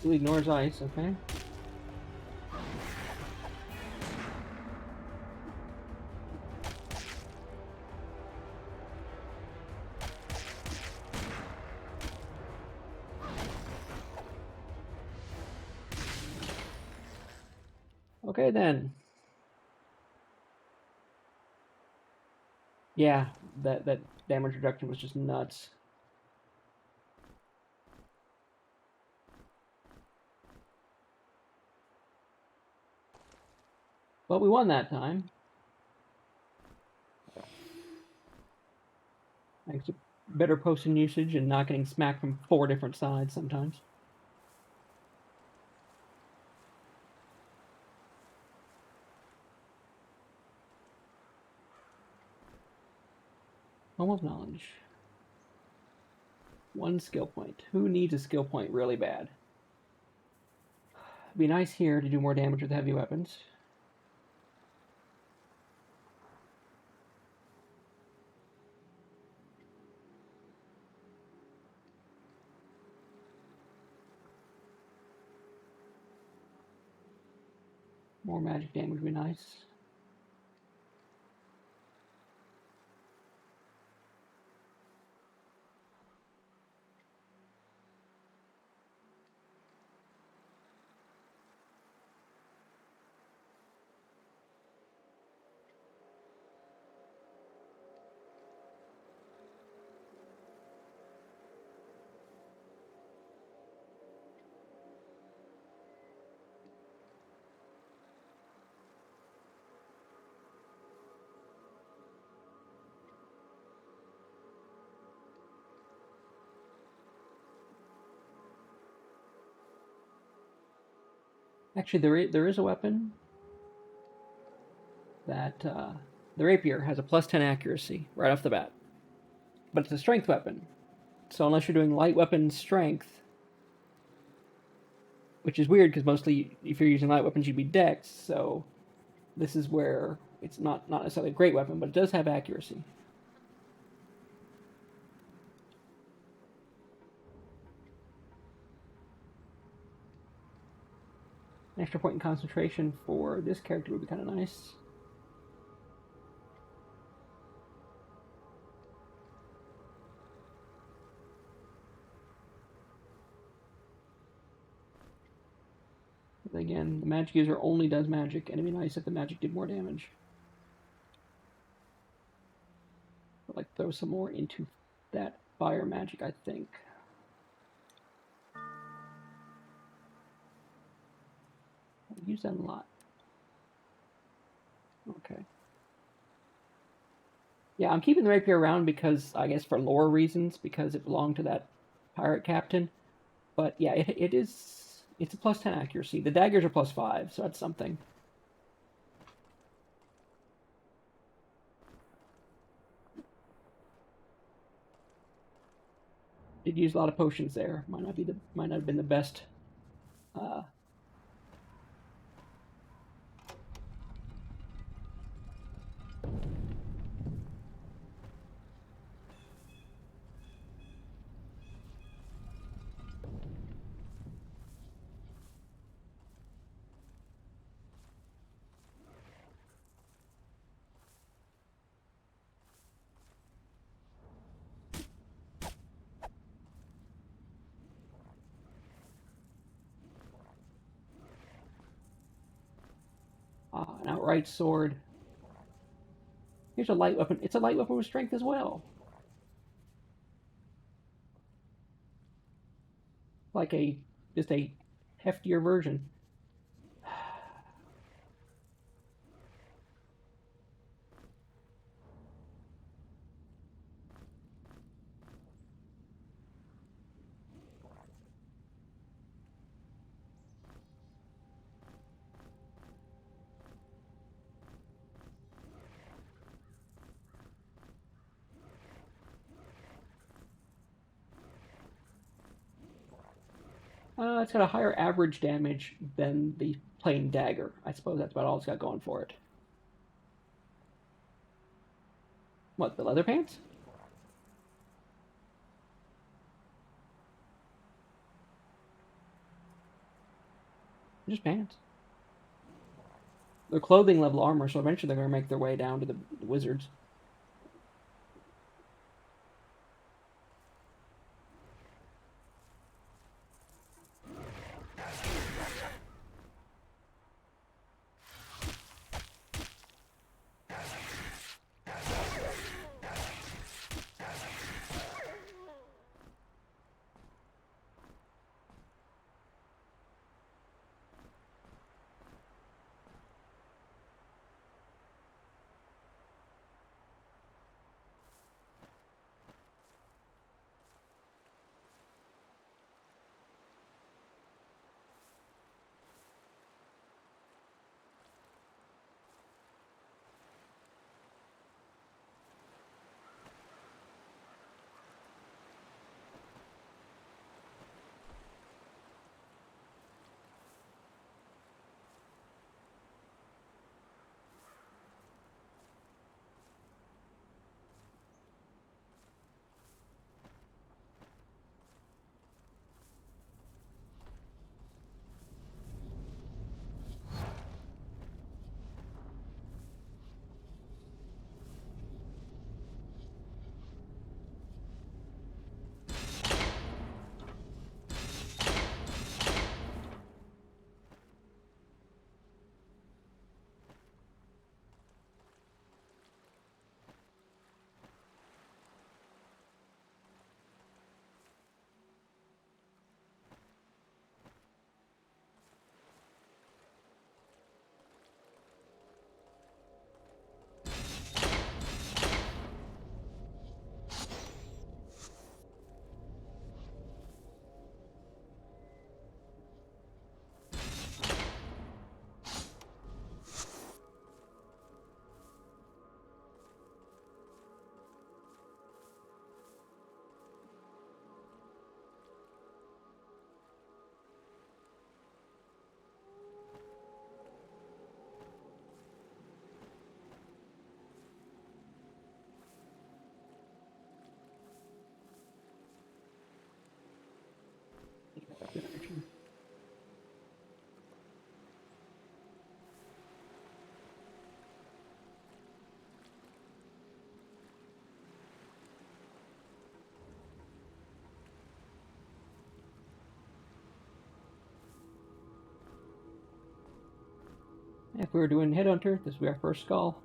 He ignores ice, okay. Okay then. Yeah, that damage reduction was just nuts. But we won that time. Thanks to better potion usage and not getting smacked from 4 different sides sometimes. Home of Knowledge. 1 skill point. Who needs a skill point really bad? It'd be nice here to do more damage with heavy weapons. More magic damage would be nice. Actually, there is a weapon that the rapier has a +10 accuracy right off the bat, but it's a strength weapon. So unless you're doing light weapon strength, which is weird because mostly if you're using light weapons you'd be dex. So this is where it's not necessarily a great weapon, but it does have accuracy. An extra point in concentration for this character would be kind of nice. But again, the magic user only does magic, and it'd be nice if the magic did more damage. I'd like to throw some more into that fire magic, I think. I use that a lot. Okay. Yeah, I'm keeping the rapier around because, I guess, for lore reasons, because it belonged to that pirate captain. But yeah, it's a +10 accuracy. The daggers are +5, so that's something. Did use a lot of potions there. Might not have been the best. Uh, an outright sword. Here's a light weapon. It's a light weapon with strength as well. Like just a heftier version. It's got a higher average damage than the plain dagger. I suppose that's about all it's got going for it. What, the leather pants? Just pants. They're clothing level armor, so eventually they're going to make their way down to the wizards. If we were doing Headhunter, this would be our first skull.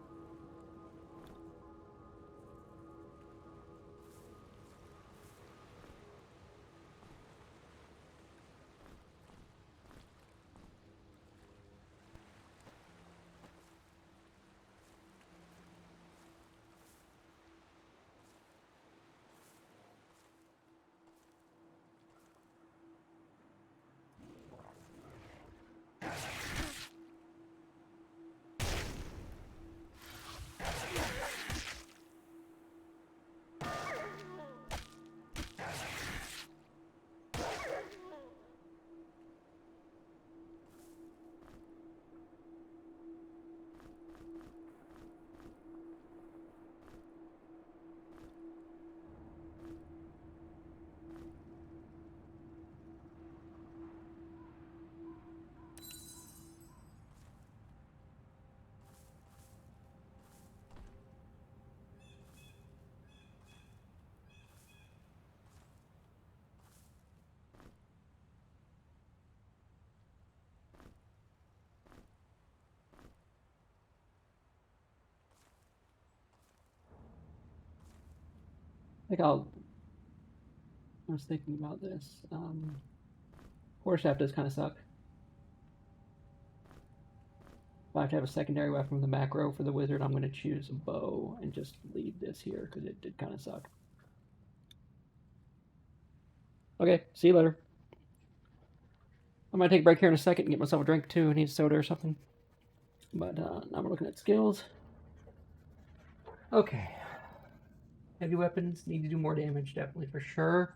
Like I was thinking about this. Quarterstaff does kind of suck. If I have to have a secondary weapon from the macro for the wizard, I'm going to choose a bow and just leave this here because it did kind of suck. Okay, see you later. I'm going to take a break here in a second and get myself a drink too. I need a soda or something. But now we're looking at skills. Okay. Heavy weapons need to do more damage, definitely for sure.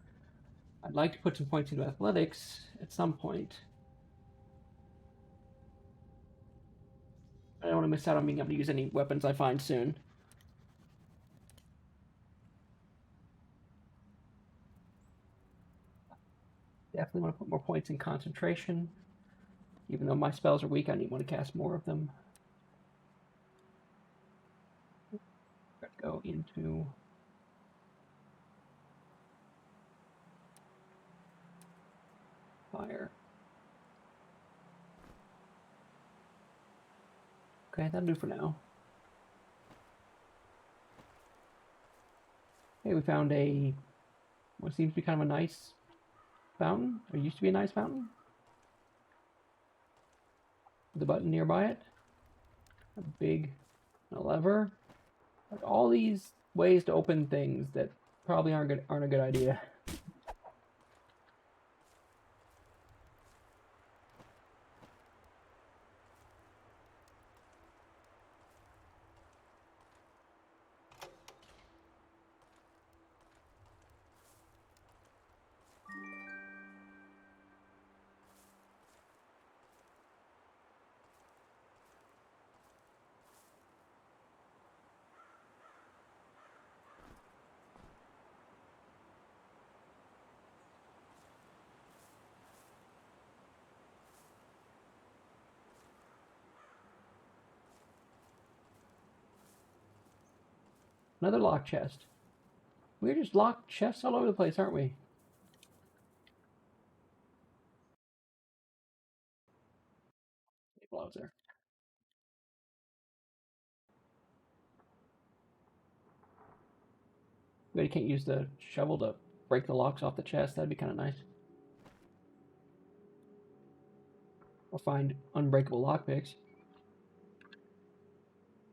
I'd like to put some points into athletics at some point. I don't want to miss out on being able to use any weapons I find soon. Definitely want to put more points in concentration. Even though my spells are weak, I need want to cast more of them. Let's go into fire. Okay, that'll do for now. Hey, we found what seems to be kind of a nice fountain. Or used to be a nice fountain. With a button nearby it. A big lever. Like all these ways to open things that probably aren't a good idea. Another locked chest. We're just locked chests all over the place, aren't we? People there. But you can't use the shovel to break the locks off the chest. That'd be kind of nice. Or find unbreakable lockpicks.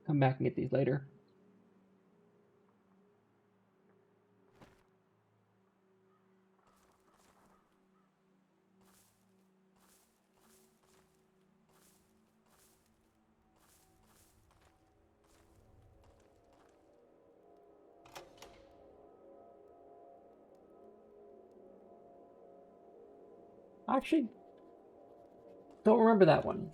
Come back and get these later. I actually don't remember that one.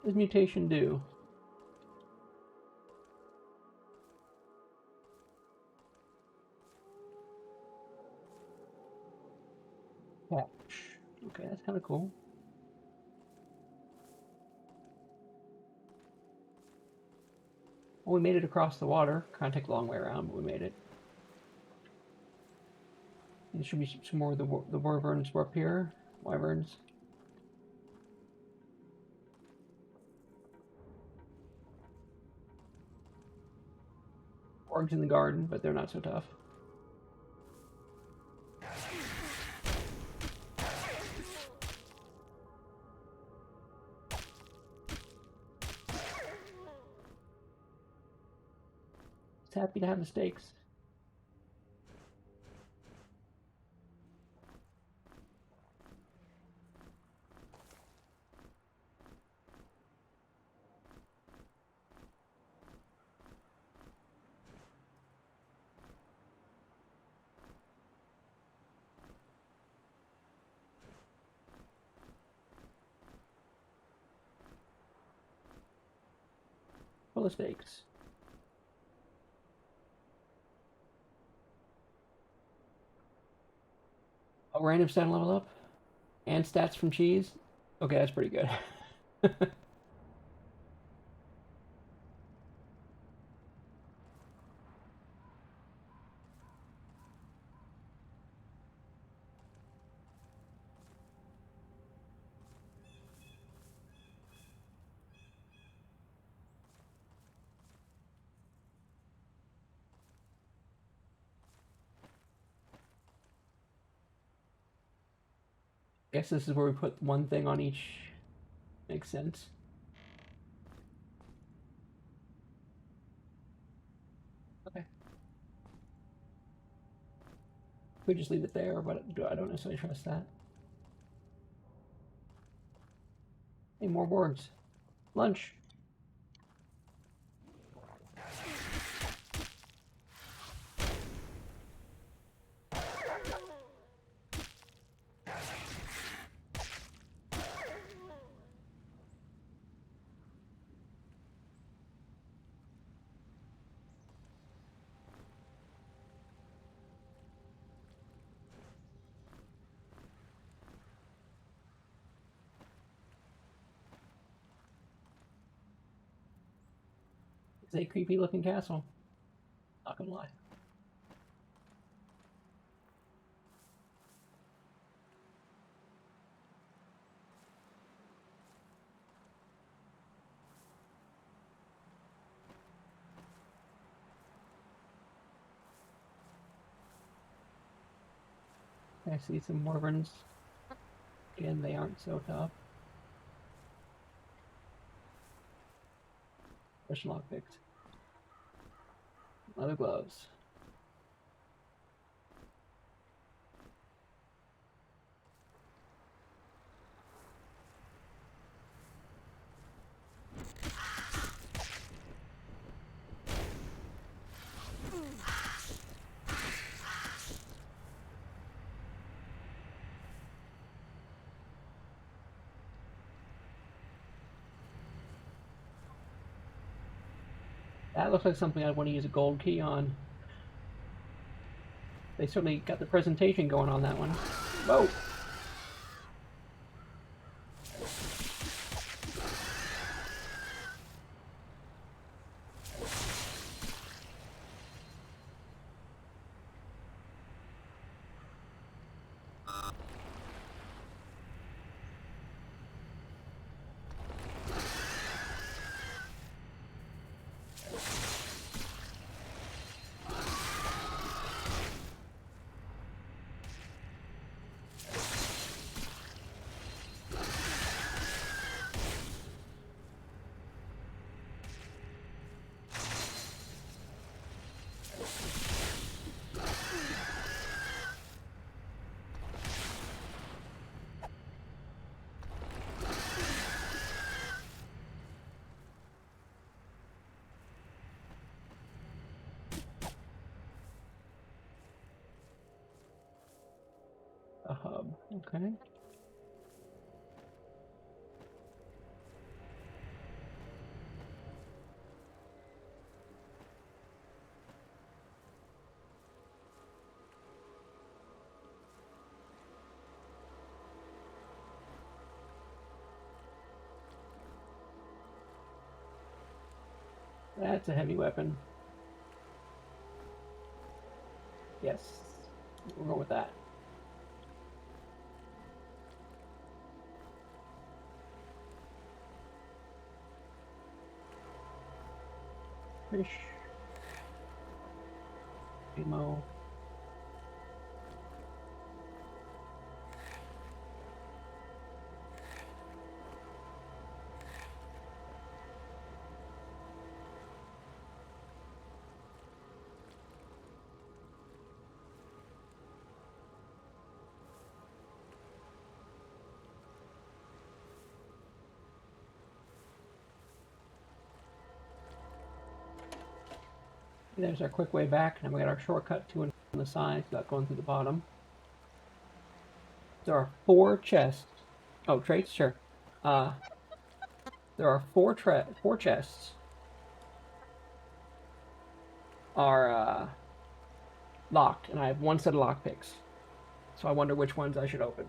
What does mutation do? Patch. Okay, that's kind of cool. Well, we made it across the water. Kind of take a long way around, but we made it. There should be some more of the wyverns were up here. Wyverns. Orgs in the garden, but they're not so tough. Just happy to have the stakes. Full of stakes. A random stat level up? And stats from cheese? Okay, that's pretty good. Guess this is where we put one thing on each. Makes sense. Okay. We just leave it there, but I don't necessarily trust that. Hey, more wargs. Lunch. It's a creepy looking castle. Not gonna lie. I see some wyverns. Again, they aren't so tough. Fresh lockpicks. Leather gloves. That looks like something I'd want to use a gold key on. They certainly got the presentation going on that one. Whoa! A hub. Okay. That's a heavy weapon. Yes. We'll go with that. Fish. Ammo. There's our quick way back. Now we got our shortcut to and from the side without going through the bottom. There are 4 chests. Oh, traits? Sure. There are 4 chests. Are locked, and I have 1 set of lockpicks. So I wonder which ones I should open.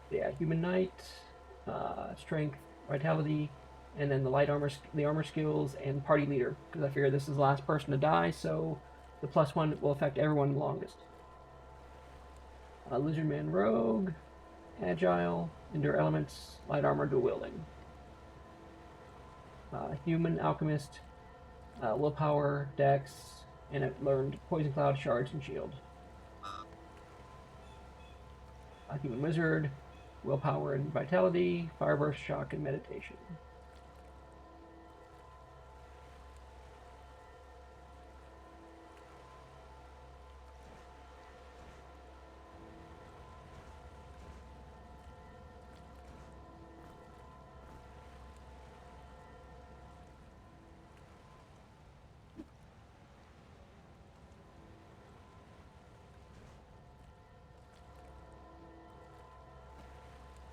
Yeah, Human Knight, Strength, Vitality, and then the armor skills, and Party Leader, because I figure this is the last person to die, so the +1 will affect everyone the longest. Lizardman Rogue, Agile, Endure Elements, Light Armor, Dual Wielding. Human Alchemist, Willpower, Dex, and it learned Poison Cloud, Shards, and Shield. Human Wizard, Willpower and Vitality, Fireburst, Shock, and Meditation.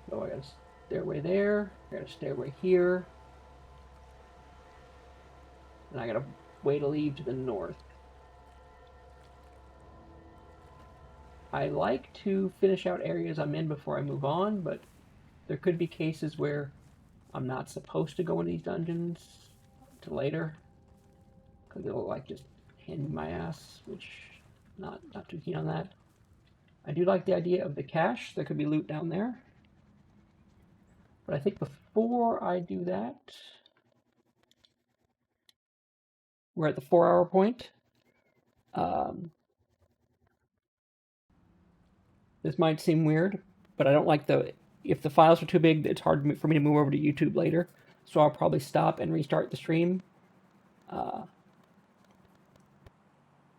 So I got a stairway there, I got a stairway here, and I got a way to leave to the north. I like to finish out areas I'm in before I move on, but there could be cases where I'm not supposed to go in these dungeons till later because it'll like just hand me my ass, which not too keen on that. I do like the idea of the cache. There could be loot down there. But I think before I do that, we're at the 4-hour point. This might seem weird, but I don't like if the files are too big, it's hard for me to move over to YouTube later. So I'll probably stop and restart the stream.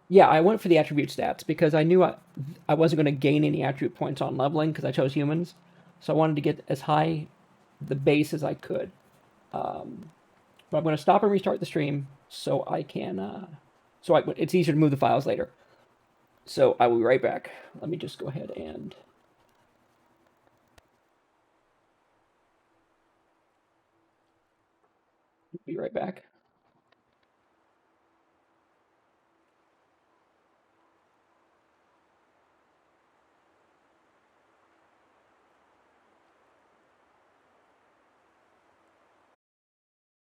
Yeah, I went for the attribute stats because I knew I wasn't going to gain any attribute points on leveling because I chose humans. So I wanted to get as high the base as I could. But I'm going to stop and restart the stream so I can, it's easier to move the files later. So I will be right back. Let me just go ahead and be right back.